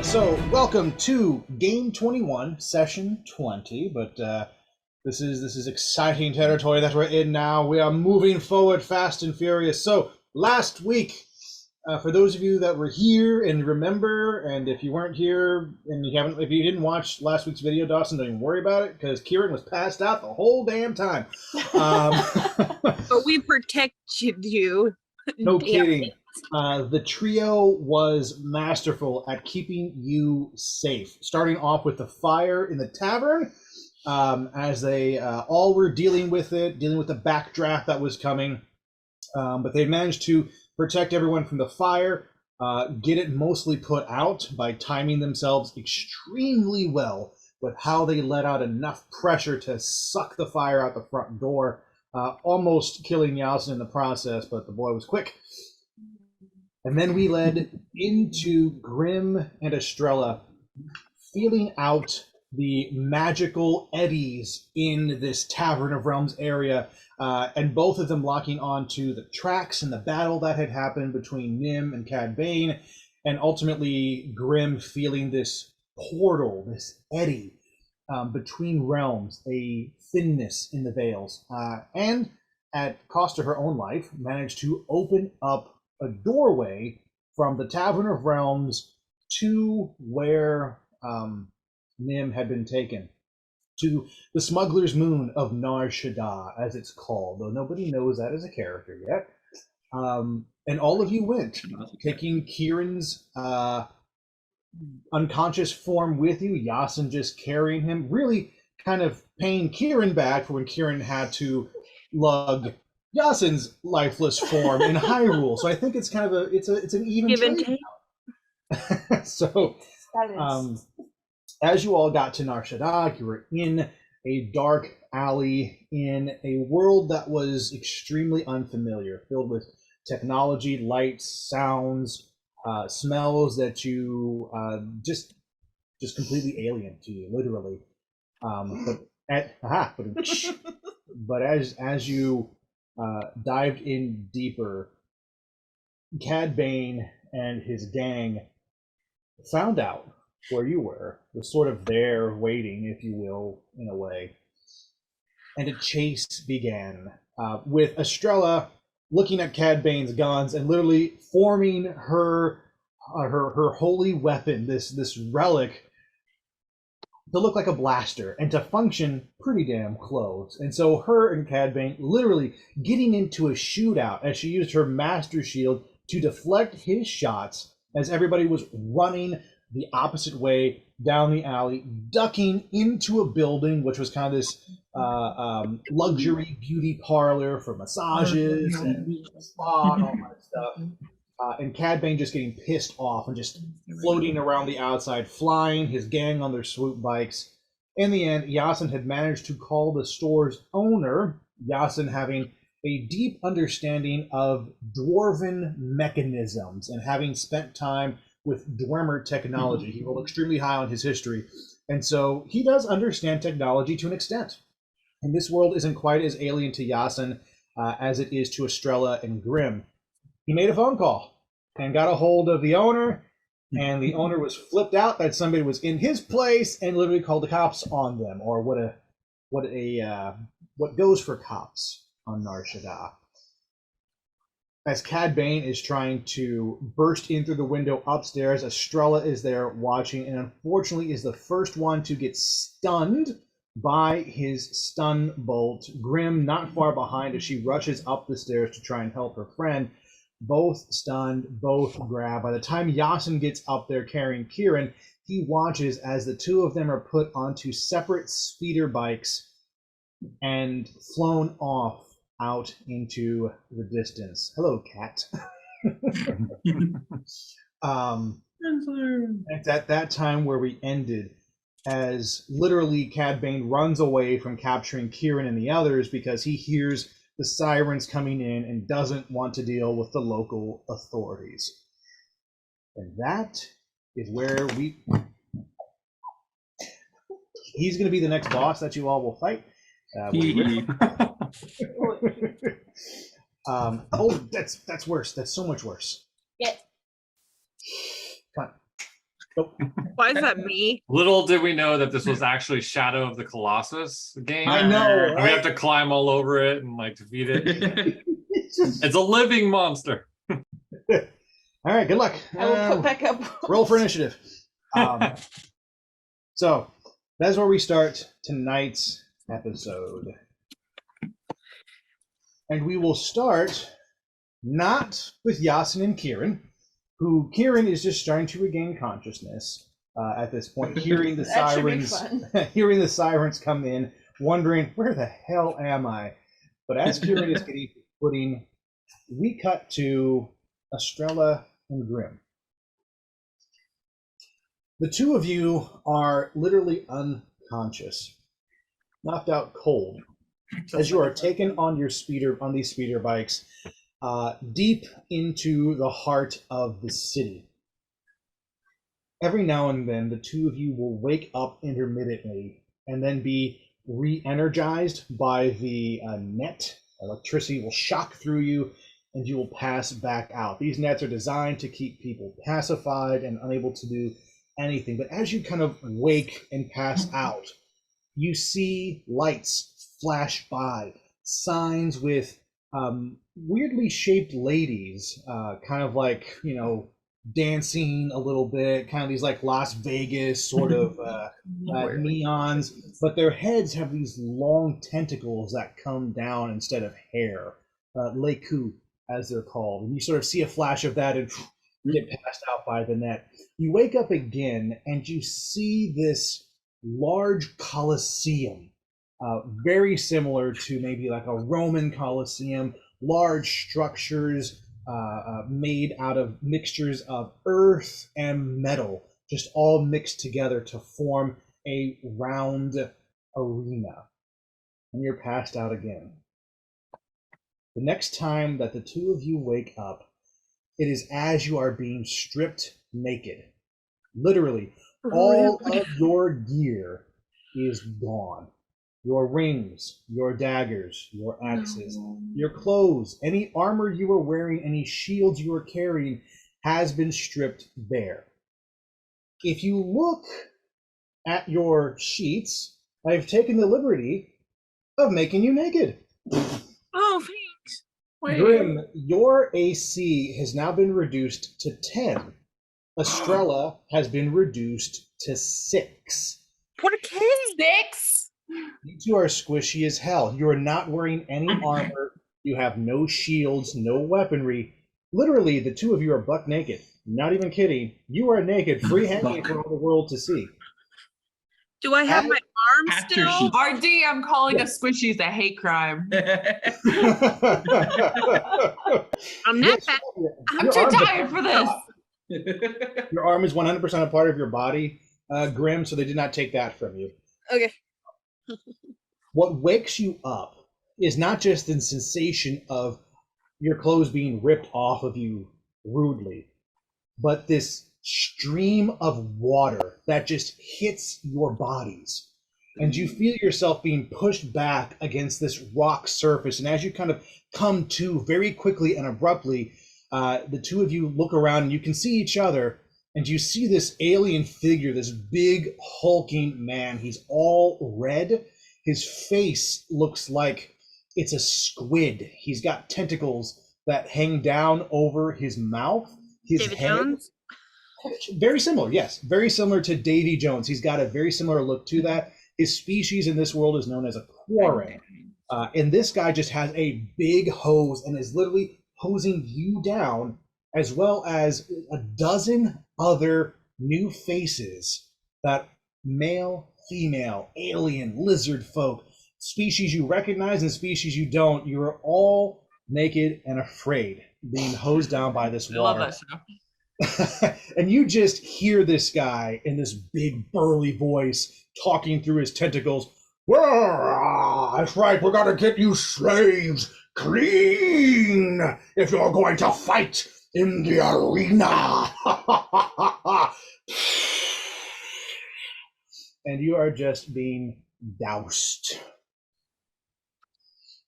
So welcome to Game 21, Session 20, but this is exciting territory that we're in now. We are moving forward fast and furious. So last week, for those of you that were here and remember, and if you weren't here and if you didn't watch last week's video, Dawson, don't even worry about it because Kieran was passed out the whole damn time. But we protected you. No kidding. The trio was masterful at keeping you safe, starting off with the fire in the tavern, as they all were dealing with the backdraft that was coming. But they managed to protect everyone from the fire, get it mostly put out by timing themselves extremely well with how they let out enough pressure to suck the fire out the front door, almost killing Yasin in the process, but the boy was quick. And then we led into Grim and Estrella, feeling out the magical eddies in this Tavern of Realms area, and both of them locking onto the tracks and the battle that had happened between Nim and Cad Bane, and ultimately Grim feeling this portal, this eddy between realms, a thinness in the veils, and at cost to her own life, managed to open up a doorway from the Tavern of Realms to where Nim had been taken, to the Smuggler's Moon of Nar Shaddaa, as it's called, though nobody knows that as a character yet. And all of you went, taking Kieran's unconscious form with you, Yasin just carrying him, really kind of paying Kieran back for when Kieran had to lug Yasin's lifeless form in Hyrule. So I think it's kind of it's an even Give and take. So as you all got to Nar Shaddaa, you were in a dark alley in a world that was extremely unfamiliar, filled with technology, lights, sounds, smells that you just completely alien to you, literally. But as you dived in deeper, Cad Bane and his gang found out where you were, was sort of there waiting, if you will, in a way. And a chase began, with Estrella looking at Cad Bane's guns and literally forming her holy weapon, this relic, to look like a blaster and to function pretty damn close. And so her and Cad Bane literally getting into a shootout as she used her master shield to deflect his shots as everybody was running the opposite way down the alley, ducking into a building, which was kind of this luxury beauty parlor for massages and spa and all that stuff. And Cad Bane just getting pissed off and just floating around the outside, flying, his gang on their swoop bikes. In the end, Yasin had managed to call the store's owner, Yasin having a deep understanding of dwarven mechanisms and having spent time with Dwemer technology. He rolled extremely high on his history. And so he does understand technology to an extent. And this world isn't quite as alien to Yasin as it is to Estrella and Grim. He made a phone call and got a hold of the owner, and the owner was flipped out that somebody was in his place and literally called the cops on them, or what goes for cops on Nar Shaddaa. As Cad Bane is trying to burst in through the window upstairs, Estrella is there watching, and unfortunately is the first one to get stunned by his stun bolt. Grim not far behind as she rushes up the stairs to try and help her friend. Both stunned, both grabbed. By the time Yasin gets up there carrying Kieran, he watches as the two of them are put onto separate speeder bikes and flown off out into the distance. Hello, cat. It's at that time where we ended, as literally Cad Bane runs away from capturing Kieran and the others because he hears the sirens coming in and doesn't want to deal with the local authorities. And that is where he's going to be the next boss that you all will fight. Oh, that's worse. That's so much worse. Yeah. Come on. Nope. Why is that me? Little did we know that this was actually Shadow of the Colossus game. I know, And we have to climb all over it and like defeat it. It's a living monster. All right, good luck. I will put back up. Roll for initiative. So that's where we start tonight's episode. And we will start not with Yasin and Kieran, who Kieran is just starting to regain consciousness at this point, hearing the sirens, hearing the sirens come in, wondering where the hell am I? But as Kieran is getting footing, we cut to Estrella and Grim. The two of you are literally unconscious, knocked out cold, as you are taken on these speeder bikes deep into the heart of the city. Every now and then, the two of you will wake up intermittently and then be re-energized by the net. Electricity will shock through you, and you will pass back out. These nets are designed to keep people pacified and unable to do anything. But as you kind of wake and pass out, you see lights flash by, signs with weirdly shaped ladies, kind of like, dancing a little bit, kind of these like Las Vegas sort of neons, but their heads have these long tentacles that come down instead of hair, leku as they're called. And you sort of see a flash of that and get passed out by the net. You wake up again and you see this large Colosseum, very similar to maybe like a Roman Colosseum, large structures made out of mixtures of earth and metal, just all mixed together to form a round arena. And you're passed out again. The next time that the two of you wake up, it is as you are being stripped naked. Literally, all of your gear is gone. Your rings, your daggers, your axes, your clothes, any armor you were wearing, any shields you were carrying has been stripped bare. If you look at your sheets, I've taken the liberty of making you naked. Oh, thanks. Grim, your AC has now been reduced to 10. Estrella has been reduced to 6. What a kid. 6? You two are squishy as hell. You are not wearing any armor. You have no shields, no weaponry. Literally, the two of you are buck naked. Not even kidding. You are naked, free hanging for all the world to see. Do I have my arm still? RD, I'm calling us squishies a hate crime. I'm not bad. I'm too tired for this. Your arm is 100% a part of your body, Grim, so they did not take that from you. Okay. What wakes you up is not just the sensation of your clothes being ripped off of you rudely, but this stream of water that just hits your bodies. And you feel yourself being pushed back against this rock surface. And as you kind of come to very quickly and abruptly, the two of you look around and you can see each other. And you see this alien figure, this big hulking man. He's all red. His face looks like it's a squid. He's got tentacles that hang down over his mouth. His David head, Jones? very similar, yes. Very similar to Davy Jones. He's got a very similar look to that. His species in this world is known as a quarry. And this guy just has a big hose and is literally hosing you down, as well as a dozen other new faces that male, female, alien, lizard folk, species you recognize and species you don't. You are all naked and afraid, being hosed down by this water. I love that show. And you just hear this guy in this big burly voice talking through his tentacles. That's right, we're gonna get you slaves clean if you're going to fight in the arena. And you are just being doused.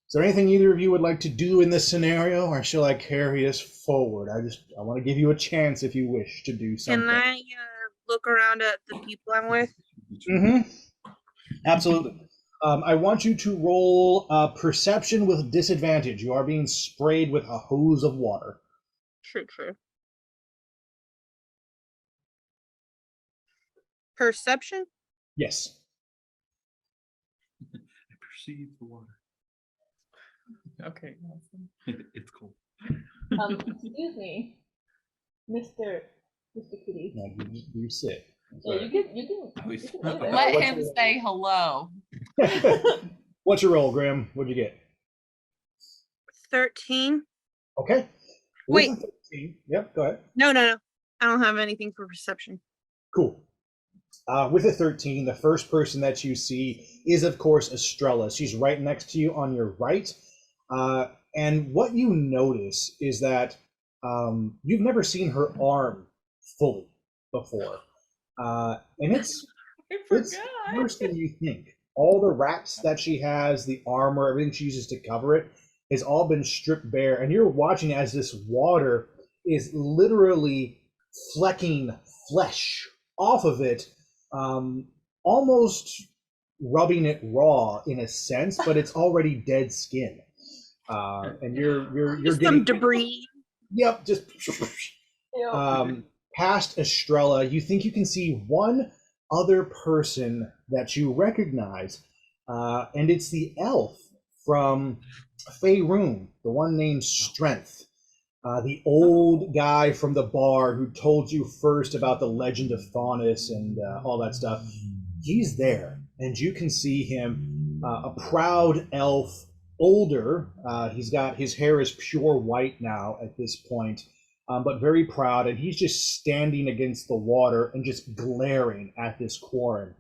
Is there anything either of you would like to do in this scenario, or shall I carry us forward? I want to give you a chance if you wish to do something. Can I look around at the people I'm with? Mm-hmm. Absolutely. I want you to roll perception with disadvantage. You are being sprayed with a hose of water. True. Perception? Yes. I perceive the water. Okay. Awesome. It's cool. Excuse me, Mr. Kitty. No, you sit. Yeah, you can leave it. Let What's him your- say hello. What's your roll, Grim? What'd you get? 13? Okay. Wait. With a 13. Yep, go ahead. No. I don't have anything for perception. Cool. With a 13, the first person that you see is, of course, Estrella. She's right next to you on your right. And what you notice is that you've never seen her arm fully before. And it's worse than you think. All the wraps that she has, the armor, everything she uses to cover it, has all been stripped bare. And you're watching as this water is literally flecking flesh off of it, almost rubbing it raw in a sense, but it's already dead skin. And you're Just getting some debris. Yep, just Ew. past Estrella. You think you can see one other person that you recognize, and it's the elf from Faerun, the one named Strength. The old guy from the bar who told you first about the legend of Faunus and all that stuff. He's there, and you can see him, a proud elf, older. He's got his hair is pure white now at this point, but very proud, and he's just standing against the water and just glaring at this quarren.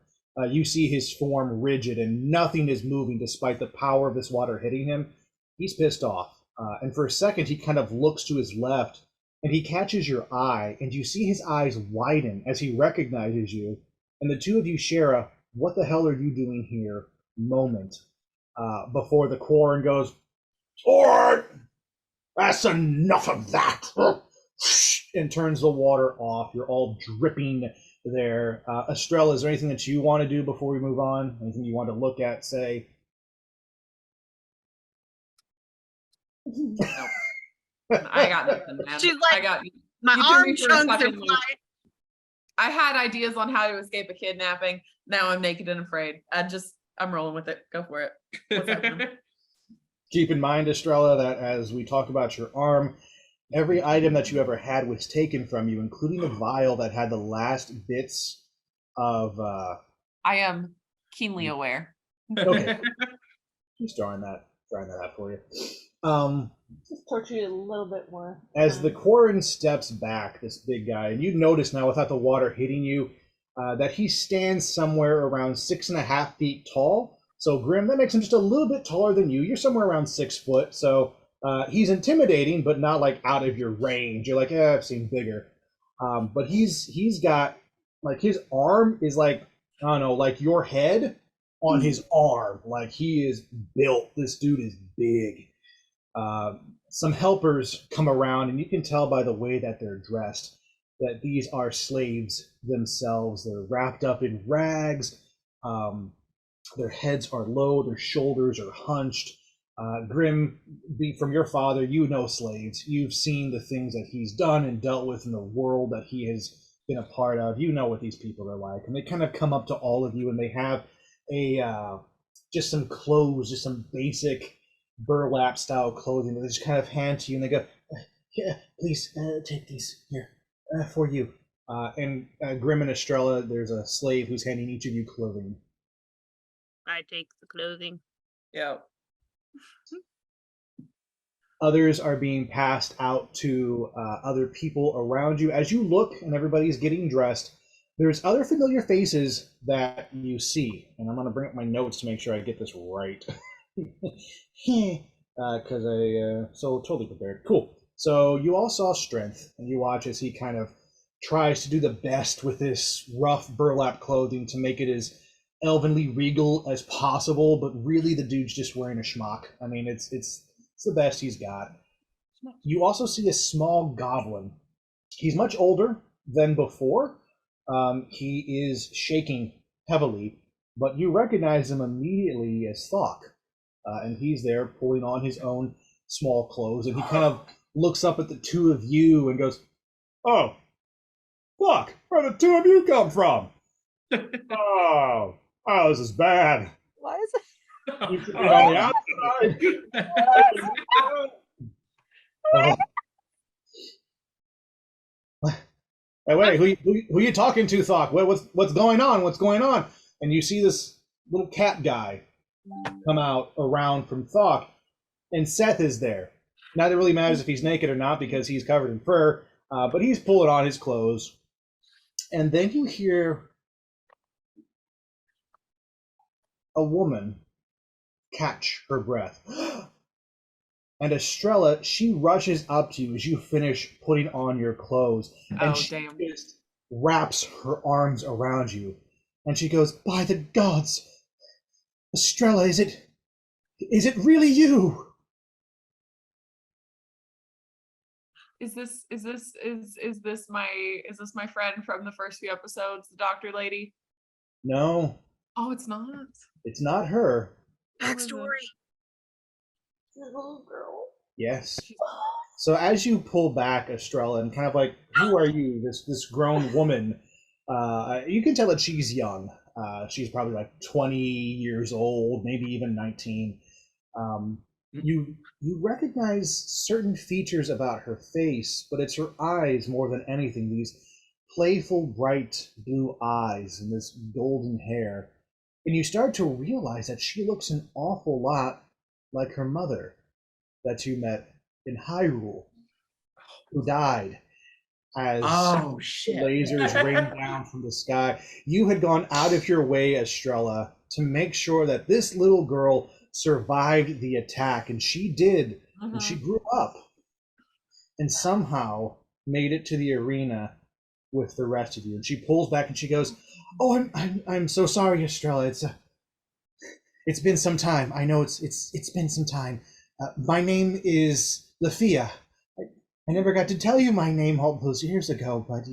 You see his form rigid, and nothing is moving despite the power of this water hitting him. He's pissed off. And for a second, he kind of looks to his left, and he catches your eye, and you see his eyes widen as he recognizes you. And the two of you share a "what the hell are you doing here" moment before the quarren goes, "All right, that's enough of that," and turns the water off. You're all dripping there. Estrella, is there anything that you want to do before we move on? Anything you want to look at, say? I got nothing, man. She's like, I got My You threw arm me for a chunks are second, flying. Luke. I had ideas on how to escape a kidnapping. Now I'm naked and afraid. I'm rolling with it. Go for it. What's happening? Keep in mind, Estrella, that as we talk about your arm, every item that you ever had was taken from you, including the vial that had the last bits of. I am keenly aware. Okay, just drawing that out for you. Just torture you a little bit more. As the quarren steps back, this big guy, and you notice now, without the water hitting you, that he stands somewhere around 6.5 feet tall. So, Grim, that makes him just a little bit taller than you. You're somewhere around 6 foot. So, he's intimidating, but not like out of your range. You're like, I've seen bigger. But he's got, like, his arm is like, I don't know, like your head on his arm. Like, he is built. This dude is big. Some helpers come around, and you can tell by the way that they're dressed that these are slaves themselves. They're wrapped up in rags. Their heads are low. Their shoulders are hunched. Grim, from your father, you know slaves. You've seen the things that he's done and dealt with in the world that he has been a part of. You know what these people are like. And they kind of come up to all of you, and they have just some clothes, just some basic burlap style clothing that they just kind of hand to you, and they go, "Yeah, please take these here for you." And Grim and Estrella, there's a slave who's handing each of you clothing. I take the clothing. Yeah. Others are being passed out to other people around you. As you look and everybody's getting dressed, there's other familiar faces that you see. And I'm going to bring up my notes to make sure I get this right. Because so totally prepared. Cool. So you all saw Strength, and you watch as he kind of tries to do the best with this rough burlap clothing to make it as elvenly regal as possible, but really the dude's just wearing a schmuck. I mean, it's the best he's got. You also see a small goblin. He's much older than before, He is shaking heavily, but you recognize him immediately as Thok. And he's there pulling on his own small clothes, and he kind of looks up at the two of you and goes, "Oh, Thok, where the two of you come from? Oh, this is bad. Why is it? You should be on the outside." Oh. Hey, wait, who are you talking to, Thok? What's going on? What's going on? And you see this little cat guy come out around from Thok, and Seth is there. Not that it really matters if he's naked or not because he's covered in fur, but he's pulling on his clothes. And then you hear a woman catch her breath. And Estrella, she rushes up to you as you finish putting on your clothes. And she just wraps her arms around you. And she goes, "By the gods, Estrella, is it really you?" Is this my friend from the first few episodes, the doctor lady? No. Oh, it's not. It's not her. Backstory. The little girl. Yes. So as you pull back, Estrella, and kind of like, who are you? This grown woman. You can tell that she's young. She's probably like 20 years old, maybe even 19. You recognize certain features about her face, but it's her eyes more than anything. These playful, bright blue eyes and this golden hair. And you start to realize that she looks an awful lot like her mother that you met in Hyrule, who died as lasers rained down from the sky. You had gone out of your way, Estrella, to make sure that this little girl survived the attack, and she did. And she grew up and somehow made it to the arena with the rest of you. And she pulls back and she goes, "Oh, I'm so sorry, Estrella. It's been some time. I know it's been some time. My name is Lafia. I never got to tell you my name all those years ago, but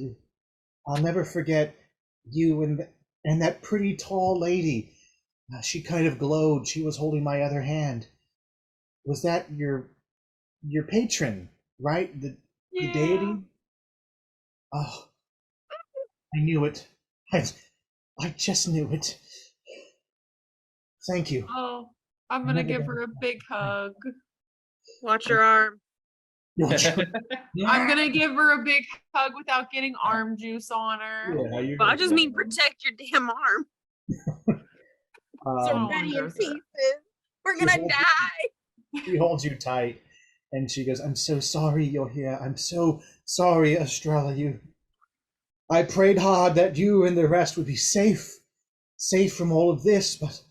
I'll never forget you and that pretty tall lady. She kind of glowed. She was holding my other hand. Was that your patron, right? The deity?" Oh, I knew it. I just knew it. Thank you. Oh, I'm gonna give her a big hug. Watch your arm. I'm gonna give her a big hug without getting arm juice on her. Yeah, But I just mean protect your damn arm. So many pieces. We're gonna die. She holds you tight, and she goes, "I'm so sorry you're here. I'm so sorry, Estrella. I prayed hard that you and the rest would be safe from all of this, but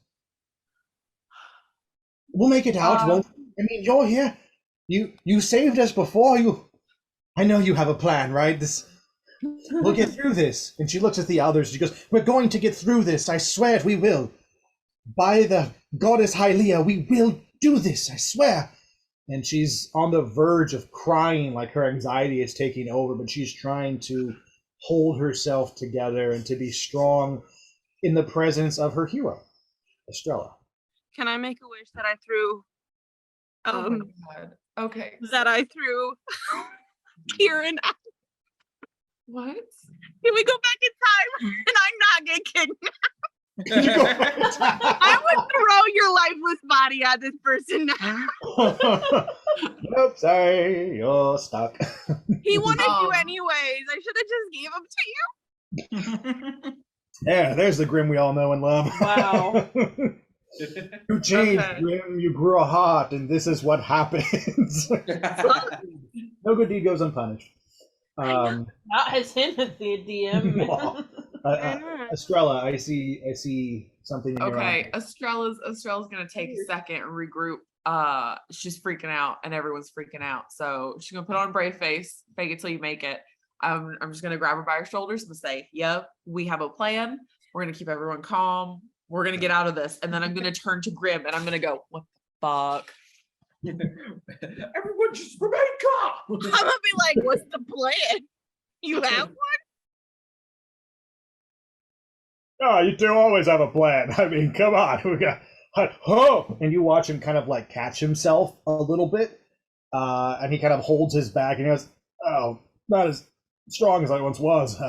we'll make it out, won't we? I mean, you're here. You saved us before. I know you have a plan, right? We'll get through this." And she looks at the others. She goes, "We're going to get through this. I swear we will. By the goddess Hylia, we will do this. I swear." And she's on the verge of crying, like her anxiety is taking over, but she's trying to hold herself together and to be strong in the presence of her hero, Estrella. Can I make a wish that I threw? Oh my God. Okay. That I threw Kieran. What? Can we go back in time and I'm not get kidnapped? I would throw your lifeless body at this person now. Nope, sorry, you're stuck. He wanted you anyways. I should have just gave him to you. Yeah, there's the Grim we all know and love. Wow. You changed, Grim, you grew a heart, and this is what happens. No good deed goes unpunished. Not as him as the DM. Estrella, I see something in your eye. Estrella's gonna take a second and regroup. She's freaking out and everyone's freaking out. So she's gonna put on a brave face, fake it till you make it. I'm just gonna grab her by her shoulders and say, "Yep, we have a plan. We're gonna keep everyone calm. We're gonna get out of this." And then I'm gonna turn to Grim and I'm gonna go, "What the fuck?" Everyone just remain calm. I'm gonna be like, "What's the plan? You have one?" Oh, you two always have a plan. I mean, come on. We got oh, and you watch him kind of like catch himself a little bit, and he kind of holds his back and he goes, "Oh, not as strong as I once was.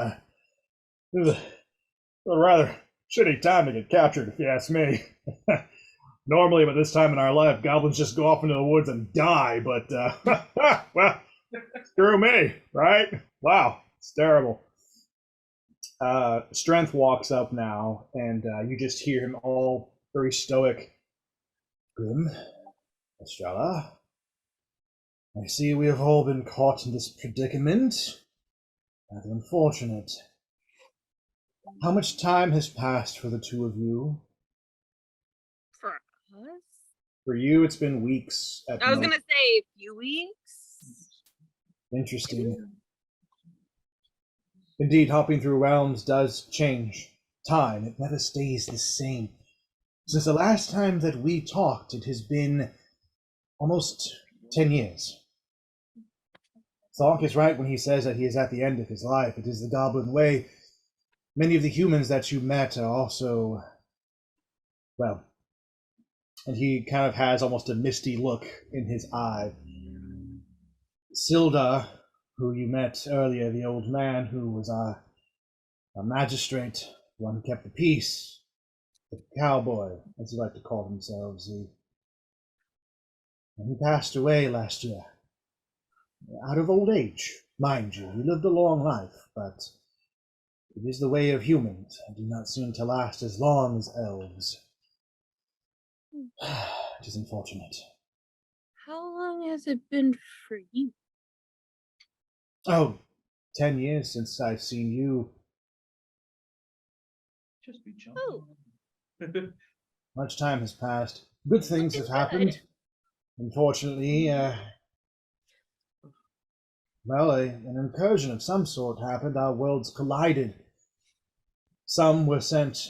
It was a rather shitty time to get captured, if you ask me. Normally, by this time in our life, goblins just go off into the woods and die. But well, screw me, right? Wow, it's terrible." Strength walks up now, and you just hear him all very stoic. Grim, Estrella, I see we have all been caught in this predicament. Rather unfortunate. How much time has passed for the two of you? For us? For you, it's been weeks. I was gonna say a few weeks. Interesting. Indeed, hopping through realms does change time. It never stays the same. Since the last time that we talked, it has been almost 10 years. Thonk is right when he says that he is at the end of his life. It is the goblin way. Many of the humans that you met are also, well, and he kind of has almost a misty look in his eye. Silda, who you met earlier, the old man who was a magistrate, one who kept the peace, the cowboy, as he liked to call themselves, he passed away last year. Out of old age, mind you. He lived a long life, but it is the way of humans, and do not seem to last as long as elves. It is unfortunate. How long has it been for you? Oh, 10 years since I've seen you. Just be Oh. Much time has passed. Good things have happened. Unfortunately, well, an incursion of some sort happened. Our worlds collided. Some were sent,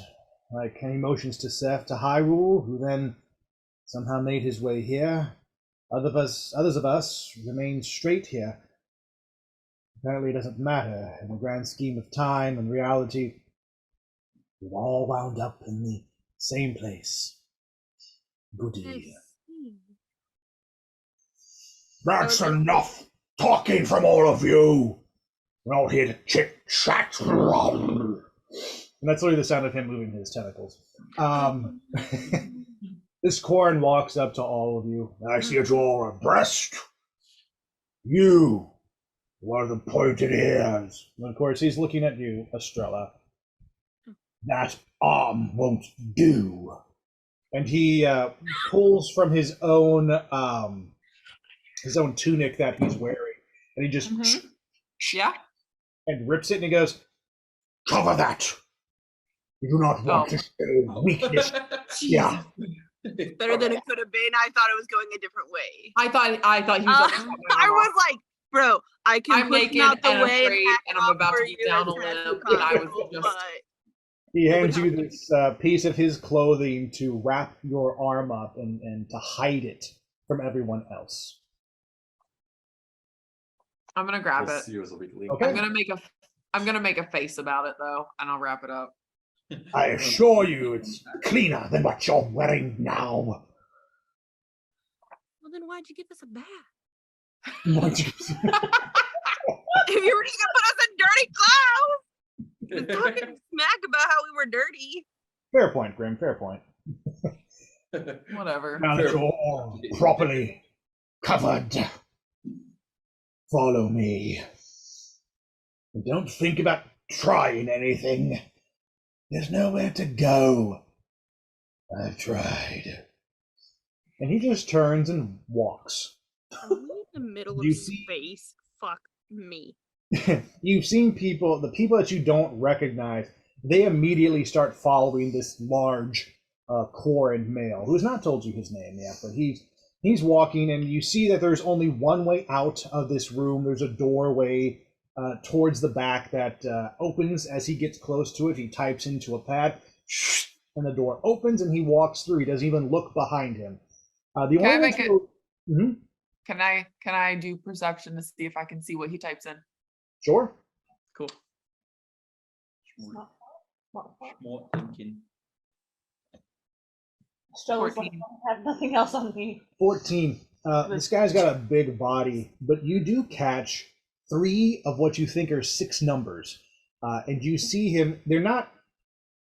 like any motions to Seth, to Hyrule, who then somehow made his way here. Others of us remained straight here. Apparently it doesn't matter. In the grand scheme of time and reality, we've all wound up in the same place. Goody. That's enough talking from all of you. We're all here to chit-chat. And that's literally the sound of him moving his tentacles. This Corn walks up to all of you. I see that you all are abreast. You, what are the pointed ears? And of course, he's looking at you, Estrella. That arm won't do. And he pulls from his own tunic that he's wearing, and he just Yeah, and rips it, and he goes, "Cover that. You do not want to show weakness." Yeah. Better than it could have been. I thought it was going a different way. I thought he was. I was like, bro, I can I'm push naked him out the and way afraid, and I'm about to get get down a limb, and I was just. He hands you this piece of his clothing to wrap your arm up and to hide it from everyone else. I'm gonna grab it. Okay. I'm gonna make a face about it though, and I'll wrap it up. I assure you, it's cleaner than what you're wearing now. Well, then why'd you give us a bath? If you were just gonna put us in dirty clothes, you're talking smack about how we were dirty. Fair point, Grim. Fair point. Whatever. Now that you're all properly covered, follow me. And don't think about trying anything. There's nowhere to go. I've tried. And he just turns and walks. In the middle of space. Fuck me. You've seen people, the people that you don't recognize, they immediately start following this large Corin male, who's not told you his name yet, but he's walking, and you see that there's only one way out of this room. There's a doorway towards the back that opens. As he gets close to it, he types into a pad, and the door opens, and he walks through. He doesn't even look behind him. Can I do perception to see if I can see what he types in? Sure. Cool. Smart thinking. Stella's like, 14. I have nothing else on me. 14. This guy's got a big body, but you do catch 3 of what you think are 6 numbers. And you see him, they're not,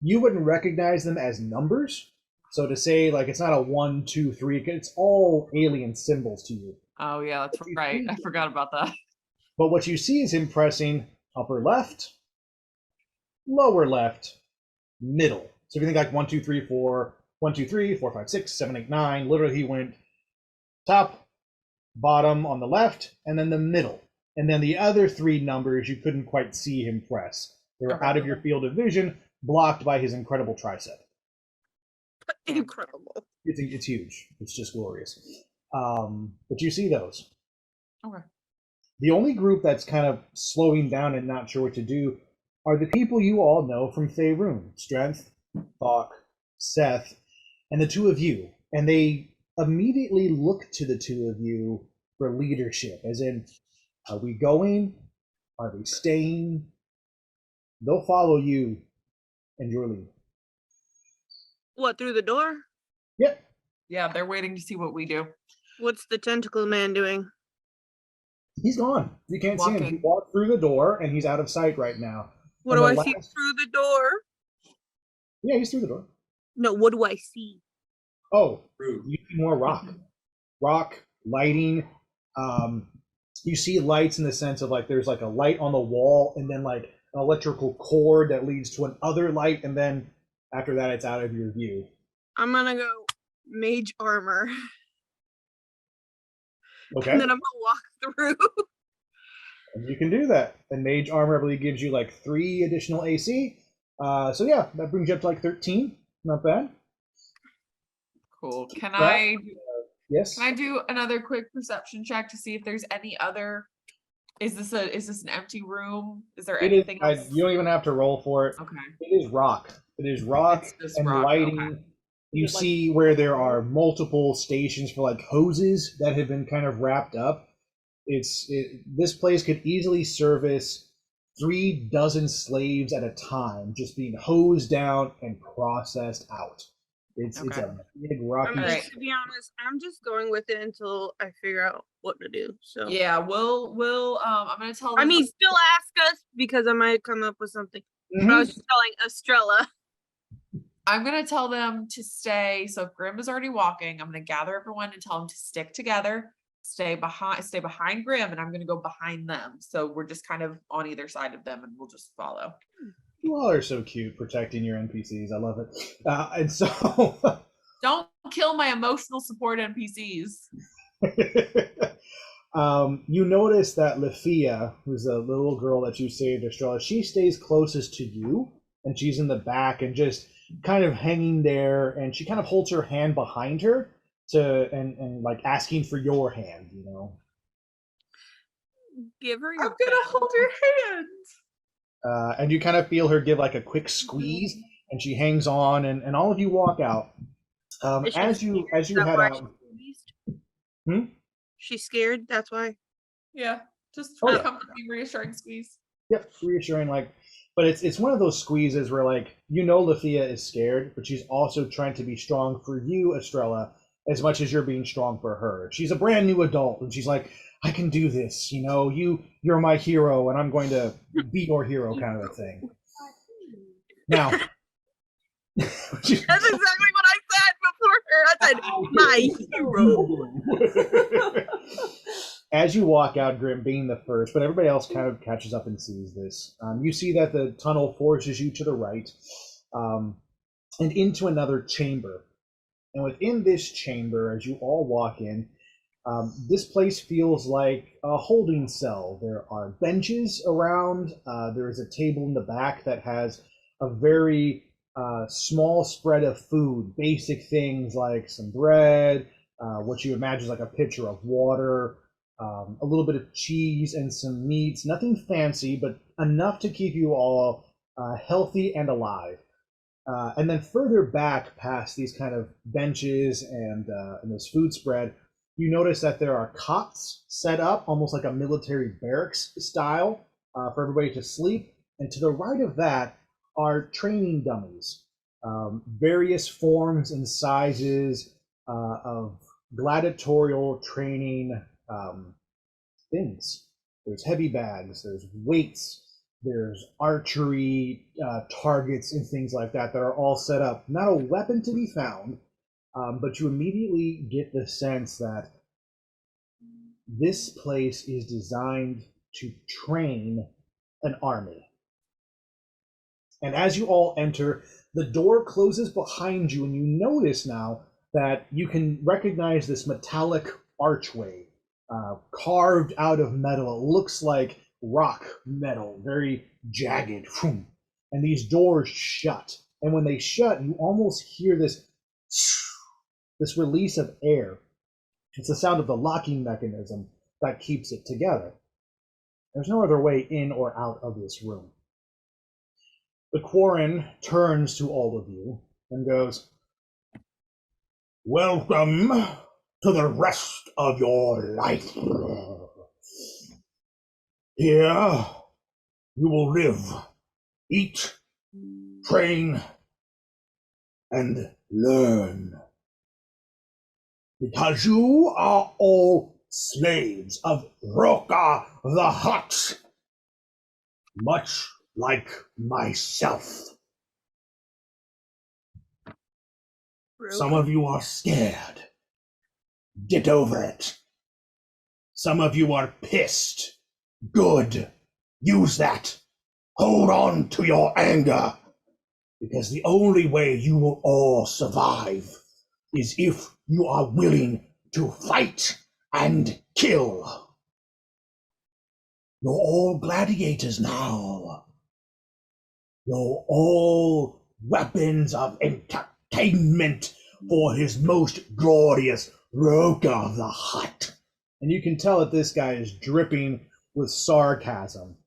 you wouldn't recognize them as numbers. So to say, like, it's not a 1, 2, 3, it's all alien symbols to you. Oh yeah, that's right. I forgot about that. But what you see is him pressing upper left, lower left, middle. So if you think like 1, 2, 3, 4, 1, 2, 3, 4, 5, 6, 7, 8, 9, literally he went top, bottom on the left, and then the middle. And then the other 3 numbers you couldn't quite see him press. They were out of your field of vision, blocked by his incredible tricep. Incredible. It's huge. It's just glorious. But you see those. Okay. The only group that's kind of slowing down and not sure what to do are the people you all know from Faerun. Strength, Thok, Seth, and the 2 of you. And they immediately look to the 2 of you for leadership, as in, are we going? Are we staying? They'll follow you and your lead. What, through the door? Yep. Yeah, they're waiting to see what we do. What's the tentacle man doing? He's gone. You can't see him. He Walking. walked through the door and he's out of sight right now. What And do the I see last- through the door? Yeah, he's through the door. No, what do I see? Oh, Rude. you see more rock lighting. You see lights in the sense of like there's like a light on the wall and then like an electrical cord that leads to another light, and then after that it's out of your view. I'm gonna go mage armor, Okay, and then I'm gonna walk through. and you can do that. And mage armor I believe gives you like 3 additional AC. So yeah, that brings you up to like 13. Not bad. Cool. Can That- I Yes. do another quick perception check to see if there's any other? Is this an empty room? Is there It is. anything else? You don't even have to roll for it. Okay. It is rock. It is rock It's just and rock, lighting. okay. You Like- see where there are multiple stations for like hoses that have been kind of wrapped up. This place could easily service 3 dozen slaves at a time, just being hosed down and processed out. It's Okay. a big I rocky. mean, Alright. to be honest, I'm just going with it until I figure out what to do. So Yeah, we'll I'm gonna tell I them. mean, still ask us because I might come up with something. But I Mhm. was just telling Estrella. I'm gonna tell them to stay. So if Grim is already walking, I'm gonna gather everyone and tell them to stick together, stay behind Grim, and I'm gonna go behind them. So we're just kind of on either side of them, and we'll just follow. You all are so cute protecting your NPCs. I love it. And so Don't kill my emotional support NPCs. you notice that Lafia, who's the little girl that you saved, Estrella, she stays closest to you, and she's in the back and just kind of hanging there, and she kind of holds her hand behind her and like asking for your hand, you know. Give her I'm your gonna best. hold your hand. And you kind of feel her give like a quick squeeze, and she hangs on, and all of you walk out. Is she As you scared? Is that head why out, she's squeezed? Hmm? She's scared. That's why. Yeah, just Oh, yeah. comforting, reassuring squeeze. yep, reassuring, like, but it's one of those squeezes where like you know Lafia is scared, but she's also trying to be strong for you, Estrella, as much as you're being strong for her. She's a brand new adult, and she's like, I can do this, you know, you're my hero, and I'm going to be your hero, kind of a thing. Now, That's exactly what I said before her. I said, my hero. as you walk out, Grim being the first, but everybody else kind of catches up and sees this. You see that the tunnel forces you to the right, and into another chamber. And within this chamber, as you all walk in, this place feels like a holding cell. There are benches around. There is a table in the back that has a very small spread of food, basic things like some bread, what you imagine is like a pitcher of water, a little bit of cheese and some meats. Nothing fancy, but enough to keep you all healthy and alive. And then further back past these kind of benches and this food spread, you notice that there are cots set up, almost like a military barracks style, for everybody to sleep. And to the right of that are training dummies, various forms and sizes of gladiatorial training things. There's heavy bags, there's weights, there's archery targets and things like that that are all set up. Not a weapon to be found, but you immediately get the sense that this place is designed to train an army. And as you all enter, the door closes behind you, and you notice now that you can recognize this metallic archway carved out of metal. It looks like rock metal, very jagged. And these doors shut. And when they shut, you almost hear this release of air. It's the sound of the locking mechanism that keeps it together. There's no other way in or out of this room. The Quarren turns to all of you and goes, "Welcome to the rest of your life. Here you will live, eat, train, and learn. Because you are all slaves of Roka the Hutt, much like myself. Some of you are scared. Get over it. Some of you are pissed. Good. Use that. Hold on to your anger. Because the only way you will all survive is if you are willing to fight and kill. You're all gladiators now. You're all weapons of entertainment for his most glorious Roka the Hutt." And you can tell that this guy is dripping with sarcasm.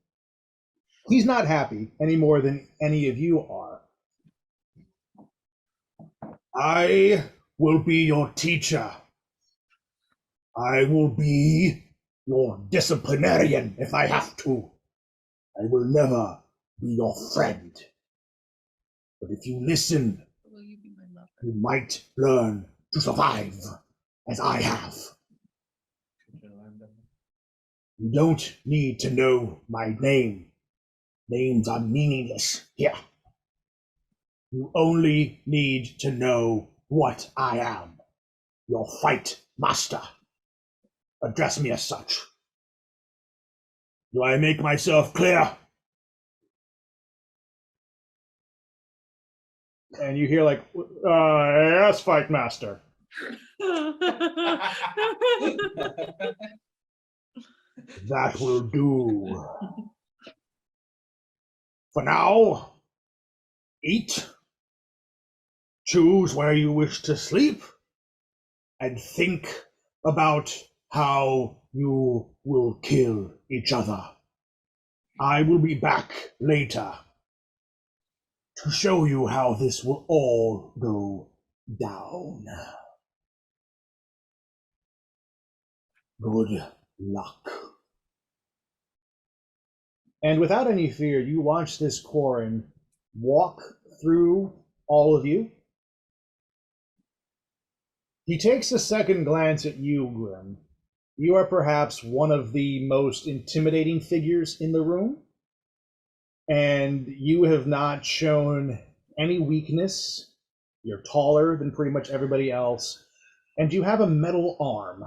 He's not happy any more than any of you are. "I will be your teacher. I will be your disciplinarian if I have to. I will never be your friend. But if you listen, you might learn to survive, as I have. You don't need to know my name. Names are meaningless here. You only need to know what I am. Your fight master. Address me as such. Do I make myself clear?" And you hear like, "Yes, fight master." "That will do. For now, eat, choose where you wish to sleep, and think about how you will kill each other. I will be back later to show you how this will all go down. Good luck." And without any fear, you watch this Quarren walk through all of you. He takes a second glance at you, Grim. You are perhaps one of the most intimidating figures in the room, and you have not shown any weakness. You're taller than pretty much everybody else, and you have a metal arm,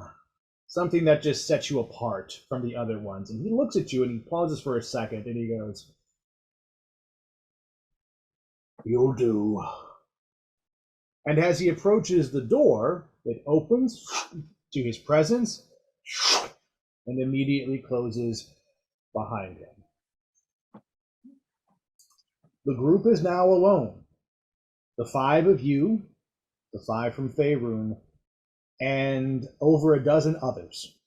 something that just sets you apart from the other ones. And he looks at you and he pauses for a second and he goes, "You'll do." And as he approaches the door, it opens to his presence and immediately closes behind him. The group is now alone. The 5 of you, the 5 from Faerun, and over a dozen others.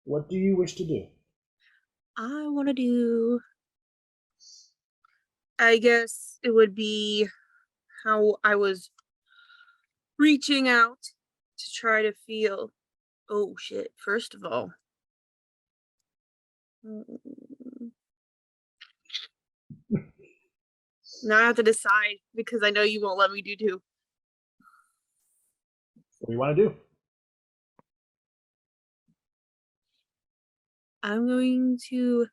What do you wish to do? I want to do. I guess it would be how I was reaching out to try to feel. Oh shit! First of all, Now I have to decide because I know you won't let me do two. What do you want to do? I'm going to.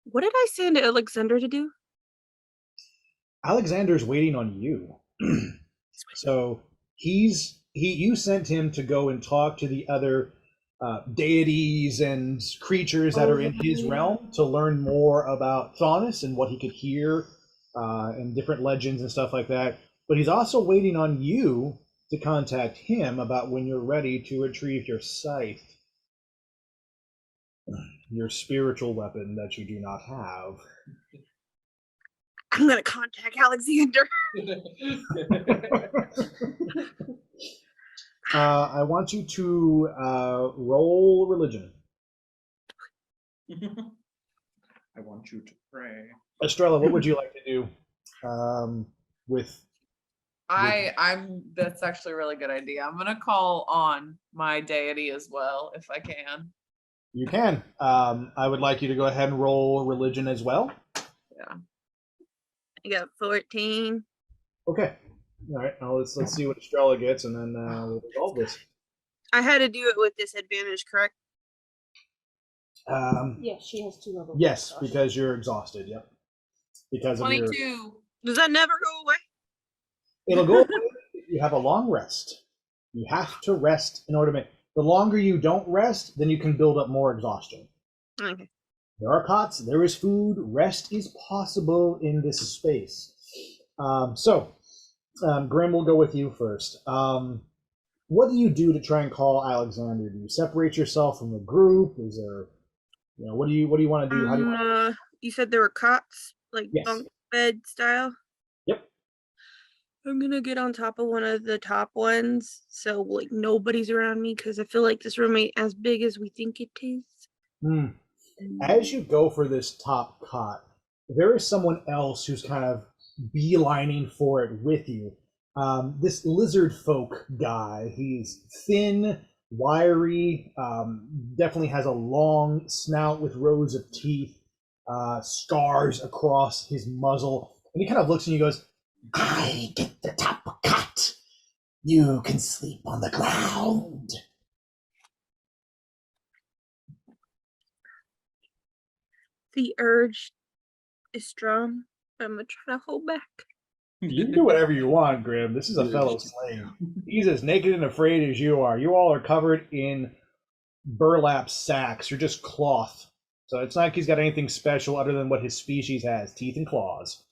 What did I send Alexander to do? Alexander's waiting on you. So you sent him to go and talk to the other deities and creatures that are in his realm to learn more about Thanos and what he could hear and different legends and stuff like that. But he's also waiting on you to contact him about when you're ready to retrieve your scythe, your spiritual weapon that you do not have. I'm gonna contact Alexander. I want you to roll religion. I want you to pray. Estrella, what would you like to do with? That's actually a really good idea. I'm gonna call on my deity as well if I can. You can. I would like you to go ahead and roll religion as well. Yeah. I got 14. Okay. All right. Now let's see what Estrella gets, and then we'll resolve this. I had to do it with disadvantage, correct? Yeah, she has 2 levels. Yes, because you're exhausted. Yep. Because of your. 22. Does that never go away? It'll go away if you have a long rest. You have to rest in order to make. The longer you don't rest, then you can build up more exhaustion. Okay. There are cots, there is food, rest is possible in this space. Grim, will go with you first. What do you do to try and call Alexander? Do you separate yourself from the group? Is there, what do you want to do? How do you you said there were cots, like Yes. bunk bed style? Yep. I'm gonna get on top of one of the top ones, so like nobody's around me, because I feel like this room ain't as big as we think it is. As you go for this top cot, there is someone else who's kind of beelining for it with you. This lizard folk guy, he's thin, wiry, definitely has a long snout with rows of teeth, scars across his muzzle. And he kind of looks and he goes, I get the top cot. You can sleep on the ground. The urge is strong, but I'm gonna try to hold back. You can do whatever you want, Grim. This is a fellow slave. He's as naked and afraid as you are. You all are covered in burlap sacks. You're just cloth. So it's not like he's got anything special other than what his species has, teeth and claws.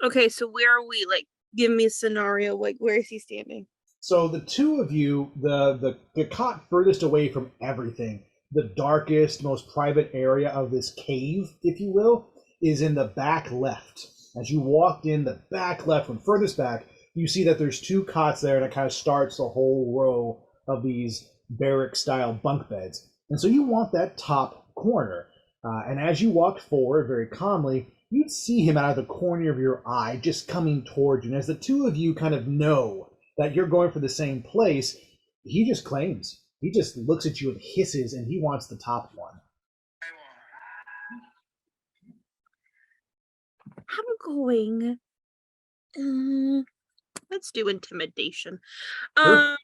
Okay, so where are we? Like, give me a scenario. Like, where is he standing? So the two of you, the cot furthest away from everything, the darkest, most private area of this cave, if you will, is in the back left. As you walked in the back left, from furthest back, you see that there's 2 cots there, and it kind of starts the whole row of these barrack-style bunk beds. And so you want that top corner. And as you walked forward very calmly, you'd see him out of the corner of your eye just coming towards you. And as the two of you kind of know that you're going for the same place, he just claims. He just looks at you and hisses, and he wants the top one. I'm going. Let's do intimidation. Sure.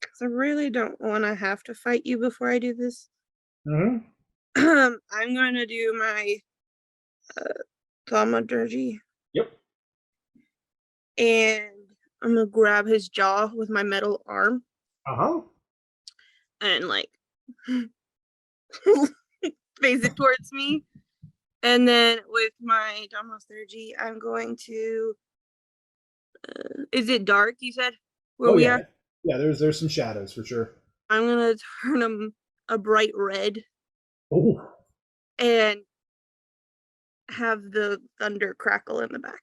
Because I really don't want to have to fight you before I do this. Mm-hmm. I'm going to do my thaumaturgy. Yep. And I'm going to grab his jaw with my metal arm. Uh-huh. And, like, face it towards me. And then with my thaumaturgy, I'm going to... is it dark, you said? Where we are? Yeah, there's some shadows for sure. I'm going to turn him a bright red. Oh. And have the thunder crackle in the back.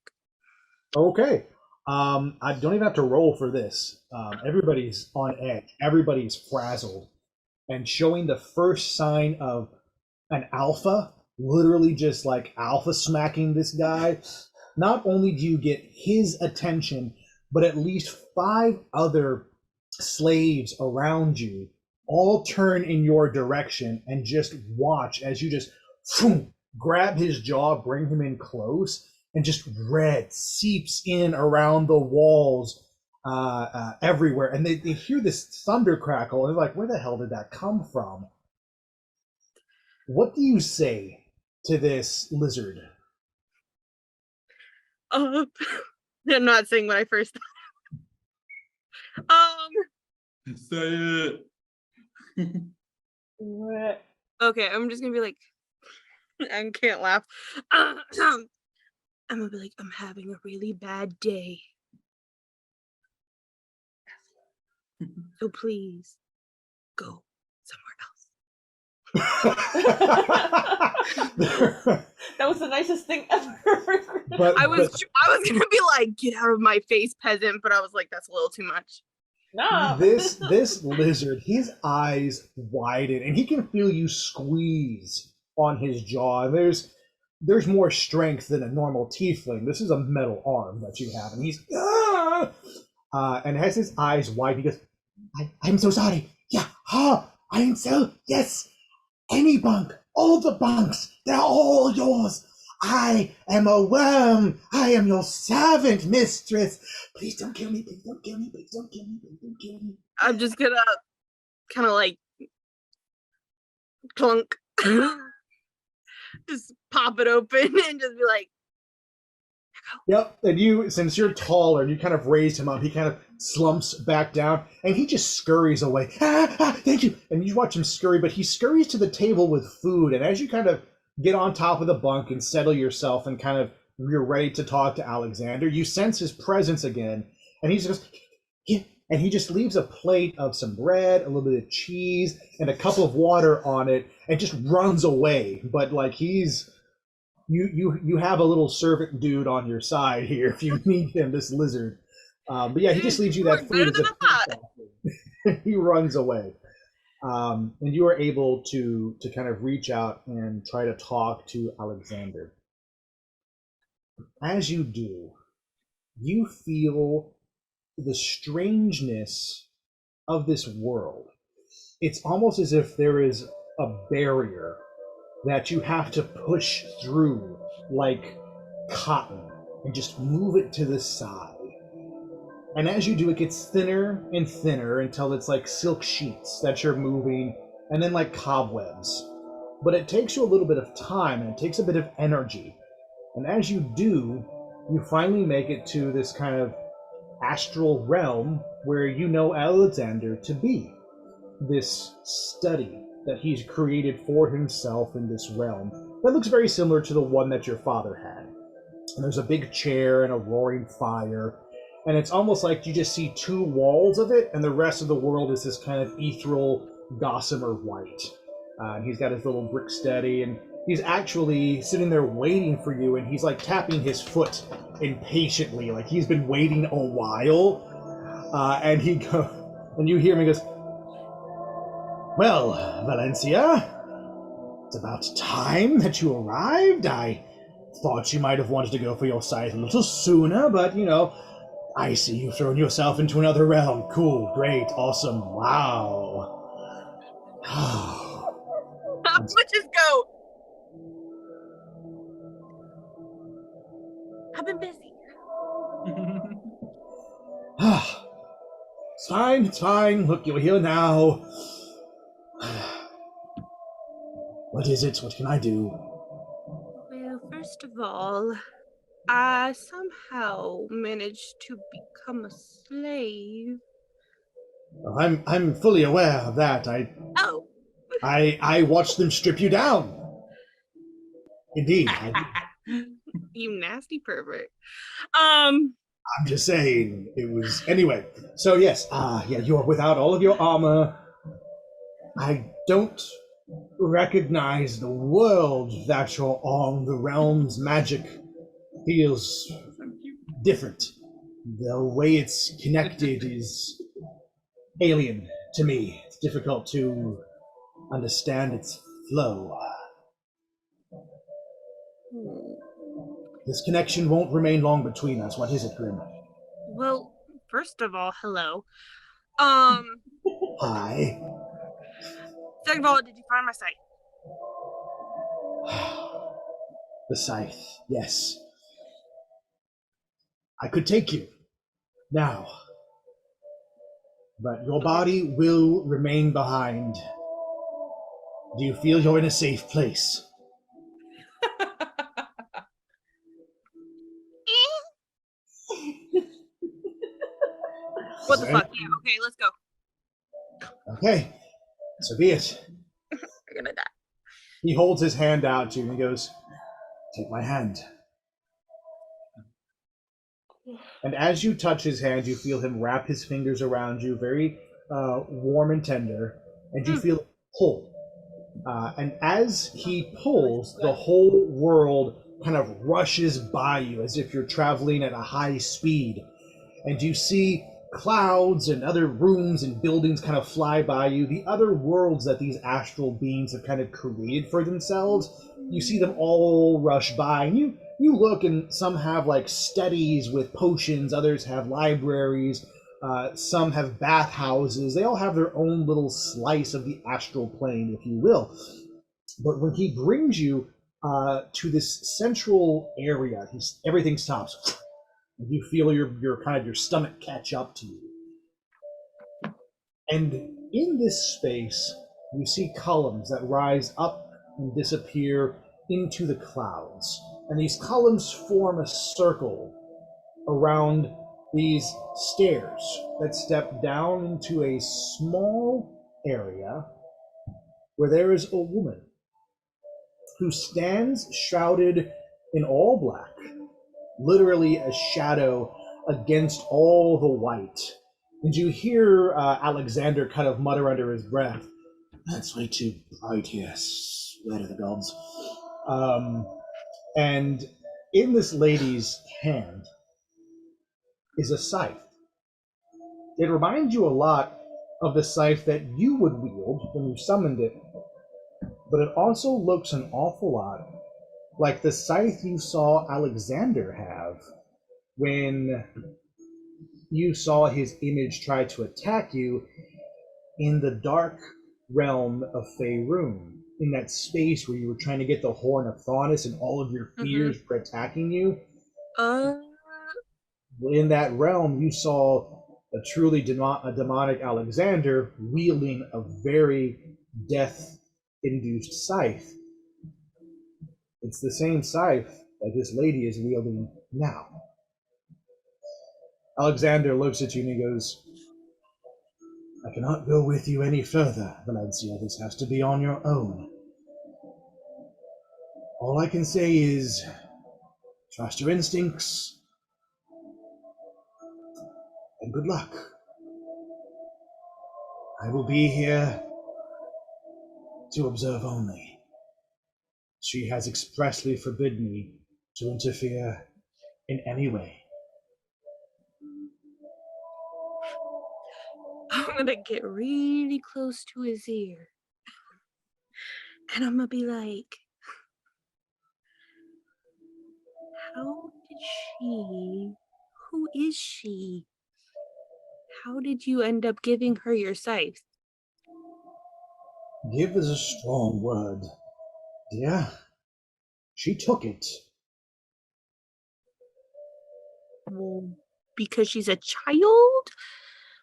Okay. I don't even have to roll for this. Everybody's on edge. Everybody's frazzled. And showing the first sign of an alpha, literally just like alpha smacking this guy, not only do you get his attention, but at least 5 other slaves around you all turn in your direction and just watch as you just grab his jaw, bring him in close, and just red seeps in around the walls everywhere. And they hear this thunder crackle, and they're like, where the hell did that come from? What do you say to this lizard? I'm not saying what I first thought. Say it. What? Okay, I'm just gonna be like, I can't laugh. I'm gonna be like, I'm having a really bad day. So please go somewhere else. That was the nicest thing ever. But, I was gonna be like, get out of my face, peasant, but I was like, that's a little too much. No. this lizard, his eyes widen, and he can feel you squeeze on his jaw. There's more strength than a normal tiefling. This is a metal arm that you have, and he's and as his eyes wide, he goes, I'm so sorry. Yeah, I'm so yes. Any bunk, all the bunks, they're all yours. I am a worm. I am your servant, mistress. Please don't kill me. Please don't kill me. Please don't kill me. Please don't kill me. I'm just gonna kind of like clunk, just pop it open and just be like, Yep, and you, since you're taller, and you kind of raised him up, he kind of slumps back down, and he just scurries away. Thank you. And you watch him scurry, but he scurries to the table with food, and as you kind of get on top of the bunk and settle yourself and kind of you're ready to talk to Alexander, you sense his presence again, and he just goes, yeah, and he just leaves a plate of some bread, a little bit of cheese, and a cup of water on it, and just runs away. But like he's you have a little servant dude on your side here if you need him, this lizard. But yeah, he just leaves you that food as a peace offering. He runs away. And you are able to kind of reach out and try to talk to Alexander. As you do, you feel the strangeness of this world. It's almost as if there is a barrier that you have to push through like cotton and just move it to the side. And as you do, it gets thinner and thinner until it's like silk sheets that you're moving, and then like cobwebs. But it takes you a little bit of time, and it takes a bit of energy. And as you do, you finally make it to this kind of astral realm where you know Alexander to be. This study that he's created for himself in this realm that looks very similar to the one that your father had. And there's a big chair and a roaring fire, and it's almost like you just see two walls of it, and the rest of the world is this kind of ethereal gossamer white. And he's got his little brick steady, and he's actually sitting there waiting for you, and he's like tapping his foot impatiently, like he's been waiting a while. And and you hear him, he goes, well, Valencia, it's about time that you arrived. I thought you might have wanted to go for your sight a little sooner, but, I see you've thrown yourself into another realm. Cool, great, awesome, wow. let's just go. I've been busy. It's fine. Look, you're here now. What is it? What can I do? Well, first of all, I somehow managed to become a slave. Well, I'm fully aware of that. Oh. I watched them strip you down. Indeed. You nasty pervert. I'm just saying, it was... Anyway, so yes, yeah, you're without all of your armor. I don't recognize the world that you're on. The realm's magic feels different. The way it's connected is alien to me. It's difficult to understand its flow. This connection won't remain long between us. What is it, Grim? Well, first of all, hello. Hi. Second of all, did you find my scythe? The scythe, yes. I could take you now, but your body will remain behind. Do you feel you're in a safe place? What the fuck? Yeah, okay, let's go. Okay, so be it. We're gonna die. He holds his hand out to you and he goes, take my hand. And as you touch his hand, you feel him wrap his fingers around you, very warm and tender, and you feel pull. And as he pulls, the whole world kind of rushes by you as if you're traveling at a high speed. And you see clouds and other rooms and buildings kind of fly by you. The other worlds that these astral beings have kind of created for themselves, you see them all rush by. And you look, and some have like studies with potions, others have libraries, some have bathhouses. They all have their own little slice of the astral plane, if you will. But when he brings you to this central area, everything stops. You feel your kind of your stomach catch up to you. And in this space, you see columns that rise up and disappear into the clouds. And these columns form a circle around these stairs that step down into a small area where there is a woman who stands shrouded in all black, literally a shadow against all the white. And you hear Alexander kind of mutter under his breath, "That's way too bright here, swear to the gods." And in this lady's hand is a scythe. It reminds you a lot of the scythe that you would wield when you summoned it, but it also looks an awful lot like the scythe you saw Alexander have when you saw his image try to attack you in the dark realm of Faerun, in that space where you were trying to get the Horn of Faunus and all of your fears were attacking you. In that realm, you saw a truly demonic Alexander wielding a very death-induced scythe. It's the same scythe that this lady is wielding now. Alexander looks at you and he goes, "I cannot go with you any further, Valencia. This has to be on your own. All I can say is, trust your instincts, and good luck. I will be here to observe only. She has expressly forbidden me to interfere in any way." I'm gonna get really close to his ear. And I'm gonna be like, who is she? How did you end up giving her your scythe? Give is a strong word, dear. She took it. Well, because she's a child?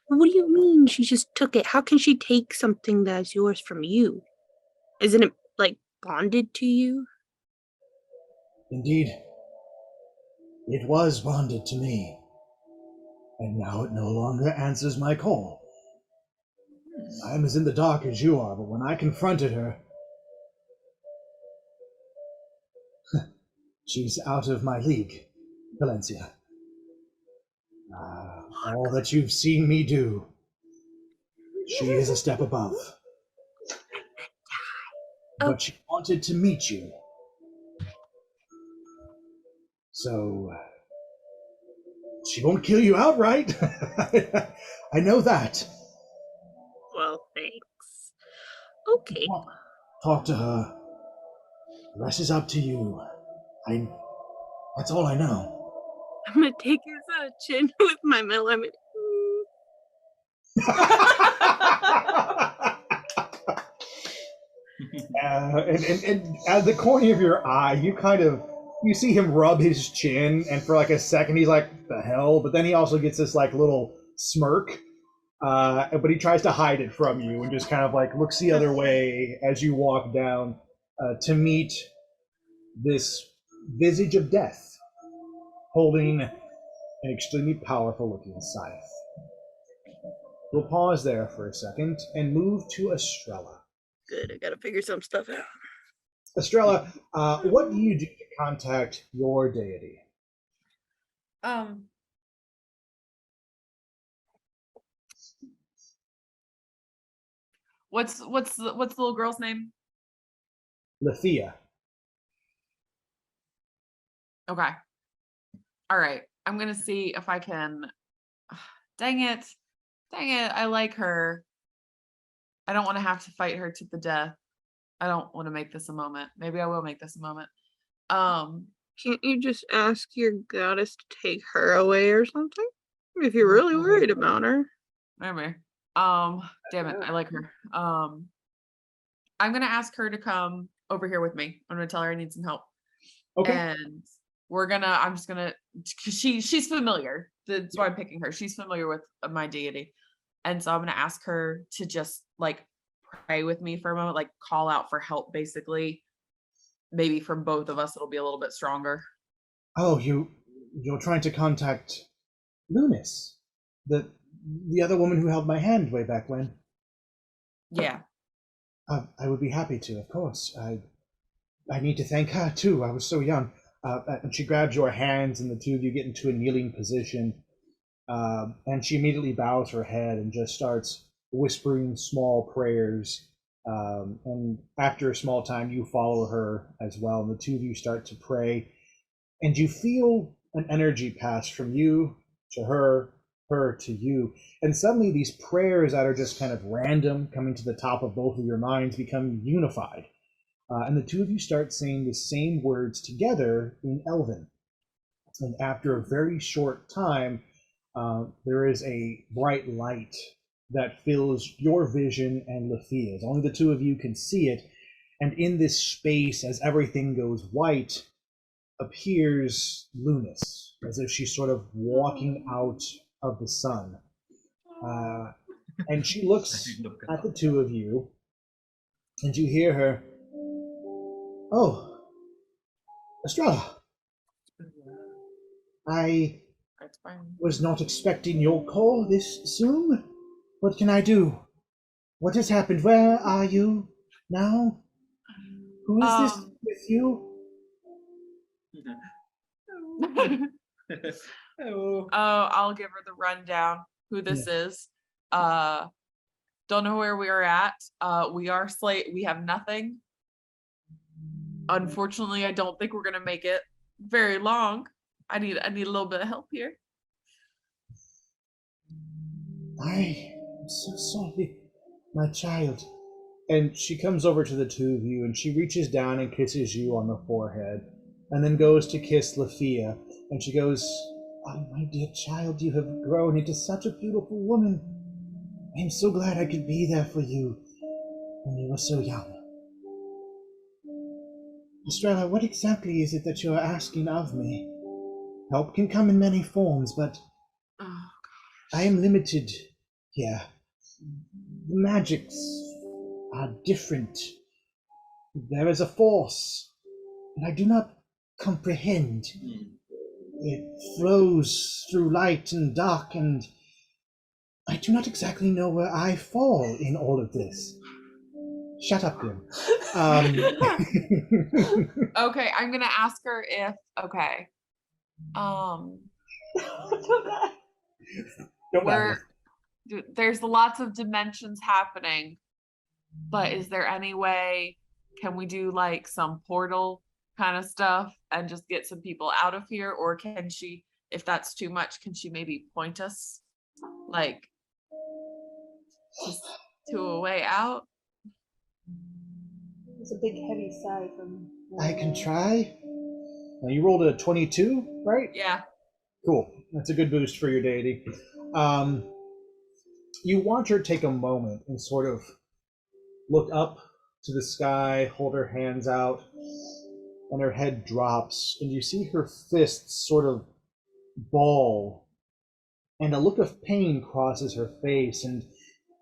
What do you mean she just took it? How can she take something that's yours from you? Isn't it, like, bonded to you? Indeed, it was bonded to me, and now it no longer answers my call. I am as in the dark as you are, but when I confronted her, she's out of my league, Valencia. All that you've seen me do, she is a step above. But she wanted to meet you. So, she won't kill you outright. I know that. Well, thanks. Okay. Talk to her. The rest is up to you. That's all I know. I'm gonna take his chin with my melon. Yeah, and at the corner of your eye, you see him rub his chin, and for like a second, he's like, "The hell!" But then he also gets this like little smirk, but he tries to hide it from you and just kind of like looks the other way as you walk down to meet this visage of death, holding an extremely powerful-looking scythe. We'll pause there for a second and move to Estrella. Good, I gotta figure some stuff out. Estrella, what do you do to contact your deity? What's the little girl's name? Lethea. Okay. All right. I'm gonna see if I can. Dang it. I like her. I don't want to have to fight her to the death. I don't want to make this a moment. Maybe I will make this a moment. Can't you just ask your goddess to take her away or something? If you're really worried about her. Maybe. Damn it. I like her. I'm gonna ask her to come over here with me. I'm gonna tell her I need some help. Okay. And I'm just gonna, cause she's familiar. That's why I'm picking her. She's familiar with my deity. And so I'm gonna ask her to just like pray with me for a moment, like call out for help, basically. Maybe from both of us, it'll be a little bit stronger. Oh, you're trying to contact Lunis, the other woman who held my hand way back when. Yeah. I would be happy to, of course. I need to thank her too. I was so young. And she grabs your hands, and the two of you get into a kneeling position. And she immediately bows her head and just starts whispering small prayers. And after a small time, you follow her as well, and the two of you start to pray. And you feel an energy pass from you to her to you. And suddenly these prayers that are just kind of random, coming to the top of both of your minds, become unified. And the two of you start saying the same words together in Elven. And after a very short time, there is a bright light that fills your vision and Lethea's. Only the two of you can see it. And in this space, as everything goes white, appears Lunis, as if she's sort of walking out of the sun. And she looks at the two of you, and you hear her, "Oh, Estrella, I That's fine. was not expecting your call this soon. What can I do? What has happened? Where are you now? Who is this with you?" Oh, I'll give her the rundown who this is. Don't know where we are at. We are we have nothing. Unfortunately, I don't think we're gonna make it very long. I need a little bit of help here. I am so sorry, my child. And she comes over to the two of you, and she reaches down and kisses you on the forehead, and then goes to kiss Lethea, and she goes, "Oh, my dear child, you have grown into such a beautiful woman. I'm so glad I could be there for you when you were so young." Estrella, what exactly is it that you are asking of me? Help can come in many forms, but Oh, I am limited here. The magics are different. There is a force that I do not comprehend. It flows through light and dark, and I do not exactly know where I fall in all of this. Shut up, Grim. okay, I'm gonna ask her if Don't where matter. there's lots of dimensions happening, but is there any way can we do like some portal kind of stuff and just get some people out of here, or can she, if that's too much, can she maybe point us like just to a way out? It's a big heavy sigh from. I can try. Now you rolled a 22, right? Yeah. Cool. That's a good boost for your deity. You watch her take a moment and sort of look up to the sky, hold her hands out, and her head drops, and you see her fists sort of ball, and a look of pain crosses her face, and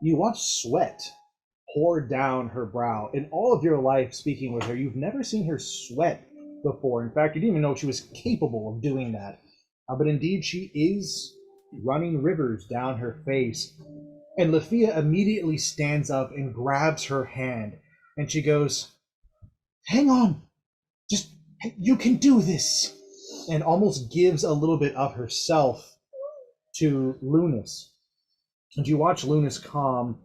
you watch sweat pour down her brow. In all of your life speaking with her, you've never seen her sweat before. In fact, you didn't even know she was capable of doing that. But indeed, she is running rivers down her face. And Lafia immediately stands up and grabs her hand, and she goes, "Hang on, just, you can do this," and almost gives a little bit of herself to Lunas. And you watch Lunas calm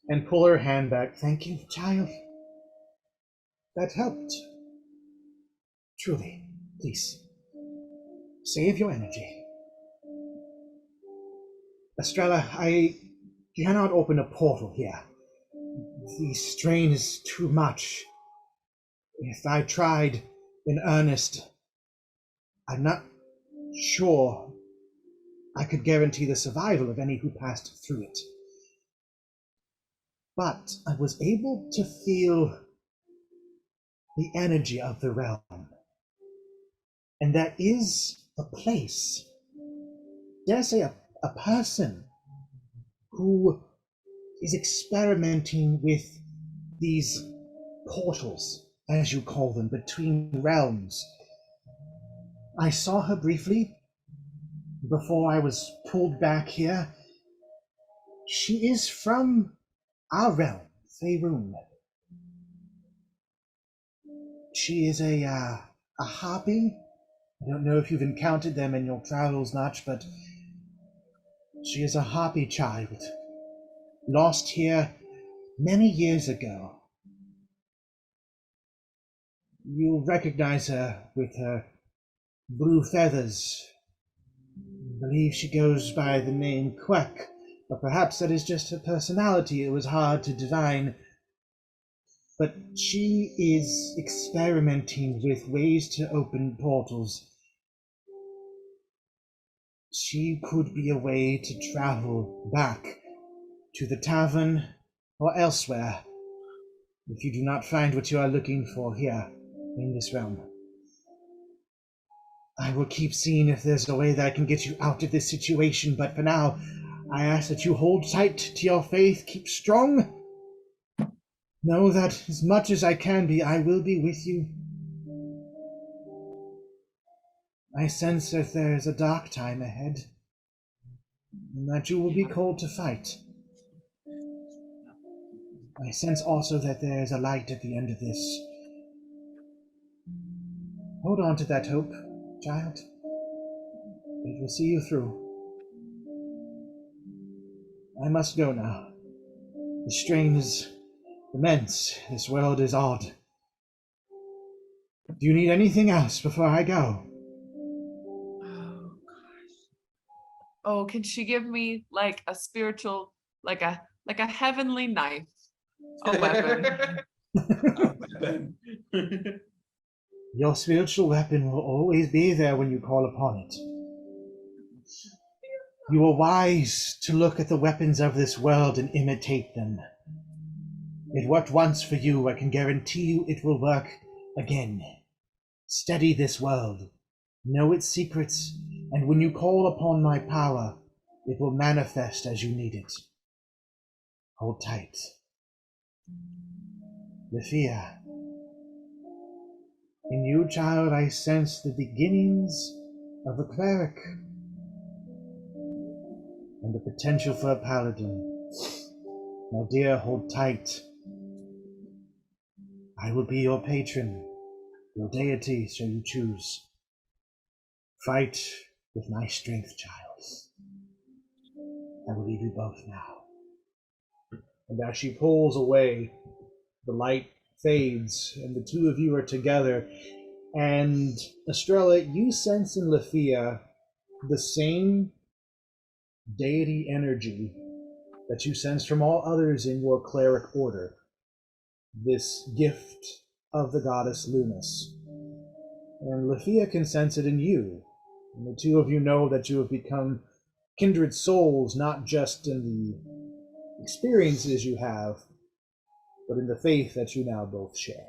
and pull her hand back. "Thank you, child. That helped. Truly, please, save your energy. Estrella, I cannot open a portal here. The strain is too much. If I tried in earnest, I'm not sure I could guarantee the survival of any who passed through it. But I was able to feel the energy of the realm. And there is a place, dare say a person, who is experimenting with these portals, as you call them, between realms. I saw her briefly before I was pulled back here. She is from our realm, Faerun. She is a harpy. I don't know if you've encountered them in your travels much, but she is a harpy child, lost here many years ago. You'll recognize her with her blue feathers. I believe she goes by the name Quack, but perhaps that is just her personality. It was hard to divine. But she is experimenting with ways to open portals. She could be a way to travel back to the Tavern or elsewhere if you do not find what you are looking for here in this realm. I will keep seeing if there's a way that I can get you out of this situation, but for now, I ask that you hold tight to your faith, keep strong. Know that as much as I can be, I will be with you. I sense that there is a dark time ahead, and that you will be called to fight. I sense also that there is a light at the end of this. Hold on to that hope, child. It will see you through. I must go now. The strain is immense. This world is odd. Do you need anything else before I go? Oh gosh. Oh, can she give me like a spiritual, like a heavenly knife? A weapon. Your spiritual weapon will always be there when you call upon it. You are wise to look at the weapons of this world and imitate them. It worked once for you. I can guarantee you it will work again. Study this world. Know its secrets, and when you call upon my power, it will manifest as you need it. Hold tight. Lafia, in you, child, I sense the beginnings of a cleric and the potential for a paladin. My dear, hold tight. I will be your patron, your deity, so you choose. Fight with my strength, child. I will leave you both now. And as she pulls away, the light fades, and the two of you are together. And Estrella, you sense in Lafia the same deity energy that you sense from all others in your cleric order. This gift of the goddess Lunas. And Lafia can sense it in you. And the two of you know that you have become kindred souls, not just in the experiences you have, but in the faith that you now both share.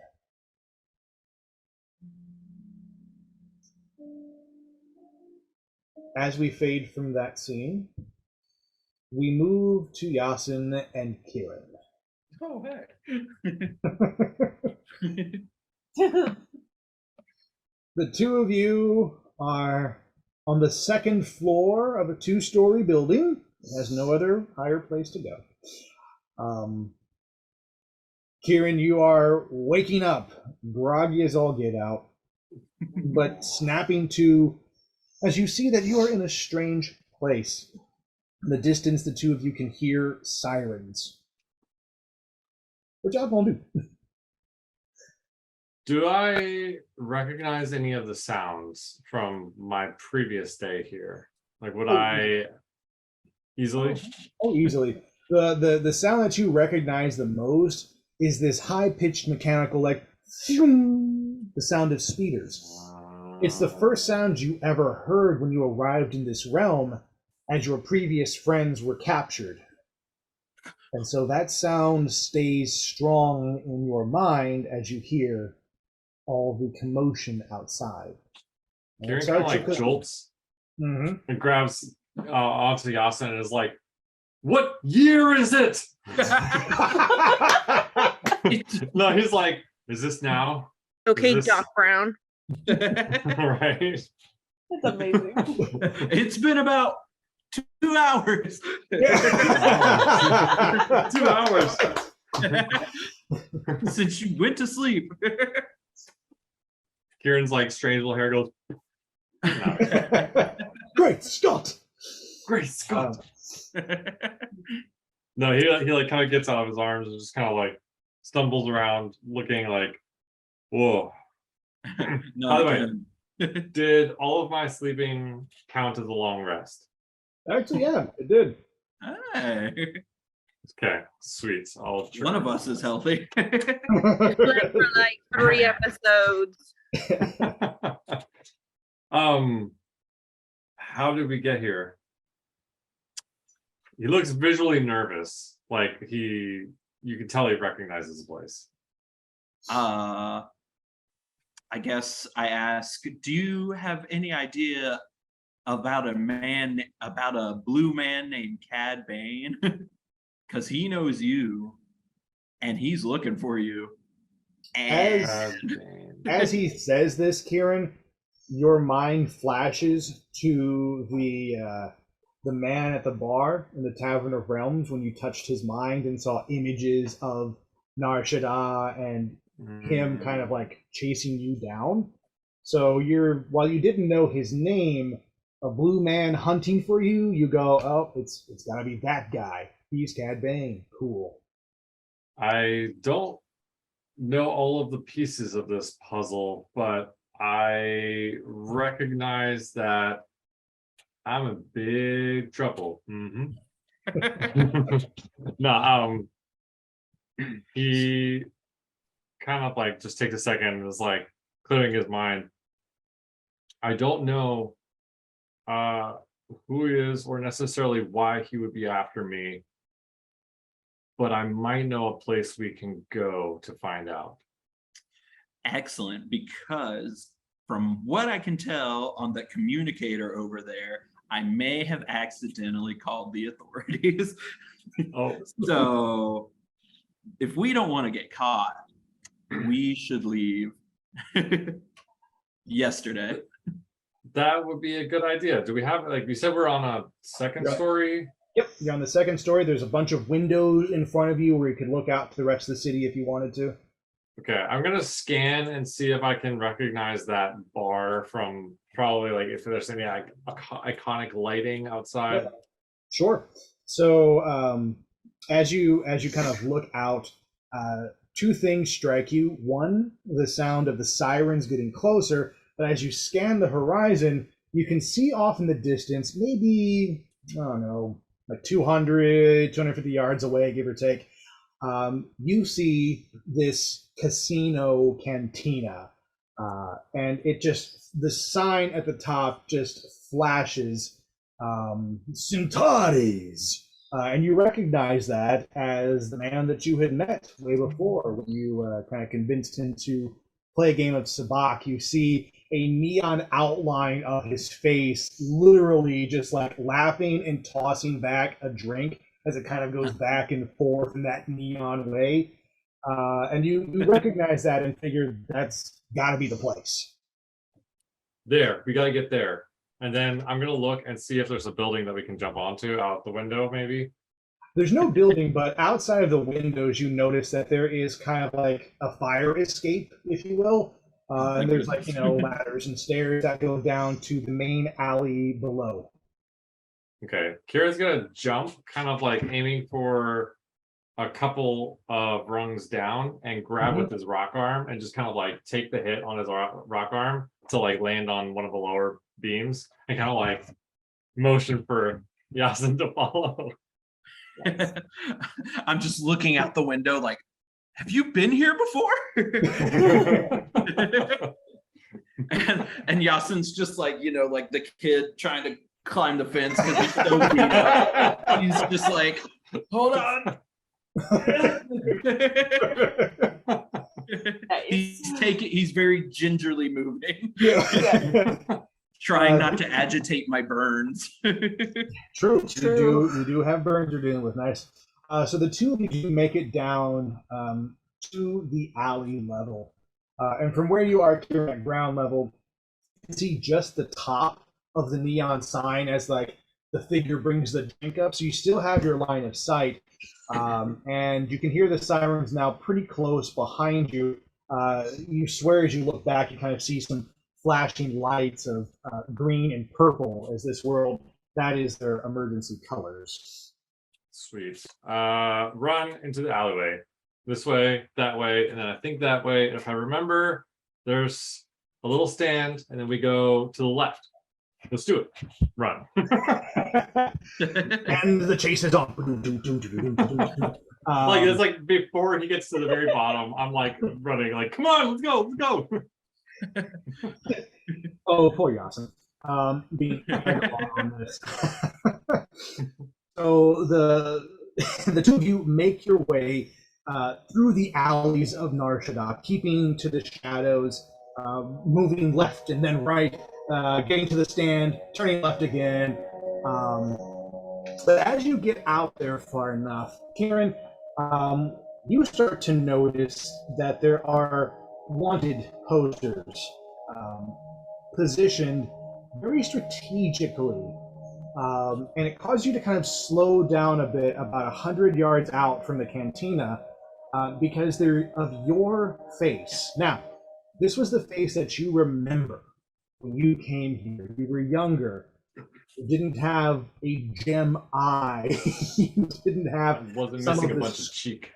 As we fade from that scene, we move to Yasin and Kieran. Oh, hey. The two of you are on the second floor of a 2-story building. It has no other higher place to go. Kieran, you are waking up, groggy as all get out, but snapping to, as you see that you are in a strange place. In the distance, the two of you can hear sirens. What y'all gonna do? Do I recognize any of the sounds from my previous day here? Like, would I easily? Oh, easily. The sound that you recognize the most is this high-pitched mechanical, like, the sound of speeders. It's the first sound you ever heard when you arrived in this realm, as your previous friends were captured. And so that sound stays strong in your mind as you hear all the commotion outside. Kieran kind of like jolts Mm-hmm. and grabs onto Yasin and is like, "What year is it?" No, he's like, "Is this now?" Okay, This- Doc Brown. Right? That's amazing. It's been about 2 hours. 2 hours. Since you went to sleep. Kieran's like strange little hair goes. No. Great Scott! Great Scott. No, he like kind of gets out of his arms and just kind of like stumbles around, looking like, whoa. No, By the way, did all of my sleeping count as a long rest? Actually, yeah, it did. Hey, Okay, sweet. I'll try. one of us is healthy. Slept for like 3 episodes. How did we get here? He looks visually nervous, like you can tell he recognizes the place. I guess I ask, do you have any idea about a blue man named Cad Bane? Because he knows you and he's looking for you. And As he says this, Kieran, your mind flashes to the man at the bar in the Tavern of Realms when you touched his mind and saw images of Nar Shaddaa and him kind of like chasing you down. So while you didn't know his name, a blue man hunting for you, you go, oh, it's gotta be that guy. He's Cad Bane. Cool. I don't know all of the pieces of this puzzle, but I recognize that I'm in big trouble. No, he kind of like just takes a second and is like clearing his mind. I don't know who he is or necessarily why he would be after me, but I might know a place we can go to find out. excellent, because from what I can tell on the communicator over there, I may have accidentally called the authorities. Oh, So if we don't want to get caught, we should leave yesterday. that would be a good idea. Do we have, like you said, we're on a second Yeah. story? Yep, you're on the second story. There's a bunch of windows in front of you where you could look out to the rest of the city if you wanted to. Okay, I'm gonna scan and see if I can recognize that bar from probably like if there's any like iconic lighting outside. Sure. So as you kind of look out, two things strike you. One, the sound of the sirens getting closer, but as you scan the horizon, you can see off in the distance, maybe, I don't know, like 250 yards away, give or take, you see this casino cantina. And the sign at the top just flashes, Centaures, And you recognize that as the man that you had met way before when you kind of convinced him to play a game of sabacc. You see a neon outline of his face, literally just like laughing and tossing back a drink as it kind of goes back and forth in that neon way. And you recognize that and figure that's got to be the place. There, we got to get there. And then I'm going to look and see if there's a building that we can jump onto out the window, maybe. There's no building, but outside of the windows, you notice that there is kind of like a fire escape, if you will. And there's like, ladders and stairs that go down to the main alley below. Okay. Kira's going to jump, kind of like aiming for a couple of rungs down and grab with his rock arm and just kind of like take the hit on his rock arm to like land on one of the lower beams and kind of like motion for Yasin to follow. I'm just looking out the window like, have you been here before? and Yasin's just like, like the kid trying to climb the fence because he's so beat up. He's just like, hold on. He's very gingerly moving. Trying not to agitate my burns. True. You do have burns you're dealing with. Nice. So the two of you make it down to the alley level. And from where you are here at ground level, you can see just the top of the neon sign as like the figure brings the drink up. So you still have your line of sight. And you can hear the sirens now pretty close behind you. You swear as you look back, you kind of see some flashing lights of green and purple as this world, that is their emergency colors. Sweet. Run into the alleyway. This way, that way, and then I think that way. If I remember, there's a little stand, and then we go to the left. Let's do it. Run. And the chase is on. Like it's like before he gets to the very bottom, I'm like running, like, come on, let's go. Oh, poor Yasin. Being on this. So the two of you make your way through the alleys of Narshadok, keeping to the shadows, moving left and then right, getting to the stand, turning left again. But as you get out there far enough, Kieran, you start to notice that there are wanted posters positioned very strategically. And it caused you to kind of slow down a bit about 100 yards out from the cantina because they're of your face. Now, this was the face that you remember when you came here. You were younger. You didn't have a gem eye. You didn't have wasn't missing a bunch of cheek.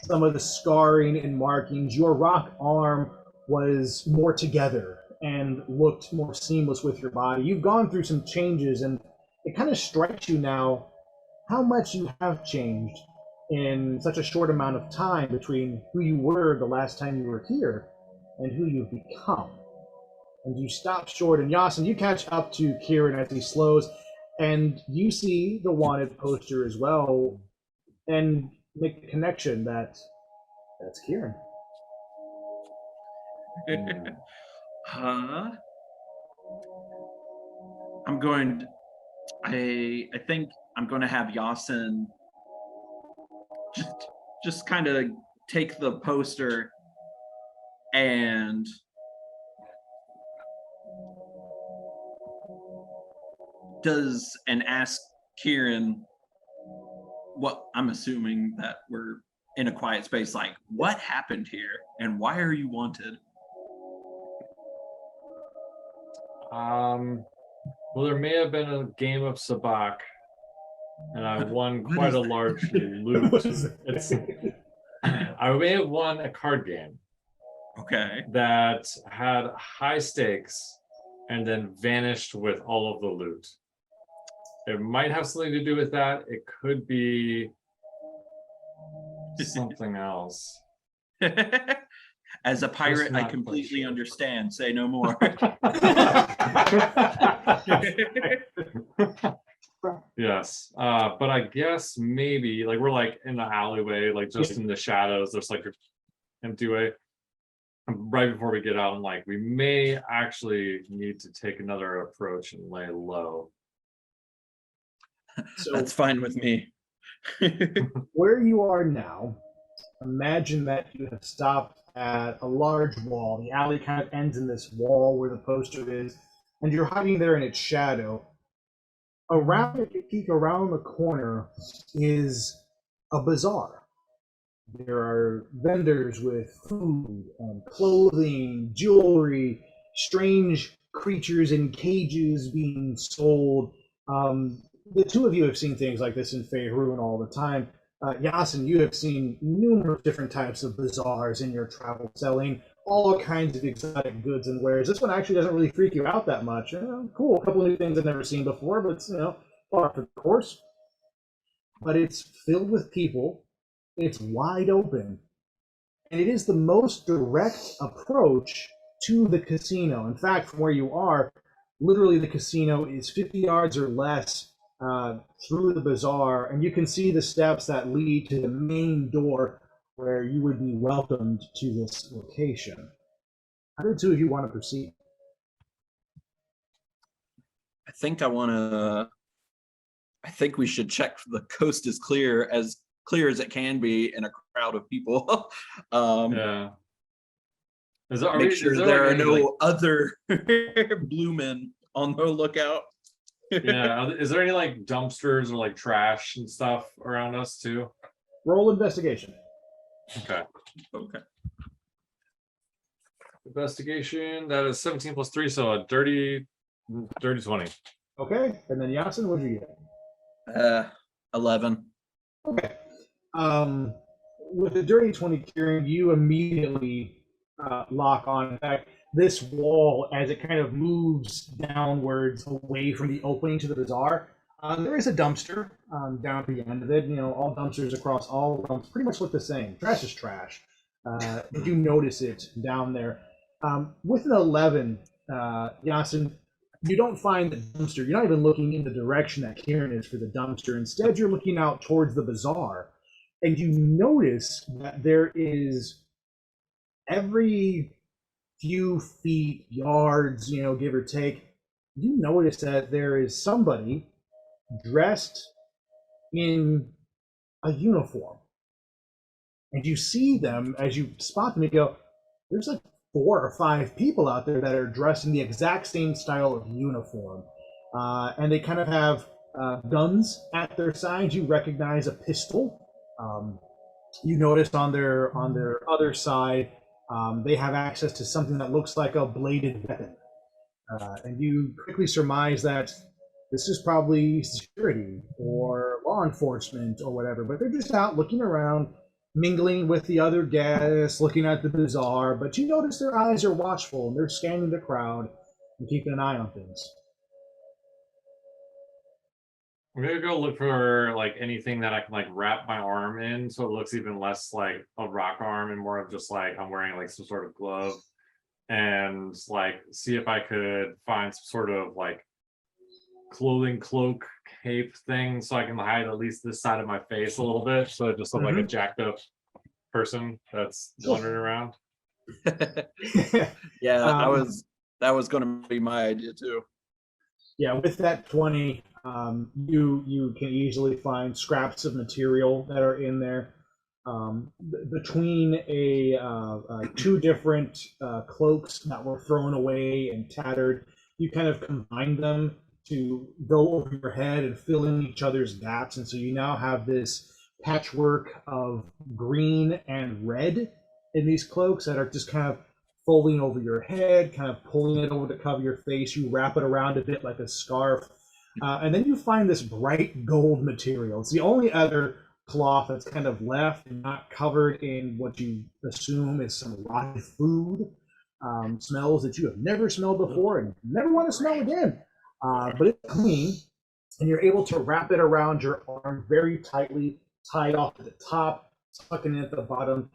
Some of the scarring and markings. Your rock arm was more together and looked more seamless with your body. You've gone through some changes, and it kind of strikes you now how much you have changed in such a short amount of time between who you were the last time you were here and who you've become. And you stop short, and Yasin, you catch up to Kieran as he slows, and you see the wanted poster as well, and make the connection that that's Kieran. Huh? I think I'm going to have Yasin just kind of take the poster and ask Kieran what I'm assuming that we're in a quiet space, like, what happened here and why are you wanted? Well, there may have been a game of sabacc, and I won quite a large loot. I may have won a card game. Okay. That had high stakes and then vanished with all of the loot. It might have something to do with that. It could be something else. As a pirate, I completely understand. Say no more. Yeah, Yes. But I guess maybe like we're like in the alleyway, like just in the shadows. There's like an empty way. And right before we get out, I'm like, we may actually need to take another approach and lay low. So That's fine with me. where you are now, imagine that you have stopped at a large wall. The alley kind of ends in this wall where the poster is, and you're hiding there in its shadow. Around, if you peek around the corner, is a bazaar. There are vendors with food and clothing, jewelry, strange creatures in cages being sold. The two of you have seen things like this in Faerun all the time. Yasin, you have seen numerous different types of bazaars in your travel, selling all kinds of exotic goods and wares. This one actually doesn't really freak you out that much. Cool, a couple of new things I've never seen before, but par for the course. But it's filled with people. It's wide open, and it is the most direct approach to the casino. In fact, from where you are, literally the casino is 50 yards or less through the bazaar, and you can see the steps that lead to the main door where you would be welcomed to this location. How do the two of you want to proceed? I think we should check the coast is clear as it can be in a crowd of people. Yeah. Make sure there are no other blue men on the lookout. Yeah. Is there any like dumpsters or like trash and stuff around us too? Roll investigation. Okay. Okay. Investigation. That is 17 plus 3, so a dirty 20. Okay, and then Yasin, what did you get? 11. Okay. With the dirty 20, Kieran, you immediately lock on. In fact, this wall, as it kind of moves downwards away from the opening to the bazaar, there is a dumpster down at the end of it. All dumpsters across all realms pretty much look the same. Trash is trash. You do notice it down there. With an 11, Yasin, you don't find the dumpster. You're not even looking in the direction that Kieran is for the dumpster. Instead, you're looking out towards the bazaar, and you notice that there is every few feet, yards, give or take, you notice that there is somebody dressed in a uniform. And you see them as you spot them, you go, there's like 4 or 5 people out there that are dressed in the exact same style of uniform. And they kind of have guns at their sides. You recognize a pistol. You notice on their other side, they have access to something that looks like a bladed weapon. And you quickly surmise that this is probably security or law enforcement or whatever, but they're just out looking around, mingling with the other guests, looking at the bazaar, but you notice their eyes are watchful and they're scanning the crowd and keeping an eye on things. I'm gonna go look for like anything that I can like wrap my arm in so it looks even less like a rock arm and more of just like I'm wearing like some sort of glove, and like see if I could find some sort of like clothing cloak cape thing so I can hide at least this side of my face a little bit so it just look like a jacked up person that's wandering around. Yeah, that was going to be my idea too. Yeah, with that 20, you can easily find scraps of material that are in there. Between two different cloaks that were thrown away and tattered, you kind of combine them to go over your head and fill in each other's gaps, and so you now have this patchwork of green and red in these cloaks that are just kind of folding over your head, kind of pulling it over to cover your face. You wrap it around a bit like a scarf, and then you find this bright gold material. It's the only other cloth that's kind of left and not covered in what you assume is some rotten food, smells that you have never smelled before and never want to smell again. But it's clean, and you're able to wrap it around your arm very tightly, tied off at the top, tucking it at the bottom,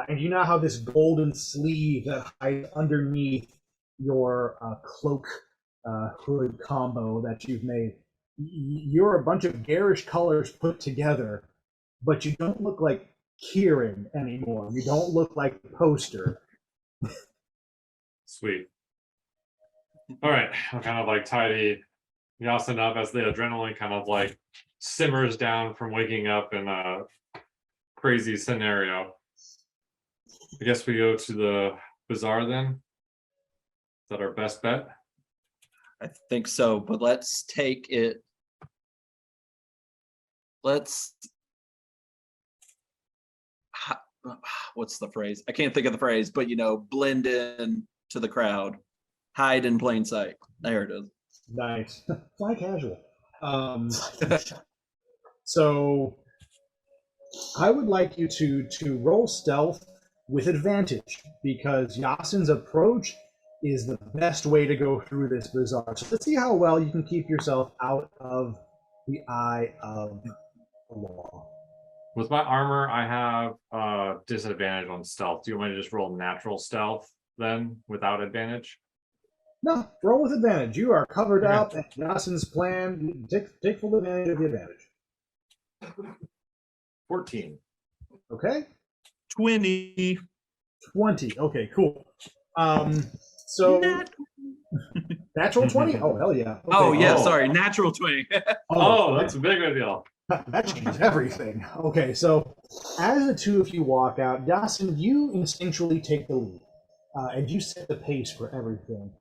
and you now have this golden sleeve that hides underneath your cloak hood combo that you've made. You're a bunch of garish colors put together, but you don't look like Kieran anymore. You don't look like the poster. Sweet. All right, I'll kind of like tidy Yasin up as the adrenaline kind of like simmers down from waking up in a crazy scenario. I guess we go to the bazaar then. Is that our best bet? I think so, but let's take it. What's the phrase? I can't think of the phrase, but blend in to the crowd, hide in plain sight. There it is. Nice. Fly casual. So I would like you to roll stealth with advantage, because Yasin's approach is the best way to go through this bazaar. So let's see how well you can keep yourself out of the eye of the law. With my armor, I have disadvantage on stealth. Do you want me to just roll natural stealth then without advantage? No, roll with advantage. You are covered Okay. up, and Yasin's plan, take full advantage of the advantage. 14. Okay? 20. 20. Okay, cool. So natural 20? Oh, hell yeah. Okay. Oh yeah, Oh. sorry, natural 20. Oh, that's a big deal. That changes everything. Okay, so as the two of you walk out, Yasin, you instinctually take the lead, and you set the pace for everything.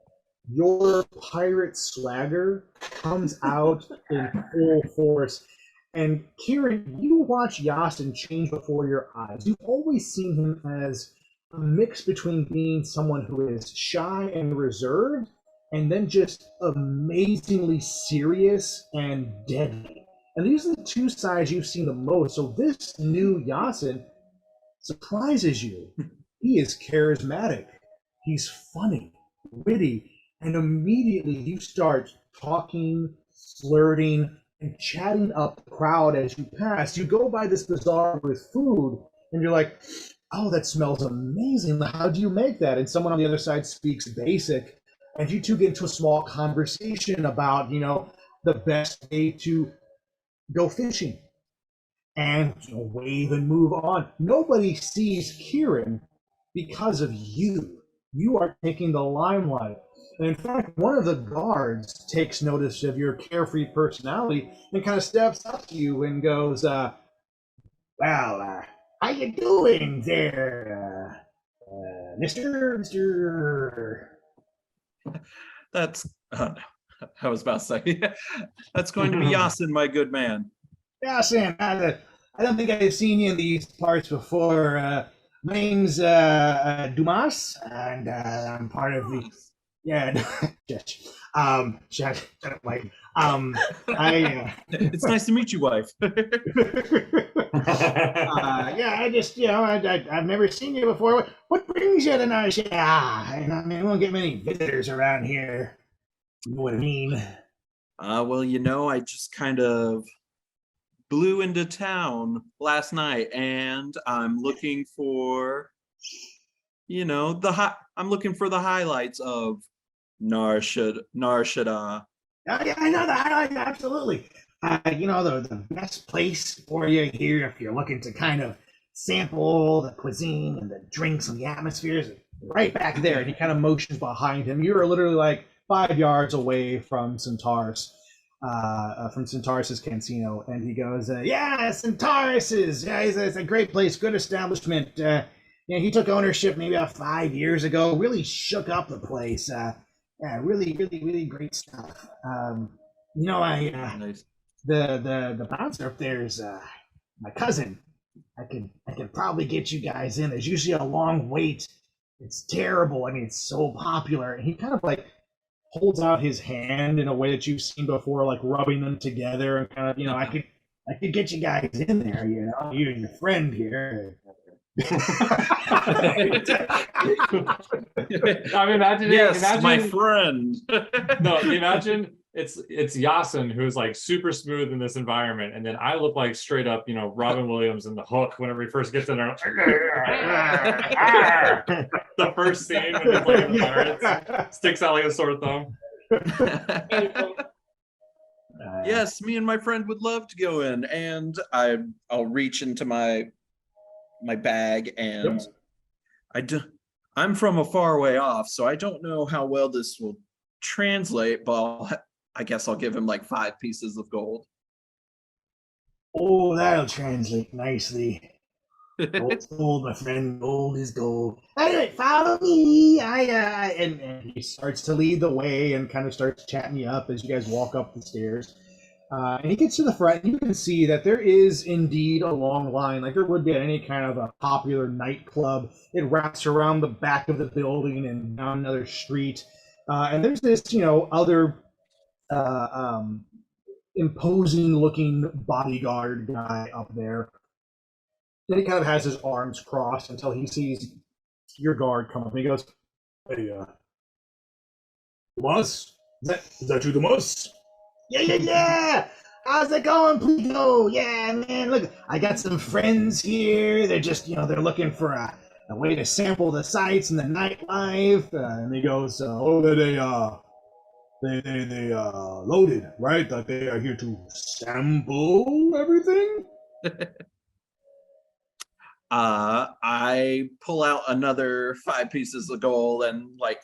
Your pirate swagger comes out in full force, and Kieran, you watch Yasin change before your eyes. You've always seen him as a mix between being someone who is shy and reserved, and then just amazingly serious and deadly. And these are the two sides you've seen the most. So this new Yasin surprises you. He is charismatic. He's funny, witty, and immediately you start talking, flirting, and chatting up the crowd as you pass. You go by this bazaar with food, and you're like, oh, that smells amazing. How do you make that? And someone on the other side speaks basic, and you two get into a small conversation about, the best way to go fishing, and wave and move on. Nobody sees Kieran because of you. You are taking the limelight. And in fact, one of the guards takes notice of your carefree personality and kind of steps up to you and goes, well, how you doing there, Mr. That's I was about to say that's going to be Yasin, my good man. Yeah, Sam, I don't think I've seen you in these parts before. My name's Dumas, and I'm part of the. Yeah, shut up, Mike. It's nice to meet you, wife. Yeah, I just, I've never seen you before. What brings you to Narsha? We won't get many visitors around here. You know what I mean? Well, I just kind of blew into town last night, and I'm looking for, I'm looking for the highlights of Narshada. Yeah, I know that. Absolutely. The best place for you here, if you're looking to kind of sample the cuisine and the drinks and the atmospheres, right back there. And he kind of motions behind him. You're literally like 5 yards away from Centaurus, from Centaurus's Cancino, and he goes, Centaurus's. Yeah, it's a great place, good establishment. He took ownership maybe about 5 years ago. Really shook up the place. Really, really, really great stuff. Nice. The bouncer up there is my cousin. I could probably get you guys in. There's usually a long wait. It's terrible. I mean, it's so popular. And he kind of like holds out his hand in a way that you've seen before, like rubbing them together and kind of, I could get you guys in there. You and your friend here. Imagine my friend. No, imagine it's Yasin who's like super smooth in this environment, and then I look like straight up, Robin Williams in The Hook whenever he first gets in there. The first scene when he's like in the pirates, sticks out like a sore thumb. Yes, me and my friend would love to go in, and I'll reach into my bag, and I'm from a far way off, so I don't know how well this will translate, but I guess I'll give him like 5 pieces of gold. Oh, that'll translate nicely. Gold's gold, my friend. Gold is gold. Anyway, follow me. And he starts to lead the way and kind of starts chatting you up as you guys walk up the stairs. And he gets to the front, and you can see that there is indeed a long line, like there would be at any kind of a popular nightclub. It wraps around the back of the building and down another street. And there's this, other imposing-looking bodyguard guy up there. And he kind of has his arms crossed until he sees your guard come up. And he goes, "Hey, Tomas? Is that you, Tomas? Yeah! How's it going, Pluto? Yeah, man, look, I got some friends here. They're just, they're looking for a way to sample the sights and the nightlife." And he goes, they loaded, right? That they are here to sample everything? I pull out another 5 pieces of gold and like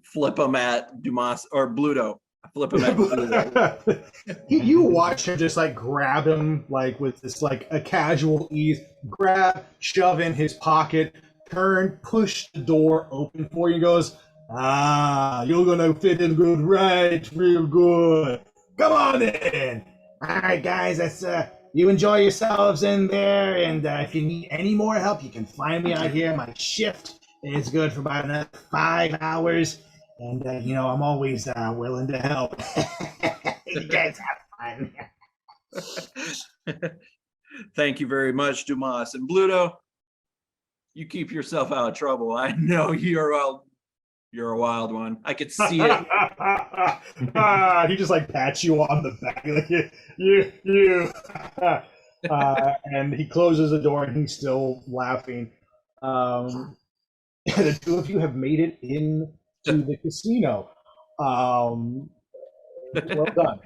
flip them at Dumas or Bluto. I flip him at Bluto. You watch him just like grab him like with this like a casual ease, grab, shove in his pocket, turn, push the door open for you. He goes, you're gonna fit in good, right? Real good. Come on in. All right, guys, that's you enjoy yourselves in there, and if you need any more help, you can find me out here. My shift is good for about another 5 hours, and I'm always willing to help. You guys have fun. Thank you very much, Dumas. And Bluto, you keep yourself out of trouble. I know you're a wild one. I could see it. He just like pats you on the back, like you. And he closes the door, and he's still laughing. The two of you have made it into the casino. Well done.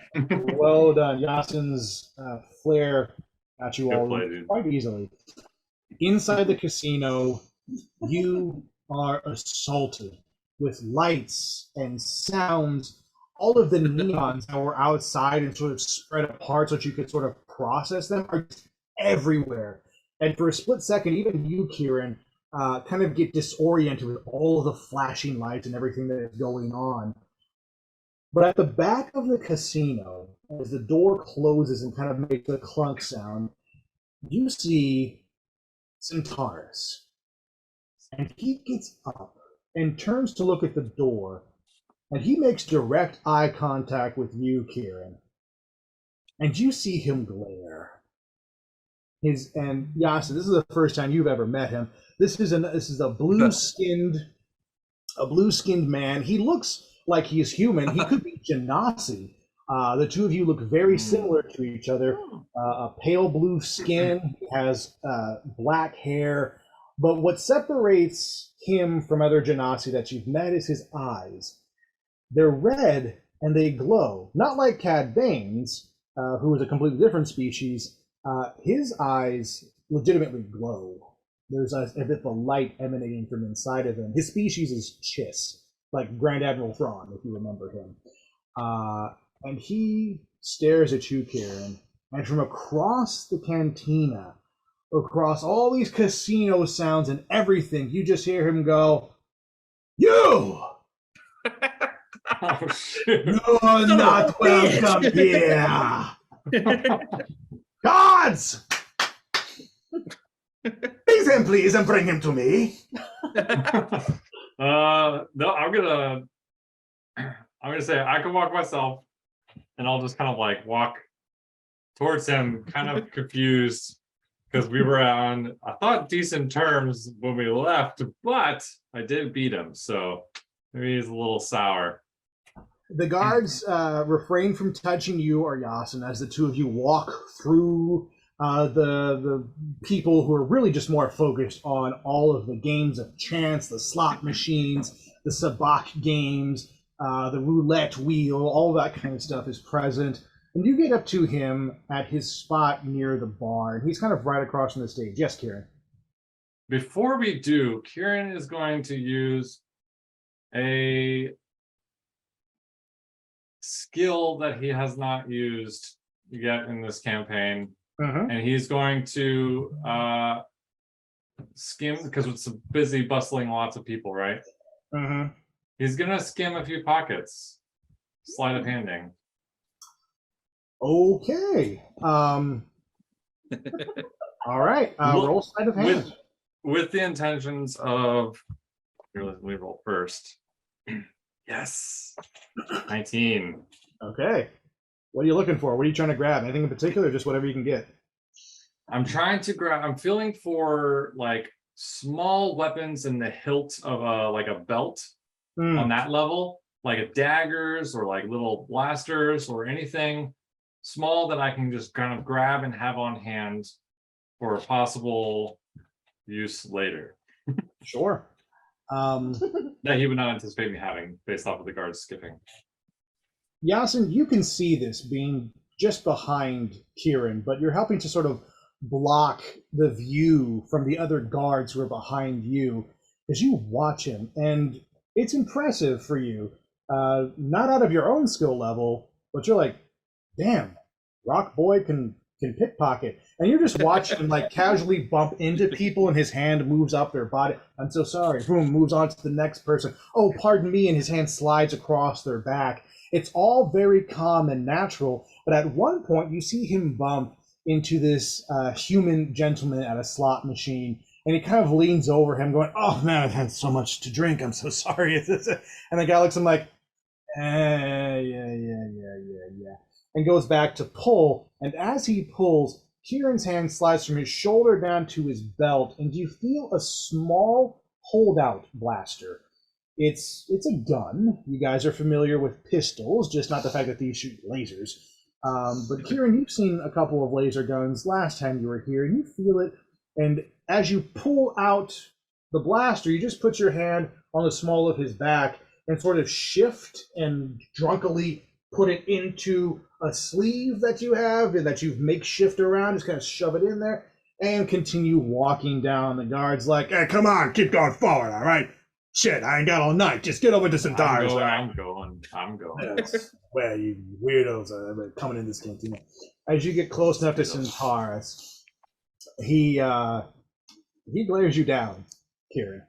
Well done. Yasin's flair got you all quite easily. Inside the casino, you are assaulted with lights and sounds. All of the neons that were outside and sort of spread apart so that you could sort of process them are everywhere. And for a split second, even you, Kieran, kind of get disoriented with all of the flashing lights and everything that is going on. But at the back of the casino, as the door closes and kind of makes a clunk sound, you see Centaurus. And he gets up and turns to look at the door, and he makes direct eye contact with you, Kieran. And you see him glare. And Yasin, this is the first time you've ever met him. This is a blue-skinned man. He looks like he's human. He could be Genasi. The two of you look very similar to each other. A pale blue skin, he has black hair. But what separates him from other Genasi that you've met is his eyes. They're red and they glow. Not like Cad Bane's, who is a completely different species. His eyes legitimately glow. There's as if a light emanating from inside of him. His species is Chiss, like Grand Admiral Thrawn, if you remember him. And he stares at you, Kieran, and from across the cantina, across all these casino sounds and everything, you just hear him go, "You! Oh, shit. You're not welcome here! Guards! Seize him, please, and bring him to me." No, I'm gonna say I can walk myself, and I'll just kind of like walk towards him, kind of confused, because we were on, I thought, decent terms when we left, but I did beat him, so maybe he's a little sour. The guards refrain from touching you or Yasin as the two of you walk through the people who are really just more focused on all of the games of chance, the slot machines, the sabacc games, the roulette wheel, all that kind of stuff is present. And you get up to him at his spot near the bar, and he's kind of right across from the stage. Yes, Kieran. Before we do, Kieran is going to use a skill that he has not used yet in this campaign, Mm-hmm. and he's going to skim, because it's busy bustling lots of people, right? Mm-hmm. He's gonna skim a few pockets. Sleight of handing. Okay. All right. Look, Roll sleight of hand. With the intentions of, here, let me roll first. Yes. 19. Okay. What are you looking for? What are you trying to grab? Anything in particular, or just whatever you can get? I'm trying to grab, I'm feeling for like small weapons in the hilt of a belt on that level, like a daggers or like little blasters or anything small that I can just kind of grab and have on hand for possible use later. Sure. That he would not anticipate me having based off of the guards skipping. Yasin, you can see this being just behind Kieran, but you're helping to sort of block the view from the other guards who are behind you as you watch him. And it's impressive for you, not out of your own skill level, but you're like, damn, Rock Boy can pickpocket. And you're just watching him like casually bump into people and his hand moves up their body. I'm so sorry. Boom, moves on to the next person. Oh, pardon me. And his hand slides across their back. It's all very calm and natural. But at one point, you see him bump into this human gentleman at a slot machine. And he kind of leans over him going, oh, man, I've had so much to drink. I'm so sorry. And the guy looks at him like, yeah. And goes back to pull. And as he pulls, Kieran's hand slides from his shoulder down to his belt. And you feel a small holdout blaster. It's a gun. You guys are familiar with pistols, just not the fact that these shoot lasers. But Kieran, you've seen a couple of laser guns last time you were here, and you feel it. And as you pull out the blaster, you just put your hand on the small of his back and sort of shift and drunkenly put it into a sleeve that you have and that you've makeshift around. Just kind of shove it in there and continue walking down. The guards like, hey, come on, keep going forward, all right? Shit, I ain't got all night. Just get over to Centaurus. I'm going. Yes. Where you weirdos are coming in this canteen. As you get close enough to Centaurus, he glares you down, Kieran.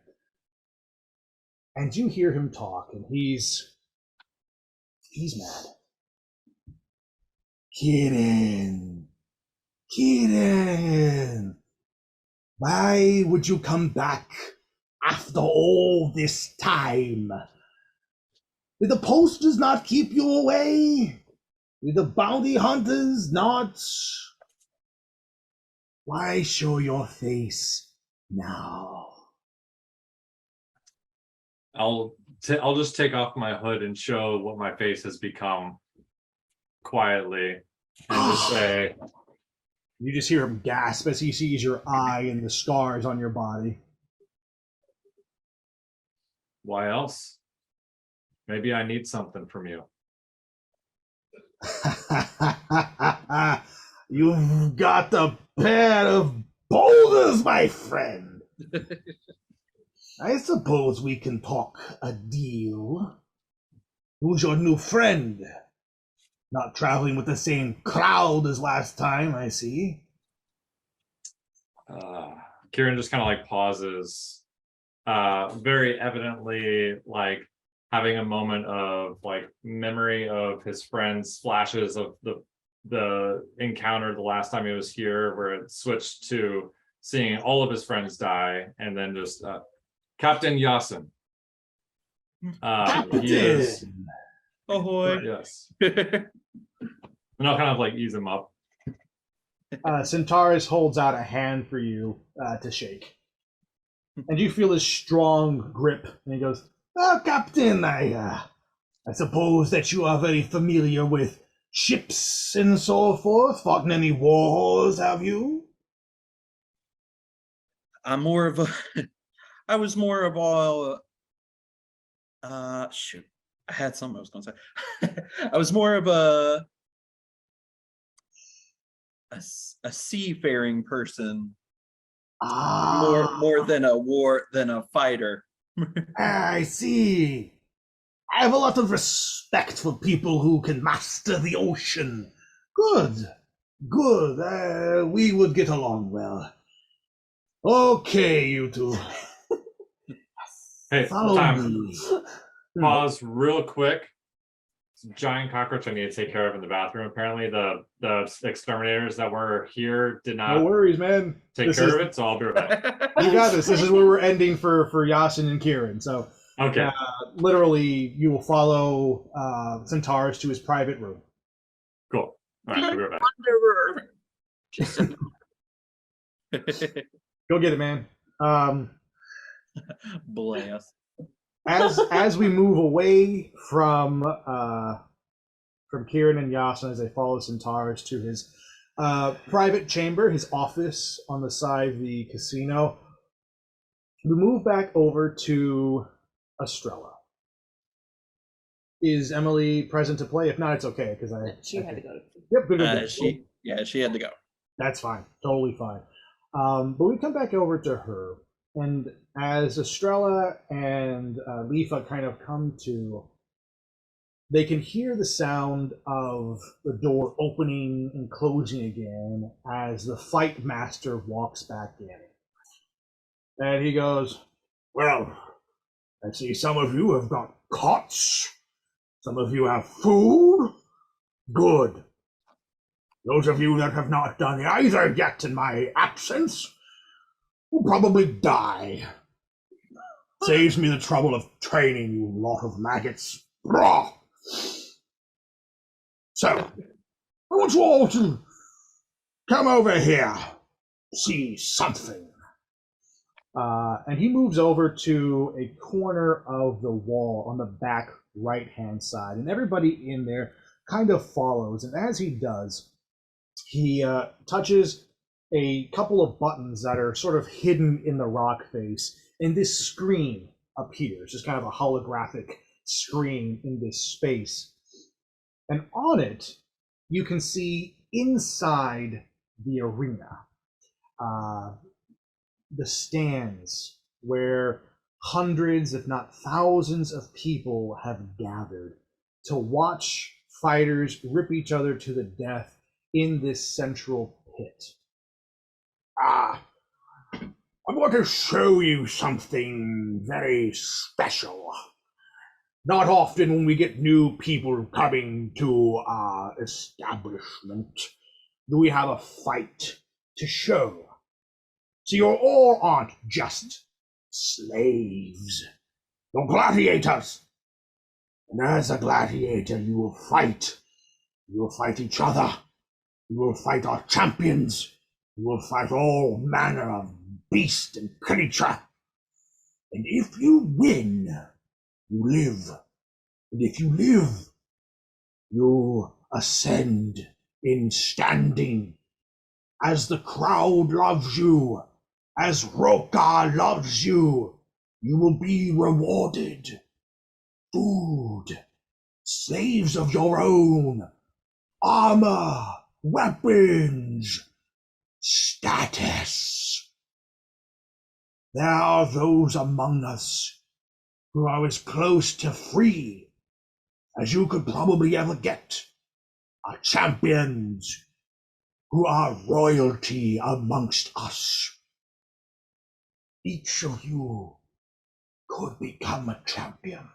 And you hear him talk, and he's mad. Kieran, why would you come back after all this time? Did the posters not keep you away? Did the bounty hunters not? Why show your face now? I'll just take off my hood and show what my face has become quietly and just say, you just hear him gasp as he sees your eye and the scars on your body. why else? Maybe I need something from you. You've got a pair of boulders, my friend. I suppose we can talk a deal. Who's your new friend? Not traveling with the same crowd as last time, I see. Kieran just kind of like pauses, very evidently like having a moment of like memory of his friends, flashes of the encounter the last time he was here, where it switched to seeing all of his friends die, and then just Captain Yasin. He is, Ahoy. yes. And I'll kind of like ease him up. Centaurus holds out a hand for you to shake. And you feel his strong grip. And he goes, "Oh, Captain, I suppose that you are very familiar with ships and so forth. Fought in any wars, have you?" I'm more of a I was more of a shoot. I had something I was gonna say. I was more of a a seafaring person Ah, more than a fighter. I see. I have a lot of respect for people who can master the ocean. Good, good. We would get along well. Okay, you two. Hey, Follow time. me. Pause real quick. Giant cockroach I need to take care of in the bathroom. Apparently, the exterminators that were here did No not worries, man. take This care is- of it, so I'll be right back. You got this. This is where we're ending for Yasin and Kieran. So Okay. literally, you will follow Centaurus to his private room. Cool. All right, I'll be right back. Wanderer. Just a Go get it, man. Blast. As we move away from Kieran and Yasin as they follow Centaurus to his private chamber, his office on the side of the casino, we move back over to Estrella. Is Emily present to play? If not, it's okay because She had to go. Yep, good. She had to go. That's fine. Totally fine. But we come back over to her, and as Estrella and Lifa kind of come to, they can hear the sound of the door opening and closing again as the fight master walks back in. And he goes, "Well, I see some of you have got cots. Some of you have food. Good. Those of you that have not done either yet in my absence will probably die. Saves me the trouble of training you lot of maggots. Blah. So, I want you all to come over here, see something." And he moves over to a corner of the wall on the back right-hand side, and everybody in there kind of follows. And as he does, he touches a couple of buttons that are sort of hidden in the rock face, and this screen appears, just kind of a holographic screen in this space. And on it, you can see inside the arena, the stands where hundreds, if not thousands, of people have gathered to watch fighters rip each other to the death in this central pit. I want to show you something very special. Not often when we get new people coming to our establishment do we have a fight to show. So you all aren't just slaves. You're gladiators. And as a gladiator, you will fight. You will fight each other. You will fight our champions. You will fight all manner of beast and creature. And if you win, you live. And if you live, you ascend in standing. As the crowd loves you, as Roka loves you, you will be rewarded. Food, slaves of your own, armor, weapons, status. There are those among us who are as close to free as you could probably ever get. Our champions who are royalty amongst us. Each of you could become a champion.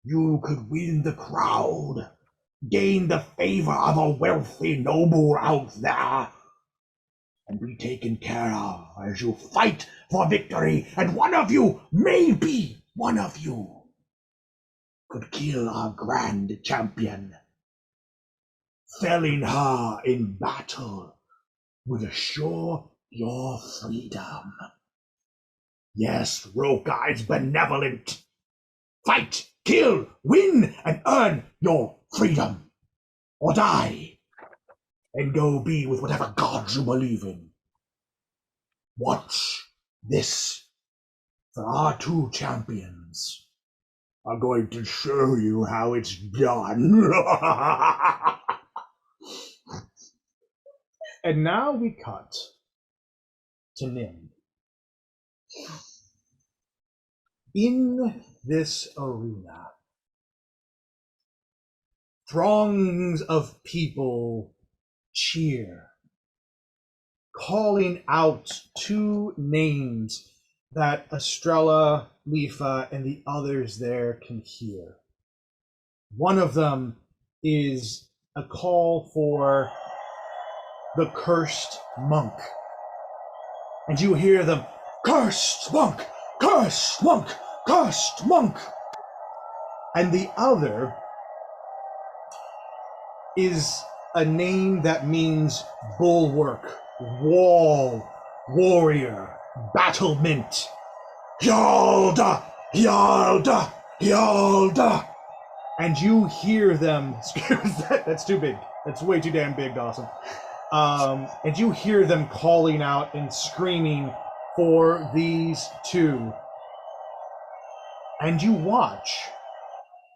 You could win the crowd, gain the favor of a wealthy noble out there, and be taken care of as you fight for victory. And one of you, maybe one of you, could kill our grand champion. Felling her in battle would assure your freedom. Yes, Roka is benevolent. Fight, kill, win, and earn your freedom. Or die, and go be with whatever gods you believe in. Watch this, for our two champions are going to show you how it's done. And now we cut to Nim. In this arena, throngs of people cheer, calling out two names that Estrella, Lifa, and the others there can hear. One of them is a call for the cursed monk. And you hear them, cursed monk, cursed monk, cursed monk. And the other is a name that means bulwark, wall, warrior, battlement. Yalda, Yalda, Yalda. And you hear them, that's too big. That's way too damn big, Dawson. And you hear them calling out and screaming for these two. And you watch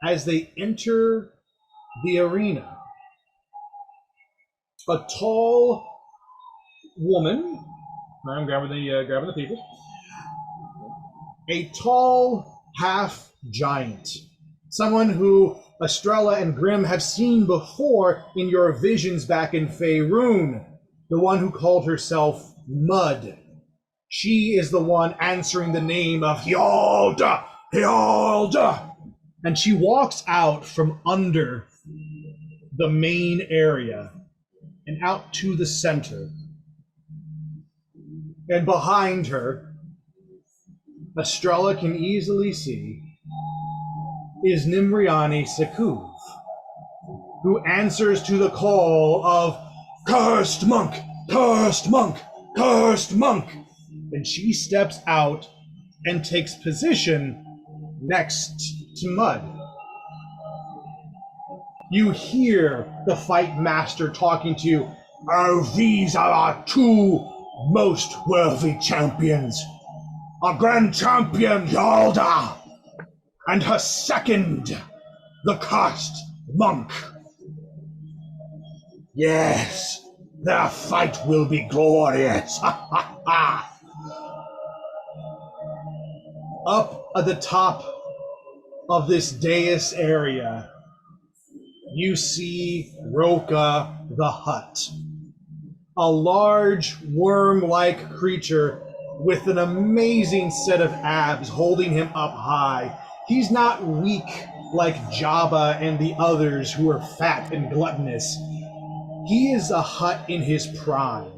as they enter the arena. A tall woman, I'm grabbing the people. A tall half giant, someone who Estrella and Grimm have seen before in your visions back in Faerun, the one who called herself Mud. She is the one answering the name of Hjalda, Hjalda, and she walks out from under the main area and out to the center. And behind her, Estrella can easily see, is Nimriani Sekuv, who answers to the call of cursed monk, cursed monk, cursed monk. And she steps out and takes position next to Mud. You hear the fight master talking to you. Oh, these are our two most worthy champions. Our grand champion, Yalda, and her second, the cursed monk. Yes, their fight will be glorious. Up at the top of this dais area, you see Roka the Hut, a large worm-like creature with an amazing set of abs holding him up high. He's not weak like Jabba and the others who are fat and gluttonous. He is a Hut in his prime,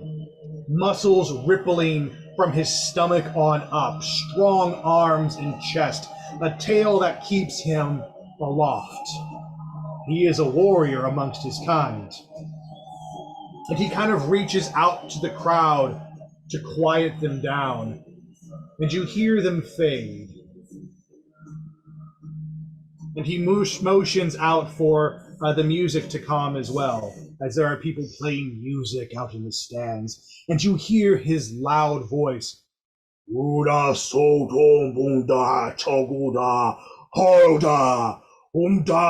muscles rippling from his stomach on up, strong arms and chest, a tail that keeps him aloft. He is a warrior amongst his kind. And he kind of reaches out to the crowd to quiet them down. And you hear them fade. And he motions out for the music to calm as well, as there are people playing music out in the stands. And you hear his loud voice. Uda sodom bunda choguda holda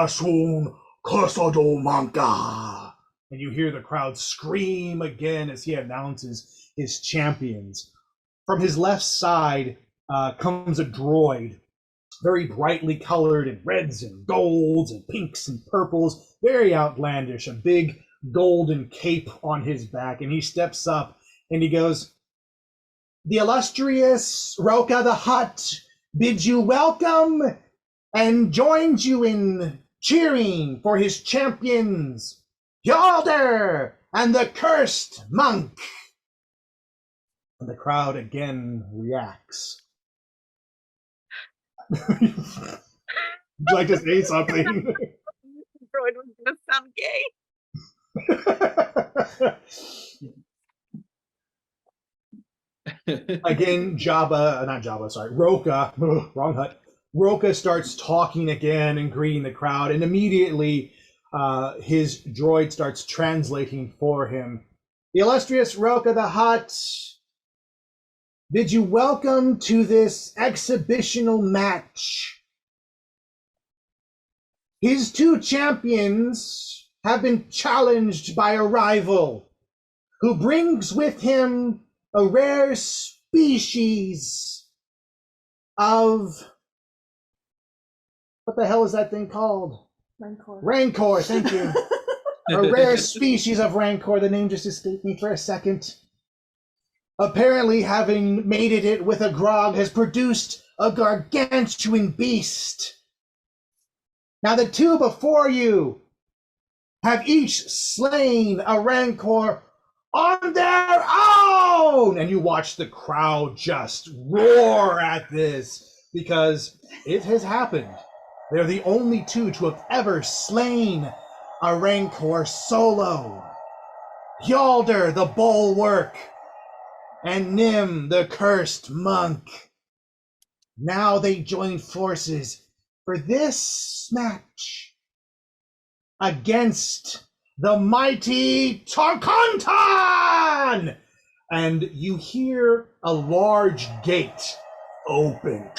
sun kosado manka. And you hear the crowd scream again as he announces his champions. From his left side comes a droid, very brightly colored in reds and golds and pinks and purples, very outlandish, a big golden cape on his back. And he steps up and he goes, "The illustrious Roka the Hut bids you welcome and joins you in cheering for his champions, Hjalder and the cursed monk." And the crowd again reacts. Would you like to say something? Droid was gonna sound gay. Again, Roka, wrong Hut. Roka starts talking again and greeting the crowd, and immediately his droid starts translating for him. "The illustrious Roka the Hut bid you welcome to this exhibitional match. His two champions have been challenged by a rival. who brings with him a rare species of, what the hell is that thing called? Rancor. Rancor, thank you. A rare species of Rancor. The name just escaped me for a second. Apparently, having mated it with a grog has produced a gargantuan beast. Now, the two before you have each slain a Rancor on their own! And you watch the crowd just roar at this because it has happened. They're the only two to have ever slain a Rancor solo. Hjalder, the bulwark, and Nim, the cursed monk. Now they join forces for this match against the mighty Tarkantan! And you hear a large gate open.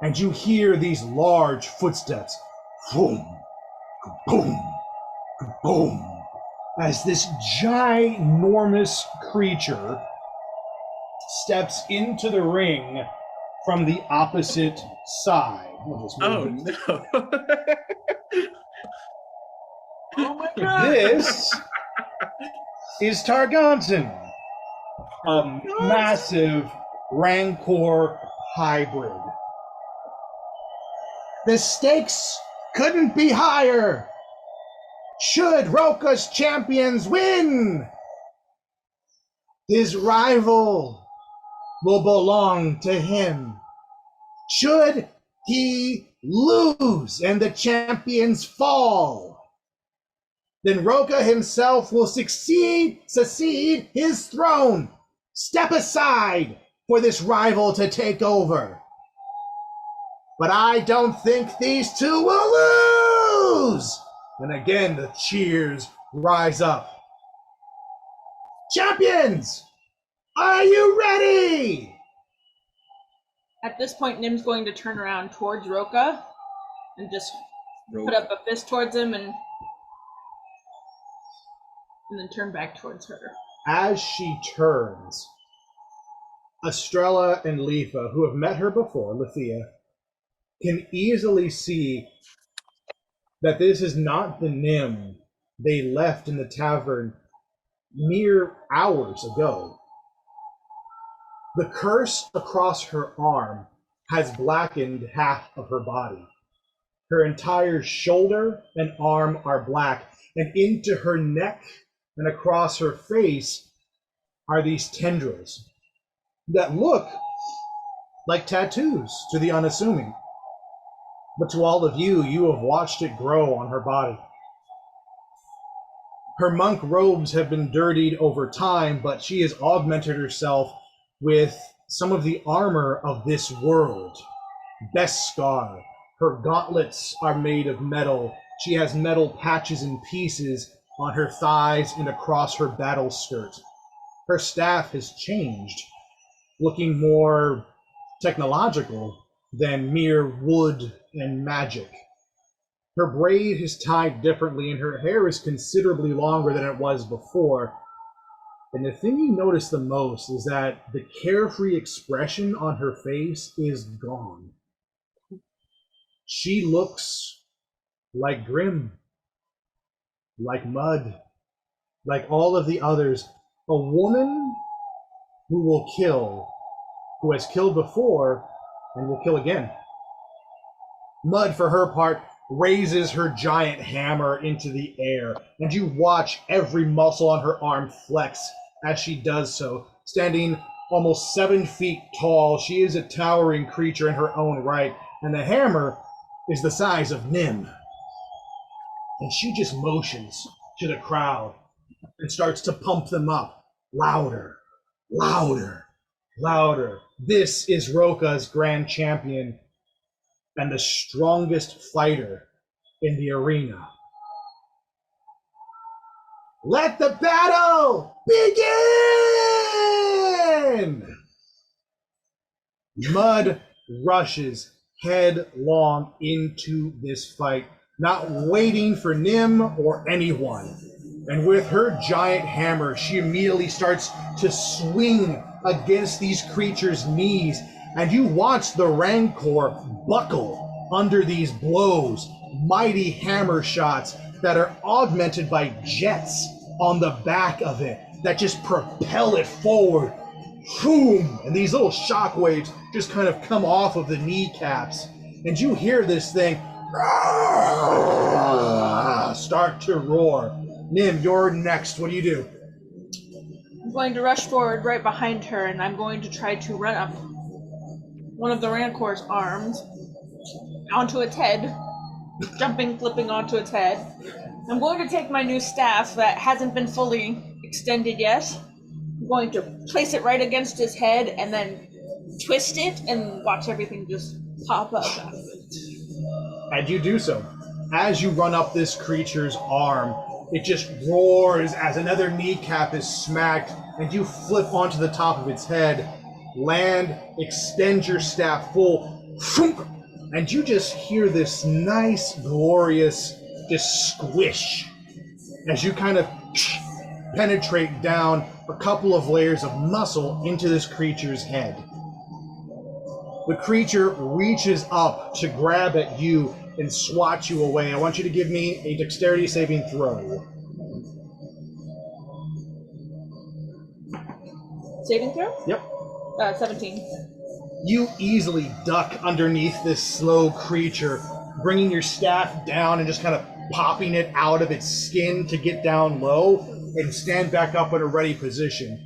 And you hear these large footsteps. Boom, boom, boom. As this ginormous creature steps into the ring from the opposite side. Oh no. Oh my god. This is Targantan, a massive Rancor hybrid. The stakes couldn't be higher. Should Roka's champions win, his rival will belong to him. Should he lose and the champions fall, then Roka himself will secede his throne. Step aside for this rival to take over. But I don't think these two will lose. And again, the cheers rise up. Champions, are you ready? At this point, Nim's going to turn around towards Roka and just put up a fist towards him and then turn back towards her. As she turns, Estrella and Letha, who have met her before, Lethea, can easily see that this is not the Nim they left in the tavern mere hours ago. The curse across her arm has blackened half of her body. Her entire shoulder and arm are black, and into her neck and across her face are these tendrils that look like tattoos to the unassuming. But to all of you, you have watched it grow on her body. Her monk robes have been dirtied over time, but she has augmented herself with some of the armor of this world. Beskar. Her gauntlets are made of metal. She has metal patches and pieces on her thighs and across her battle skirt. Her staff has changed, looking more technological than mere wood and magic. Her braid is tied differently, and her hair is considerably longer than it was before. And the thing you notice the most is that the carefree expression on her face is gone. She looks like Grim, like Mud, like all of the others. A woman who will kill, who has killed before, and will kill again. Mud, for her part, raises her giant hammer into the air, and you watch every muscle on her arm flex as she does so. Standing almost 7 feet tall, she is a towering creature in her own right, and the hammer is the size of Nim. And she just motions to the crowd and starts to pump them up. Louder, louder, louder. This is Roka's grand champion and the strongest fighter in the arena. Let the battle begin! Mud rushes headlong into this fight. not waiting for Nim or anyone. And with her giant hammer, she immediately starts to swing against these creatures' knees. And you watch the Rancor buckle under these blows, mighty hammer shots that are augmented by jets on the back of it that just propel it forward. Boom! And these little shockwaves just kind of come off of the kneecaps. And you hear this thing start to roar. Nim, you're next. What do you do? I'm going to rush forward right behind her, and I'm going to try to run up one of the Rancor's arms onto its head, flipping onto its head. I'm going to take my new staff that hasn't been fully extended yet. I'm going to place it right against his head and then twist it and watch everything just pop up out of it. And you do so. As you run up this creature's arm, it just roars as another kneecap is smacked, and you flip onto the top of its head, land, extend your staff full, and you just hear this nice, glorious, just squish as you kind of penetrate down a couple of layers of muscle into this creature's head. The creature reaches up to grab at you and swat you away. I want you to give me a dexterity saving throw. Saving throw? Yep. 17. You easily duck underneath this slow creature, bringing your staff down and just kind of popping it out of its skin to get down low and stand back up in a ready position.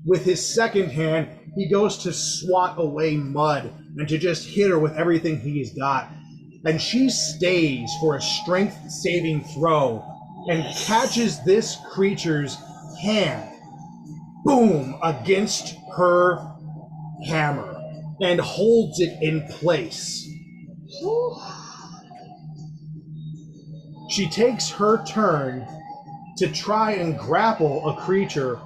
With his second hand, he goes to swat away Mud and to just hit her with everything he's got. And she stays for a strength saving throw and catches this creature's hand, boom, against her hammer and holds it in place. She takes her turn to try and grapple a creature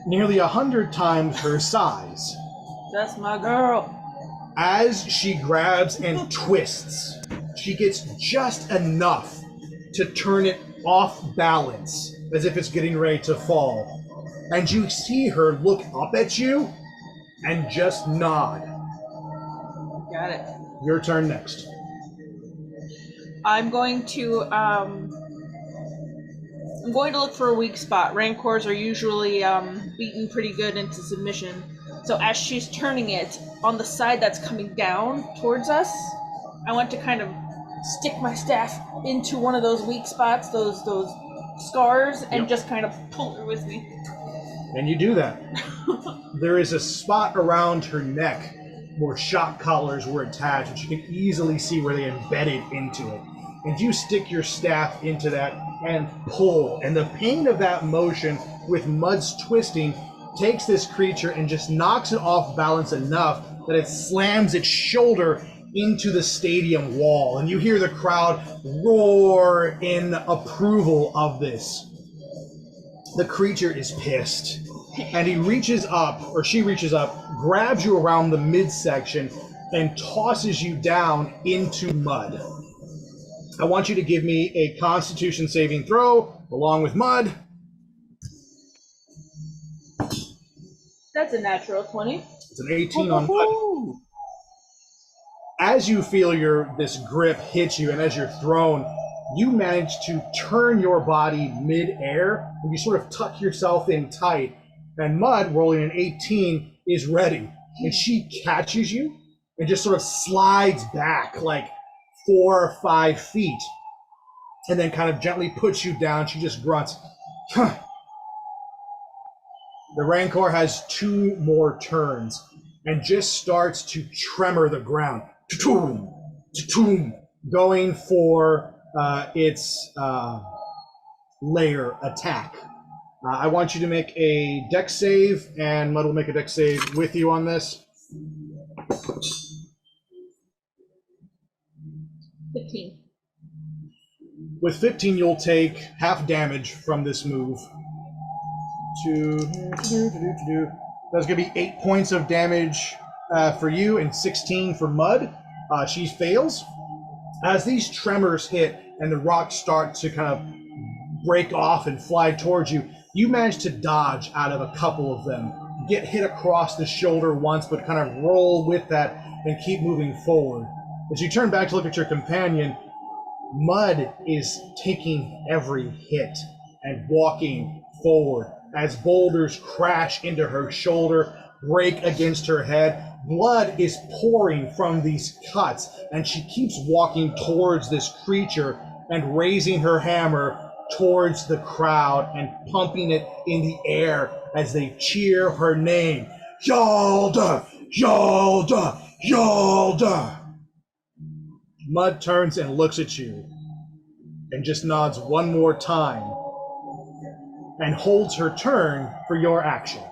nearly 100 times her size. That's my girl. As she grabs and twists, she gets just enough to turn it off balance as if it's getting ready to fall. And you see her look up at you and just nod. Got it. Your turn next. I'm going to look for a weak spot. Rancors are usually beaten pretty good into submission. So as she's turning it on the side that's coming down towards us, I want to kind of stick my staff into one of those weak spots, those scars, and just kind of pull her with me. And you do that. There is a spot around her neck where shock collars were attached, which you can easily see where they embedded into it. And you stick your staff into that and pull. And the pain of that motion with Mud's twisting takes this creature and just knocks it off balance enough that it slams its shoulder into the stadium wall. And you hear the crowd roar in approval of this. The creature is pissed. And he reaches up, or she reaches up, grabs you around the midsection, and tosses you down into Mud. I want you to give me a Constitution saving throw, along with Mud. That's a natural 20. It's an 18 on Mud. As you feel this grip hit you, and as you're thrown, you manage to turn your body mid-air, and you sort of tuck yourself in tight. And Mud, rolling an 18, is ready. And she catches you and just sort of slides back like 4 or 5 feet. And then kind of gently puts you down. She just grunts. Huh. The Rancor has 2 more turns and just starts to tremor the ground. Ta-toom, ta-toom, going for its lair attack. I want you to make a dex save, and Mud will make a dex save with you on this. 15. With 15, you'll take half damage from this move. That's going to be 8 points of damage for you and 16 for Mud. She fails. As these tremors hit, and the rocks start to kind of break off and fly towards you. You manage to dodge out of a couple of them, get hit across the shoulder once, but kind of roll with that and keep moving forward. As you turn back to look at your companion, Mud is taking every hit and walking forward as boulders crash into her shoulder, break against her head. Blood is pouring from these cuts, and she keeps walking towards this creature and raising her hammer towards the crowd and pumping it in the air as they cheer her name. Yalda! Yalda! Yalda! Mud turns and looks at you and just nods one more time and holds her turn for your action.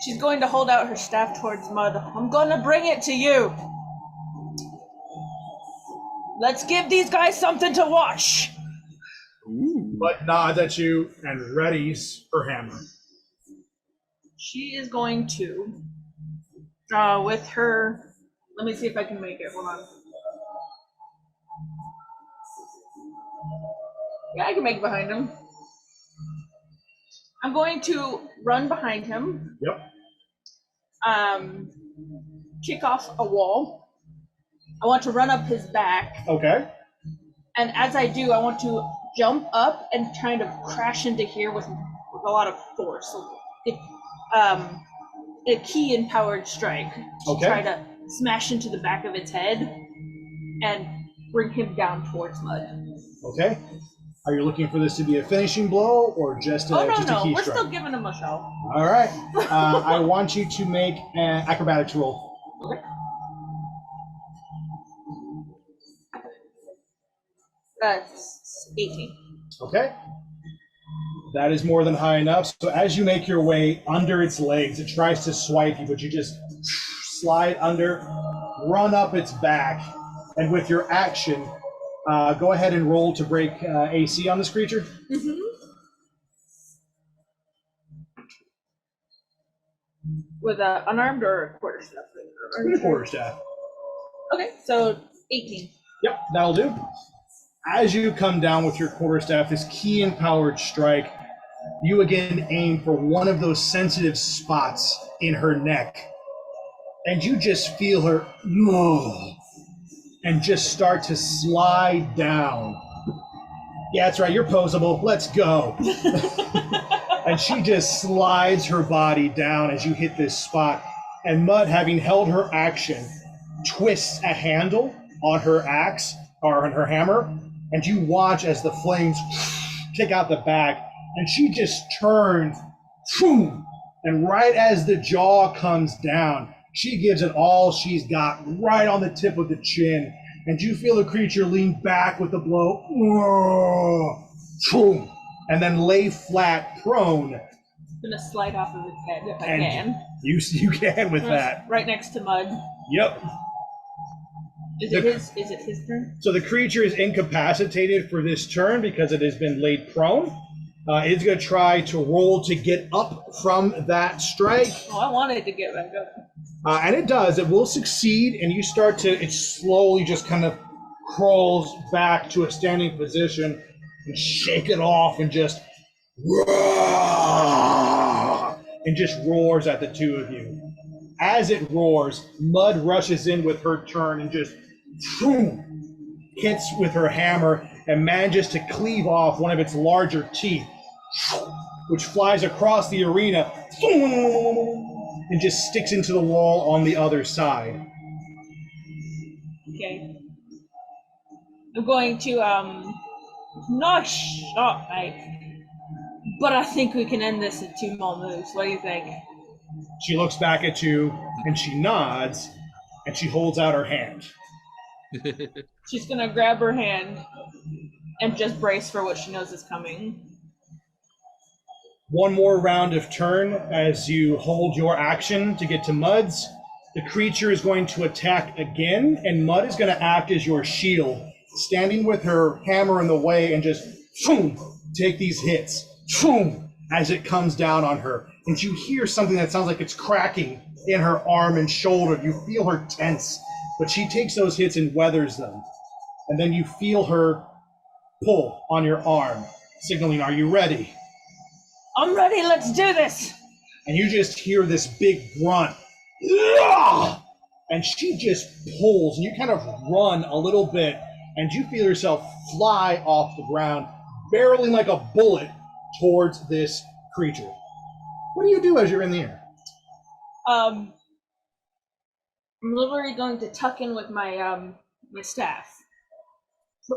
She's going to hold out her staff towards Mud. I'm going to bring it to you. Let's give these guys something to watch. Mud nods at you and readies her hammer. She is going to, with her, let me see if I can make it. Hold on. Yeah, I can make it behind him. I'm going to run behind him. Yep. Kick off a wall. I want to run up his back. Okay. And as I do, I want to jump up and kind of crash into here with a lot of force. So a key empowered strike. Okay. Try to smash into the back of its head and bring him down towards Mud. Okay. Are you looking for this to be a finishing blow or just a, just a key We're strike? still giving him a shot. All right. I want you to make an acrobatics roll. Okay. That's 18. Okay. That is more than high enough. So as you make your way under its legs, it tries to swipe you, but you just slide under, run up its back, and with your action, go ahead and roll to break AC on this creature. Mm-hmm. With an unarmed or a quarterstaff? Quarterstaff. Okay, so 18. Yep, that'll do. As you come down with your quarterstaff, this key empowered strike, you again aim for one of those sensitive spots in her neck, and you just feel her and just start to slide down. Yeah, that's right, you're posable. Let's go. And she just slides her body down as you hit this spot. And Mud, having held her action, twists a handle on her axe or on her hammer, and you watch as the flames kick out the back, and she just turns, boom, and right as the jaw comes down, she gives it all she's got right on the tip of the chin, and you feel the creature lean back with the blow, boom, and then lay flat prone. I'm gonna slide off of his head if I And can. You can with that. Right next to Mud. Yep. Is it his turn? So the creature is incapacitated for this turn because it has been laid prone. It's going to try to roll to get up from that strike. Oh, I wanted to get back up. And it does. It will succeed, and you start to, it slowly just kind of crawls back to a standing position and shake it off and just roars at the two of you. As it roars, Mud rushes in with her turn and just hits with her hammer and manages to cleave off one of its larger teeth, which flies across the arena and just sticks into the wall on the other side. Okay. I'm going to, not shot, but I think we can end this in 2 more moves. What do you think? She looks back at you and she nods and she holds out her hand. She's gonna grab her hand and just brace for what she knows is coming. One more round of turn as you hold your action to get to Mud's. The creature is going to attack again, and Mud is going to act as your shield, standing with her hammer in the way and just Boom, take these hits. Boom, as it comes down on her. And you hear something that sounds like it's cracking in her arm and shoulder. You feel her tense, but she takes those hits and weathers them. And then you feel her pull on your arm, signaling, are you ready? I'm ready, let's do this! And you just hear this big grunt. And she just pulls, and you kind of run a little bit, and you feel yourself fly off the ground, barreling like a bullet towards this creature. What do you do as you're in the air? I'm literally going to tuck in with my my staff.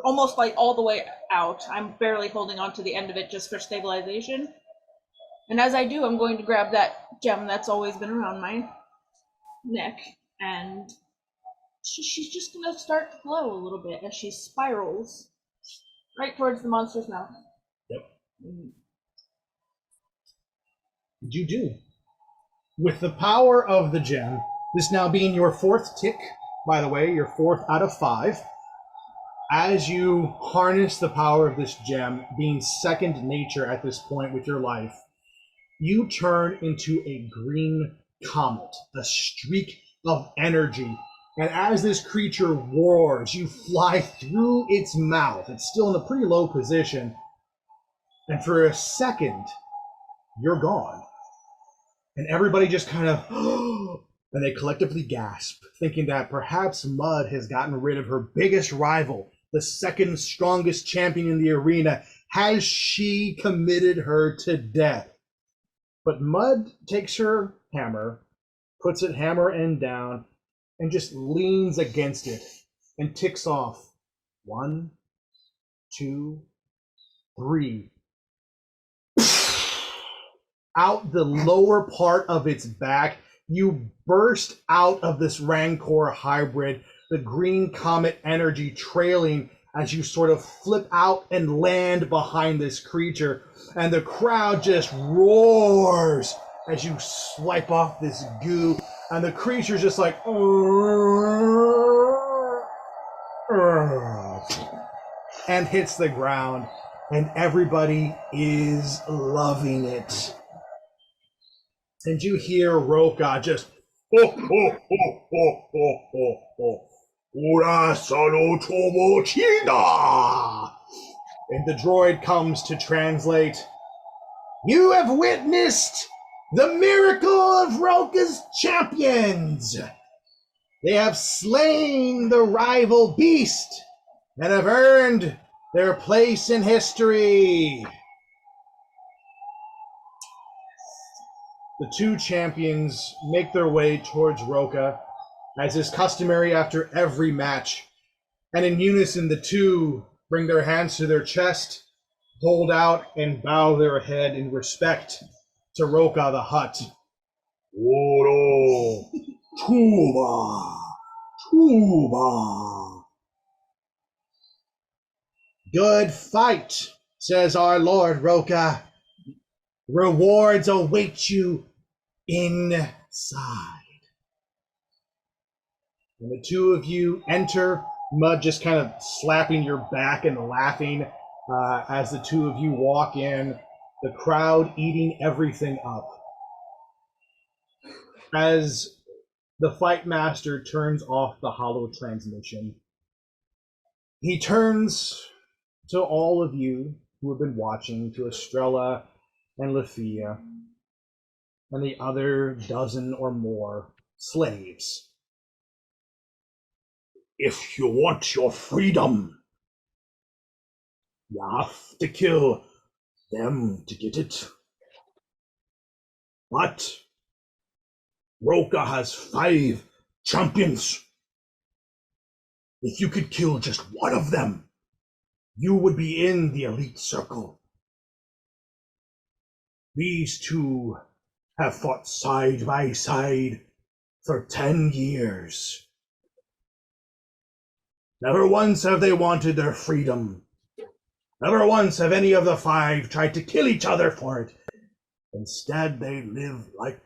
Almost like all the way out. I'm barely holding on to the end of it just for stabilization. And as I do, I'm going to grab that gem that's always been around my neck, and she's just going to start to glow a little bit as she spirals right towards the monster's mouth. Yep. You do. With the power of the gem, this now being your 4th tick, by the way, your 4th out of 5, as you harness the power of this gem, being second nature at this point with your life, you turn into a green comet, a streak of energy. And as this creature roars, you fly through its mouth. It's still in a pretty low position. And for a second, you're gone. And everybody just kind of, and they collectively gasp, thinking that perhaps Mud has gotten rid of her biggest rival, the second strongest champion in the arena. Has she committed her to death? But Mud takes her hammer, puts it hammer end down, and just leans against it and ticks off 1, 2, 3. Out the lower part of its back, you burst out of this Rancor hybrid, the green comet energy trailing as you sort of flip out and land behind this creature. And the crowd just roars as you swipe off this goo. And the creature's just like, and hits the ground. And everybody is loving it. And you hear Roka just, ho, ho, ho, ho, ho, ho, ho. Ura solo tomo chida. And the droid comes to translate, you have witnessed the miracle of Roka's champions. They have slain the rival beast and have earned their place in history. The 2 champions make their way towards Roka, as is customary after every match. And in unison, the 2 bring their hands to their chest, hold out, and bow their head in respect to Roka the Hutt. Oro, Tuba, Tuba. Good fight, says our Lord Roka. Rewards await you inside. And the 2 of you enter, Mud just kind of slapping your back and laughing as the 2 of you walk in, the crowd eating everything up. As the fight master turns off the holo transmission, he turns to all of you who have been watching, to Estrella and Lafia, and the other dozen or more slaves. If you want your freedom, you have to kill them to get it. But Roka has 5 champions. If you could kill just one of them, you would be in the elite circle. These 2 have fought side by side for 10 years. Never once have they wanted their freedom. Never once have any of the 5 tried to kill each other for it. Instead, they live like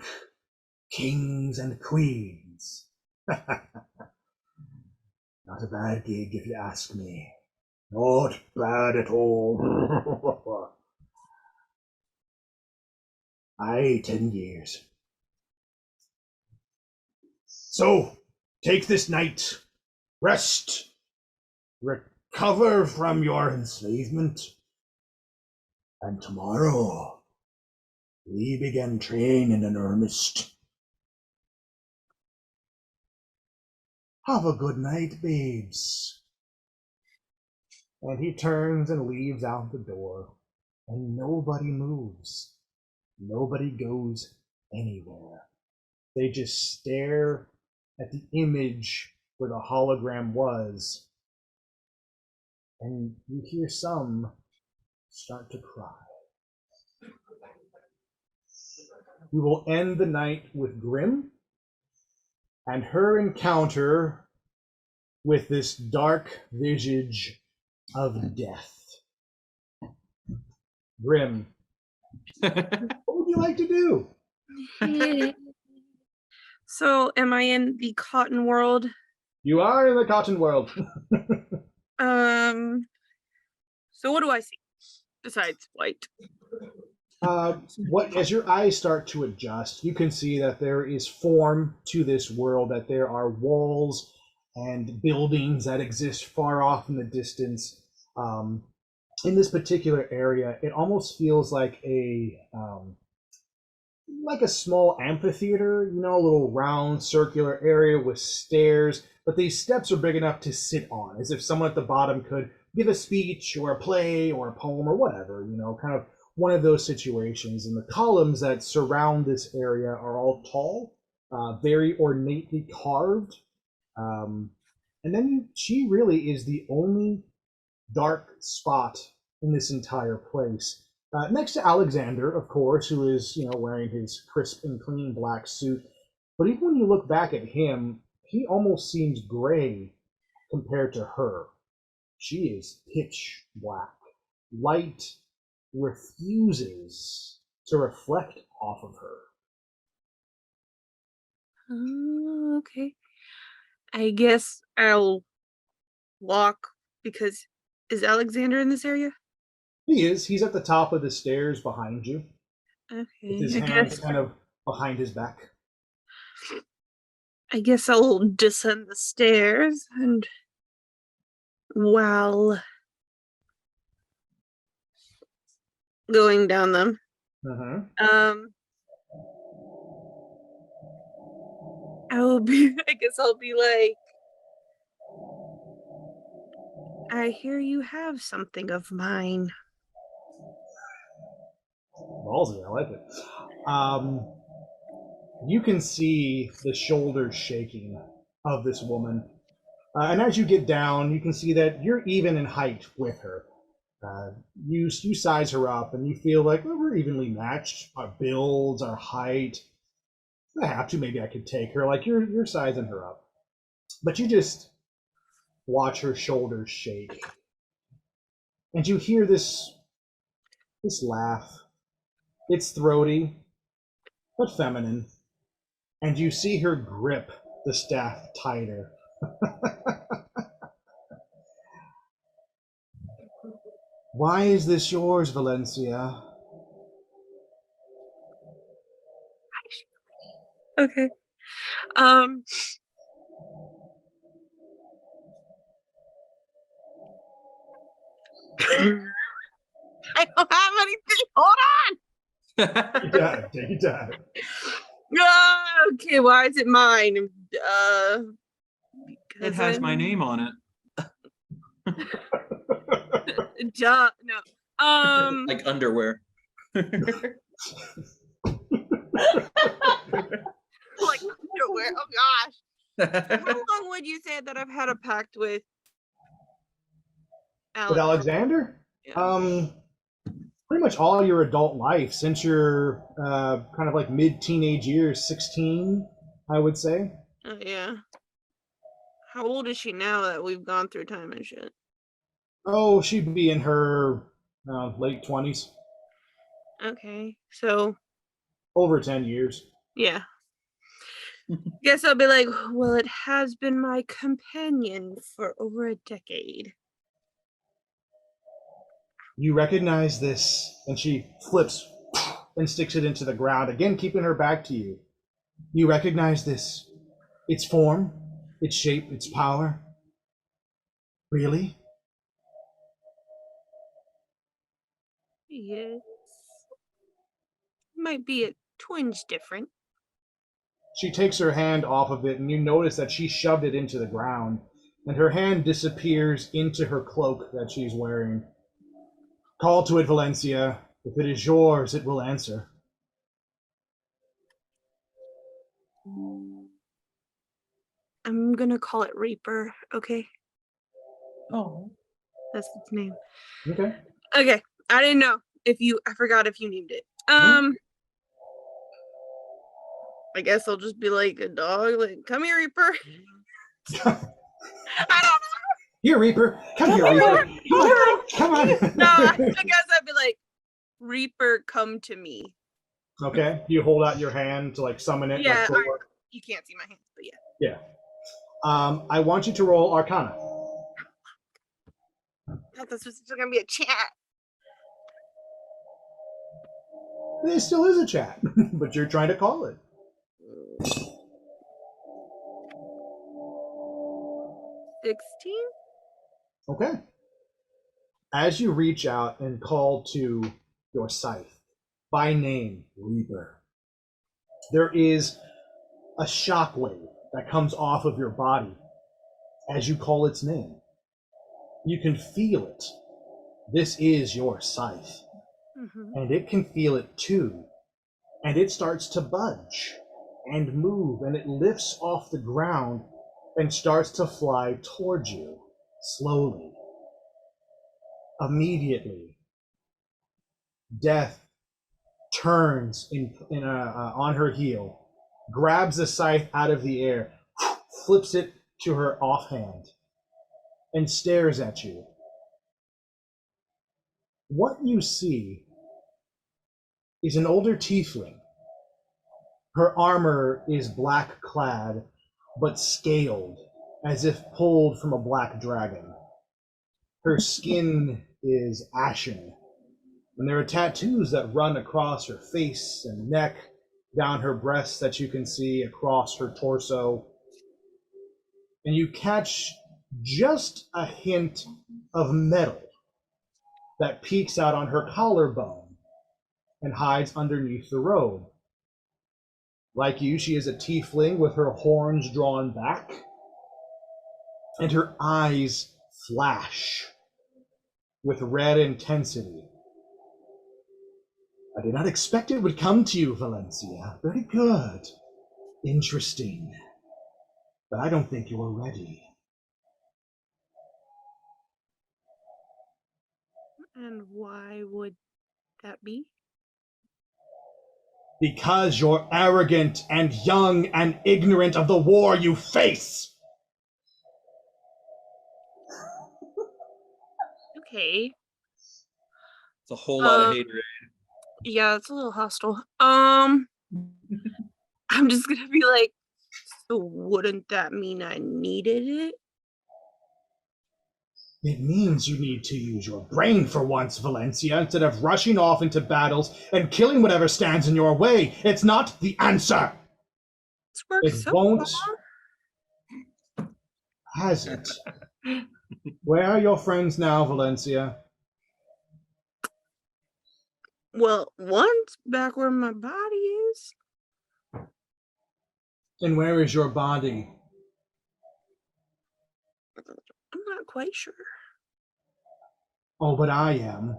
kings and queens. Not a bad gig, if you ask me. Not bad at all. Aye, 10 years. So, take this night, rest, recover from your enslavement, and tomorrow we begin training in earnest. Have a good night, babes. And he turns and leaves out the door, and nobody moves. Nobody goes anywhere. They just stare at the image where the hologram was, and you hear some start to cry. We will end the night with Grim and her encounter with this dark visage of death. Grim, what would you like to do? So, am I in the cotton world? You are in the cotton world. So what do I see besides white? As your eyes start to adjust, you can see that there is form to this world, that there are walls and buildings that exist far off in the distance. In this particular area, it almost feels like a small amphitheater, you know, a little round circular area with stairs, but these steps are big enough to sit on, as if someone at the bottom could give a speech or a play or a poem or whatever, you know, kind of one of those situations. And the columns that surround this area are all tall, very ornately carved. And then she really is the only dark spot in this entire place. Next to Alexander, of course, who is, you know, wearing his crisp and clean black suit. But even when you look back at him, he almost seems gray compared to her. She is pitch black. Light refuses to reflect off of her. Oh, okay. I guess I'll walk because is Alexander in this area? He is. He's at the top of the stairs behind you, with Okay, his hands kind of behind his back. I guess I'll descend the stairs and while going down them, I guess I'll be like, I hear you have something of mine. Ballsy, I like it. You can see the shoulders shaking of this woman. And as you get down, you can see that you're even in height with her. You size her up, and you feel like, well, we're evenly matched. Our builds, our height. If I have to, maybe I could take her. Like, you're sizing her up. But you just watch her shoulders shake. And you hear this laugh. It's throaty, but feminine. And you see her grip the staff tighter. Why is this yours, Valencia? Okay. I don't have anything. Hold on. Take your time. Okay, why is it mine? It has my name on it. No. Like underwear. Like underwear. Oh gosh. How long would you say that I've had a pact with Alex? With Alexander? Yeah. Pretty much all your adult life, since you're kind of like mid-teenage years, 16, I would say. Yeah. How old is she now that we've gone through time and shit? Oh, she'd be in her late 20s. Okay, so Over 10 years. yeah. Guess I'll be like, well, it has been my companion for over a decade. You recognize this, and she flips and sticks it into the ground, again keeping her back to you. You recognize this. Its form, its shape, its power. Really? Yes. Might be a twinge different. She takes her hand off of it, and you notice that she shoved it into the ground, and her hand disappears into her cloak that she's wearing. Call to it, Valencia. If it is yours, it will answer. I'm gonna call it Reaper, okay? Oh. That's its name. Okay. Okay. I didn't know I forgot if you named it. I guess I'll just be like a dog, like, come here, Reaper. I don't know. Here, Reaper. Come here, Reaper. Come on. No, I guess I'd be like, Reaper, come to me. Okay. You hold out your hand to like summon it. Yeah, like, you can't see my hands, but yeah. yeah. I want you to roll Arcana. I thought this was gonna be a chat. There still is a chat, but you're trying to call it. 16? Okay. As you reach out and call to your scythe, by name, Reaper, there is a shockwave that comes off of your body as you call its name. You can feel it. This is your scythe. Mm-hmm. And it can feel it too. And it starts to budge and move, and it lifts off the ground and starts to fly towards you slowly. Immediately, Death turns on her heel, grabs the scythe out of the air, flips it to her offhand, and stares at you. What you see is an older tiefling. Her armor is black clad, but scaled, as if pulled from a black dragon. Her skin is ashen, and there are tattoos that run across her face and neck, down her breasts that you can see, across her torso. And you catch just a hint of metal that peeks out on her collarbone and hides underneath the robe. Like you, she is a tiefling with her horns drawn back, and her eyes flash with red intensity. I did not expect it would come to you, Valencia. Very good. Interesting. But I don't think you are ready. And why would that be? Because you're arrogant and young and ignorant of the war you face. Okay. It's a whole lot of hatred. Yeah, it's a little hostile. I'm just gonna be like, so wouldn't that mean I needed it? It means you need to use your brain for once, Valencia, instead of rushing off into battles and killing whatever stands in your way. It's not the answer. It's worked It so won't. far. Has it? Where are your friends now, Valencia? Well, one's back where my body is. And where is your body? I'm not quite sure. Oh, but I am.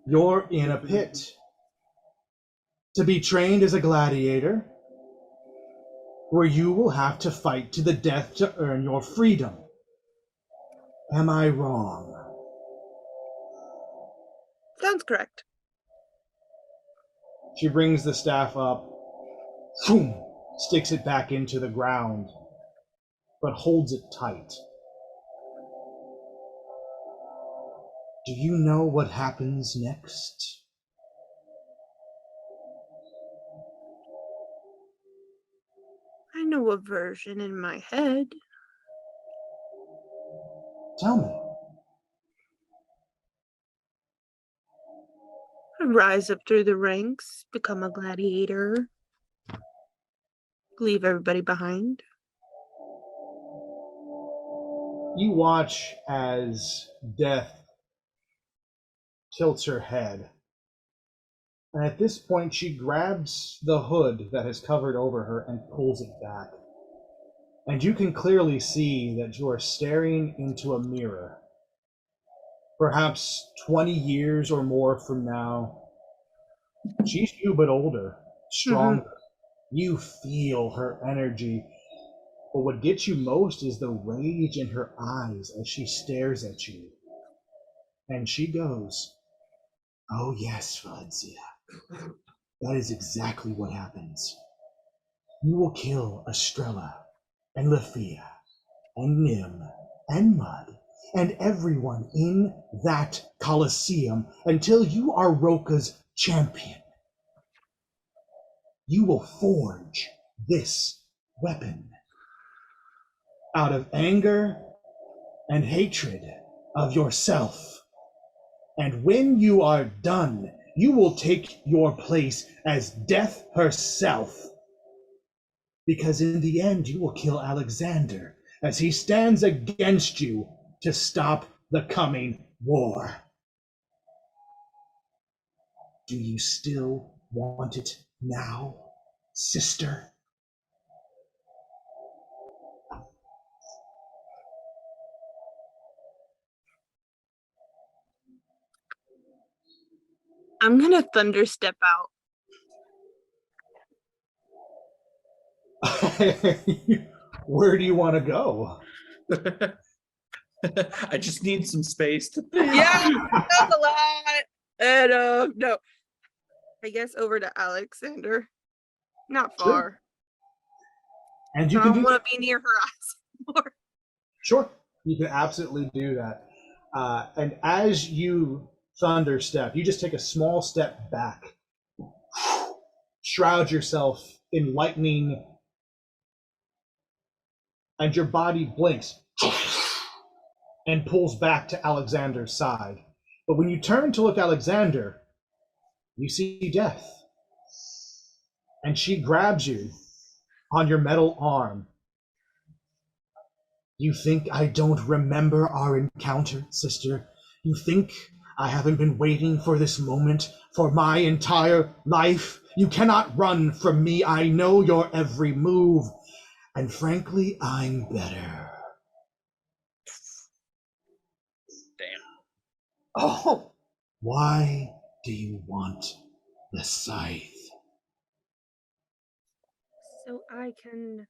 You're in a pit. To be trained as a gladiator, where you will have to fight to the death to earn your freedom. Am I wrong? Sounds correct. She brings the staff up, boom, sticks it back into the ground, but holds it tight. Do you know what happens next? I know a version in my head. Tell me. rise up through the ranks, become a gladiator, leave everybody behind. You watch as Death tilts her head. And at this point, she grabs the hood that has covered over her and pulls it back. And you can clearly see that you are staring into a mirror. Perhaps 20 years or more from now. She's you, but older, stronger. Mm-hmm. You feel her energy. But what gets you most is the rage in her eyes as she stares at you. And she goes, "Oh yes, Valencia. That is exactly what happens. You will kill Estrella and Lafia and Nim and Mud and everyone in that Colosseum until you are Roka's champion. You will forge this weapon out of anger and hatred of yourself. And when you are done, you will take your place as Death herself. Because in the end, you will kill Alexander as he stands against you to stop the coming war. Do you still want it now, sister?" I'm gonna thunder step out. Where do you want to go? I just need some space to Yeah, that's a lot. And no, I guess over to Alexander. Not far. Sure. And you I can don't want to be near her eyes more. Sure, you can absolutely do that. And as you thunder step, you just take a small step back, shroud yourself in lightning, and your body blinks and pulls back to Alexander's side. But when you turn to look Alexander, you see Death. And she grabs you on your metal arm. "You think I don't remember our encounter, sister? You think I haven't been waiting for this moment for my entire life? You cannot run from me. I know your every move. And frankly, I'm better." Damn. "Oh, why do you want the scythe?" So I can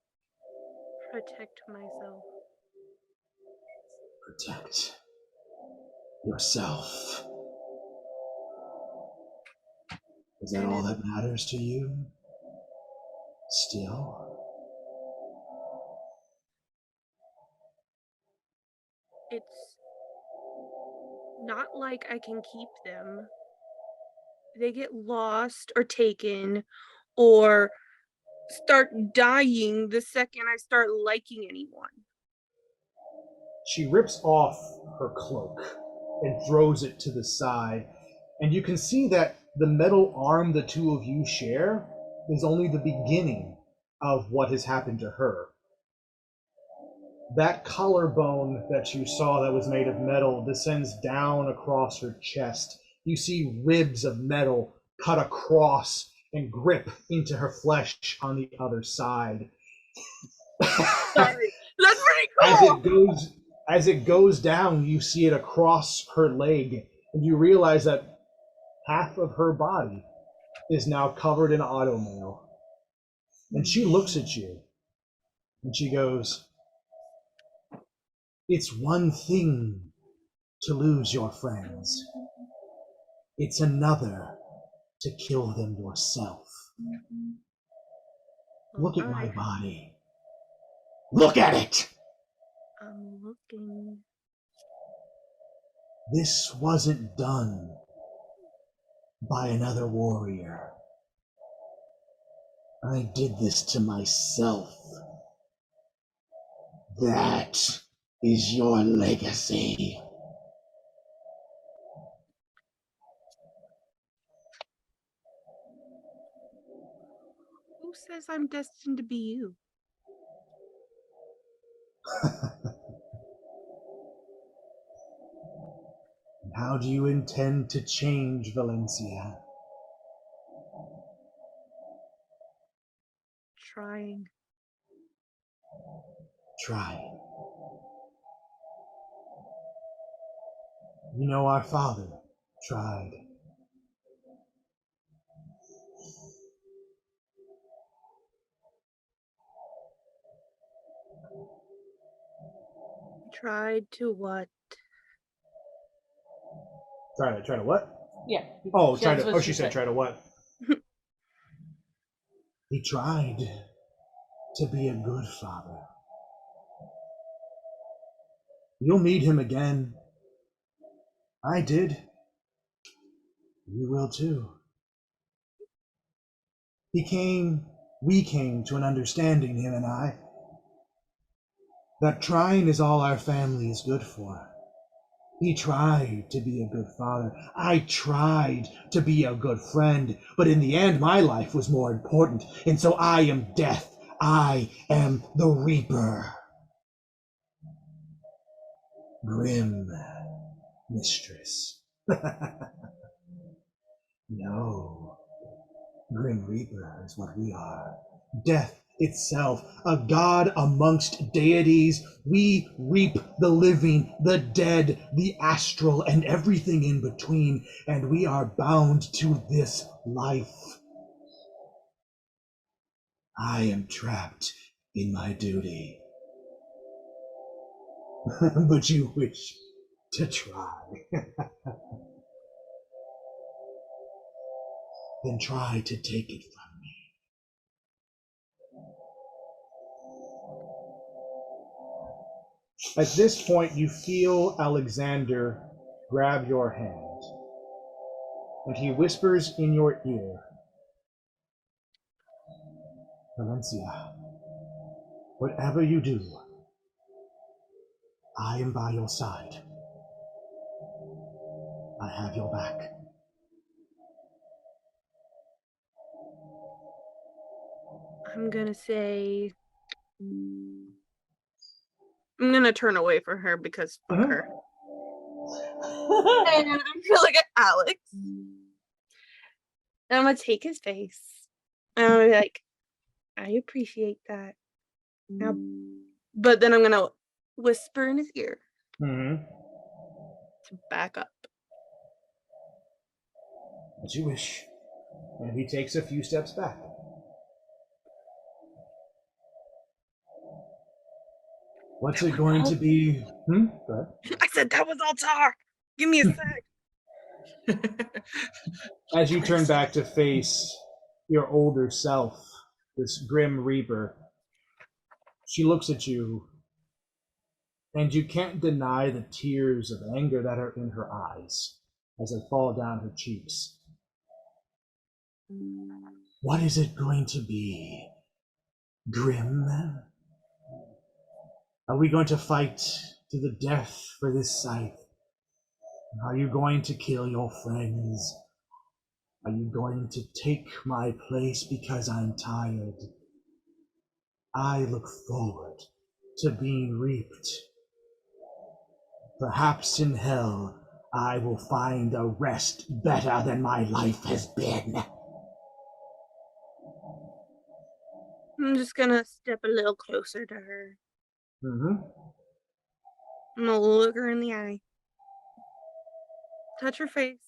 protect myself. Protect yourself. Is that all that matters to you? Still? It's not like I can keep them. They get lost or taken or start dying the second I start liking anyone. She rips off her cloak and throws it to the side. And you can see that the metal arm the two of you share is only the beginning of what has happened to her. That collarbone that you saw that was made of metal descends down across her chest. You see ribs of metal cut across and grip into her flesh on the other side. Sorry. That's pretty cool. As it goes down, you see it across her leg, and you realize that half of her body is now covered in automail. And she looks at you, and she goes, "It's one thing to lose your friends. It's another to kill them yourself. Look at my body. Look at it! I'm looking. This wasn't done by another warrior. I did this to myself. That is your legacy." says I'm destined to be you? How do you intend to change Valencia? Trying. Try. You know, our father tried. Tried to what? Try to what? Yeah. Oh, try That's to. what Oh, she said try to what? He tried to be a good father. You'll meet him again. I did. You will too. We came to an understanding, him and I, that trying is all our family is good for. He tried to be a good father. I tried to be a good friend. But in the end, my life was more important. And so I am death. I am the Reaper. Grim mistress. No. Grim Reaper is what we are. Death itself, a god amongst deities. We reap the living, the dead, the astral, and everything in between, and we are bound to this life. I am trapped in my duty. But you wish to try. Then try to take it from me. At this point, you feel Alexander grab your hand, and he whispers in your ear, Valencia, whatever you do, I am by your side. I have your back. I'm gonna say. I'm gonna turn away from her because fuck her. And I'm gonna look at Alex. And I'm gonna take his face. And I'm gonna be like, I appreciate that. Now, but then I'm gonna whisper in his ear Mm-hmm. to back up. As you wish. And he takes a few steps back. What's it going to be? Go ahead. I said that was all talk. Give me a sec. As you turn back to face your older self, this Grim Reaper, she looks at you, and you can't deny the tears of anger that are in her eyes as they fall down her cheeks. What is it going to be? Grim? Are we going to fight to the death for this scythe? Are you going to kill your friends? Are you going to take my place because I'm tired? I look forward to being reaped. Perhaps in hell I will find a rest better than my life has been. I'm just gonna step a little closer to her. Mm-hmm. I'm gonna look her in the eye. Touch her face.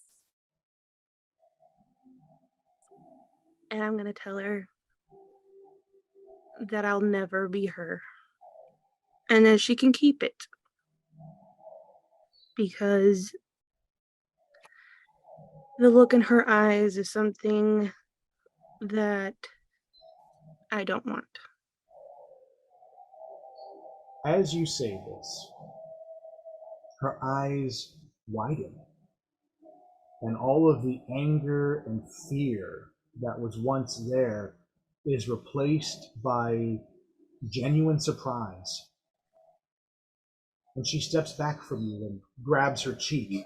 And I'm gonna tell her that I'll never be her. And that she can keep it. Because the look in her eyes is something that I don't want. As you say this, her eyes widen, and all of the anger and fear that was once there is replaced by genuine surprise. And she steps back from you and grabs her cheek,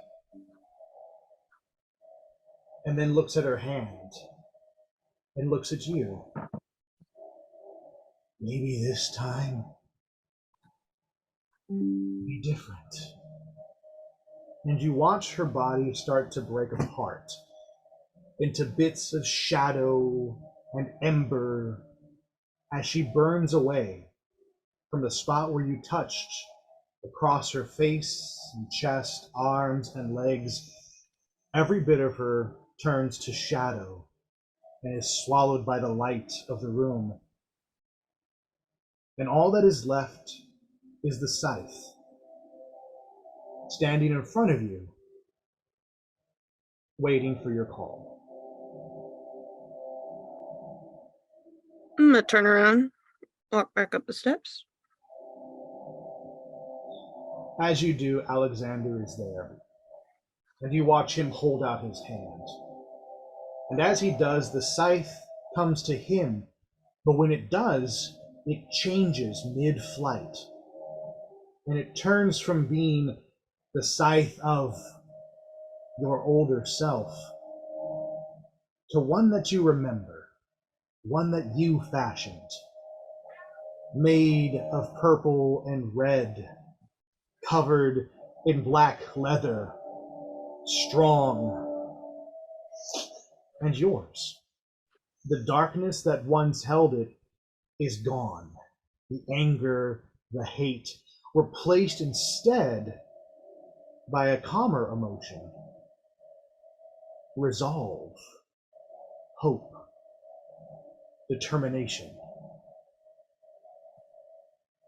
and then looks at her hand, and looks at you. maybe this time be different. And you watch her body start to break apart into bits of shadow and ember as she burns away from the spot where you touched, across her face and chest, arms and legs. Every bit of her turns to shadow and is swallowed by the light of the room. And all that is left is the scythe, standing in front of you, waiting for your call. I'm gonna turn around, walk back up the steps. As you do, Alexander is there, and you watch him hold out his hand. And as he does, the scythe comes to him, but when it does, it changes mid-flight, and it turns from being the scythe of your older self to one that you remember, one that you fashioned, made of purple and red, covered in black leather, strong, and yours. The darkness that once held it is gone. The anger, the hate, replaced instead by a calmer emotion. Resolve, hope, determination.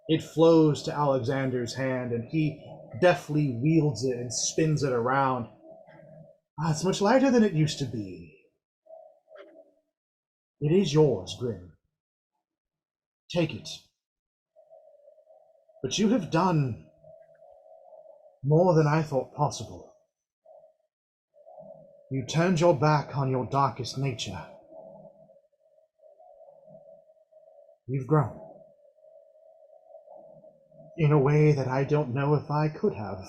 It flows to Alexander's hand, and he deftly wields it and spins it around. It's much lighter than it used to be. It is yours, Grim. Take it. But you have done more than I thought possible. You turned your back on your darkest nature. You've grown. In a way that I don't know if I could have.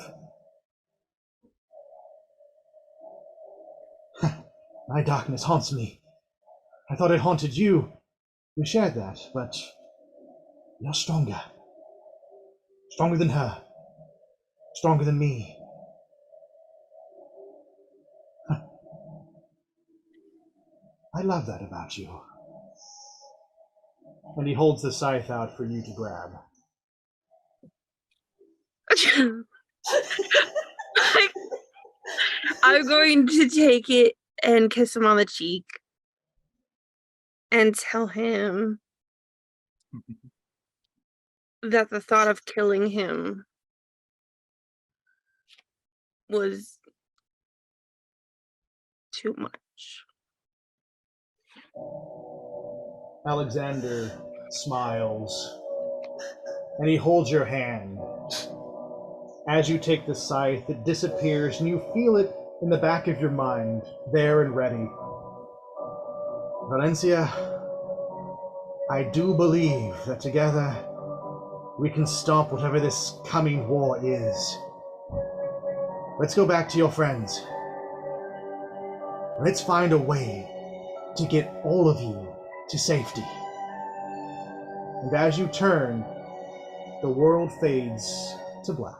My darkness haunts me. I thought it haunted you. We shared that, but you're stronger. Stronger than her. Stronger than me. I love that about you. And he holds the scythe out for you to grab. I'm going to take it and kiss him on the cheek and tell him that the thought of killing him was too much. Alexander smiles, and he holds your hand. As you take the scythe, it disappears, and you feel it in the back of your mind, there and ready. Valencia, I do believe that together we can stop whatever this coming war is. Let's go back to your friends. Let's find a way to get all of you to safety. And as you turn, the world fades to black.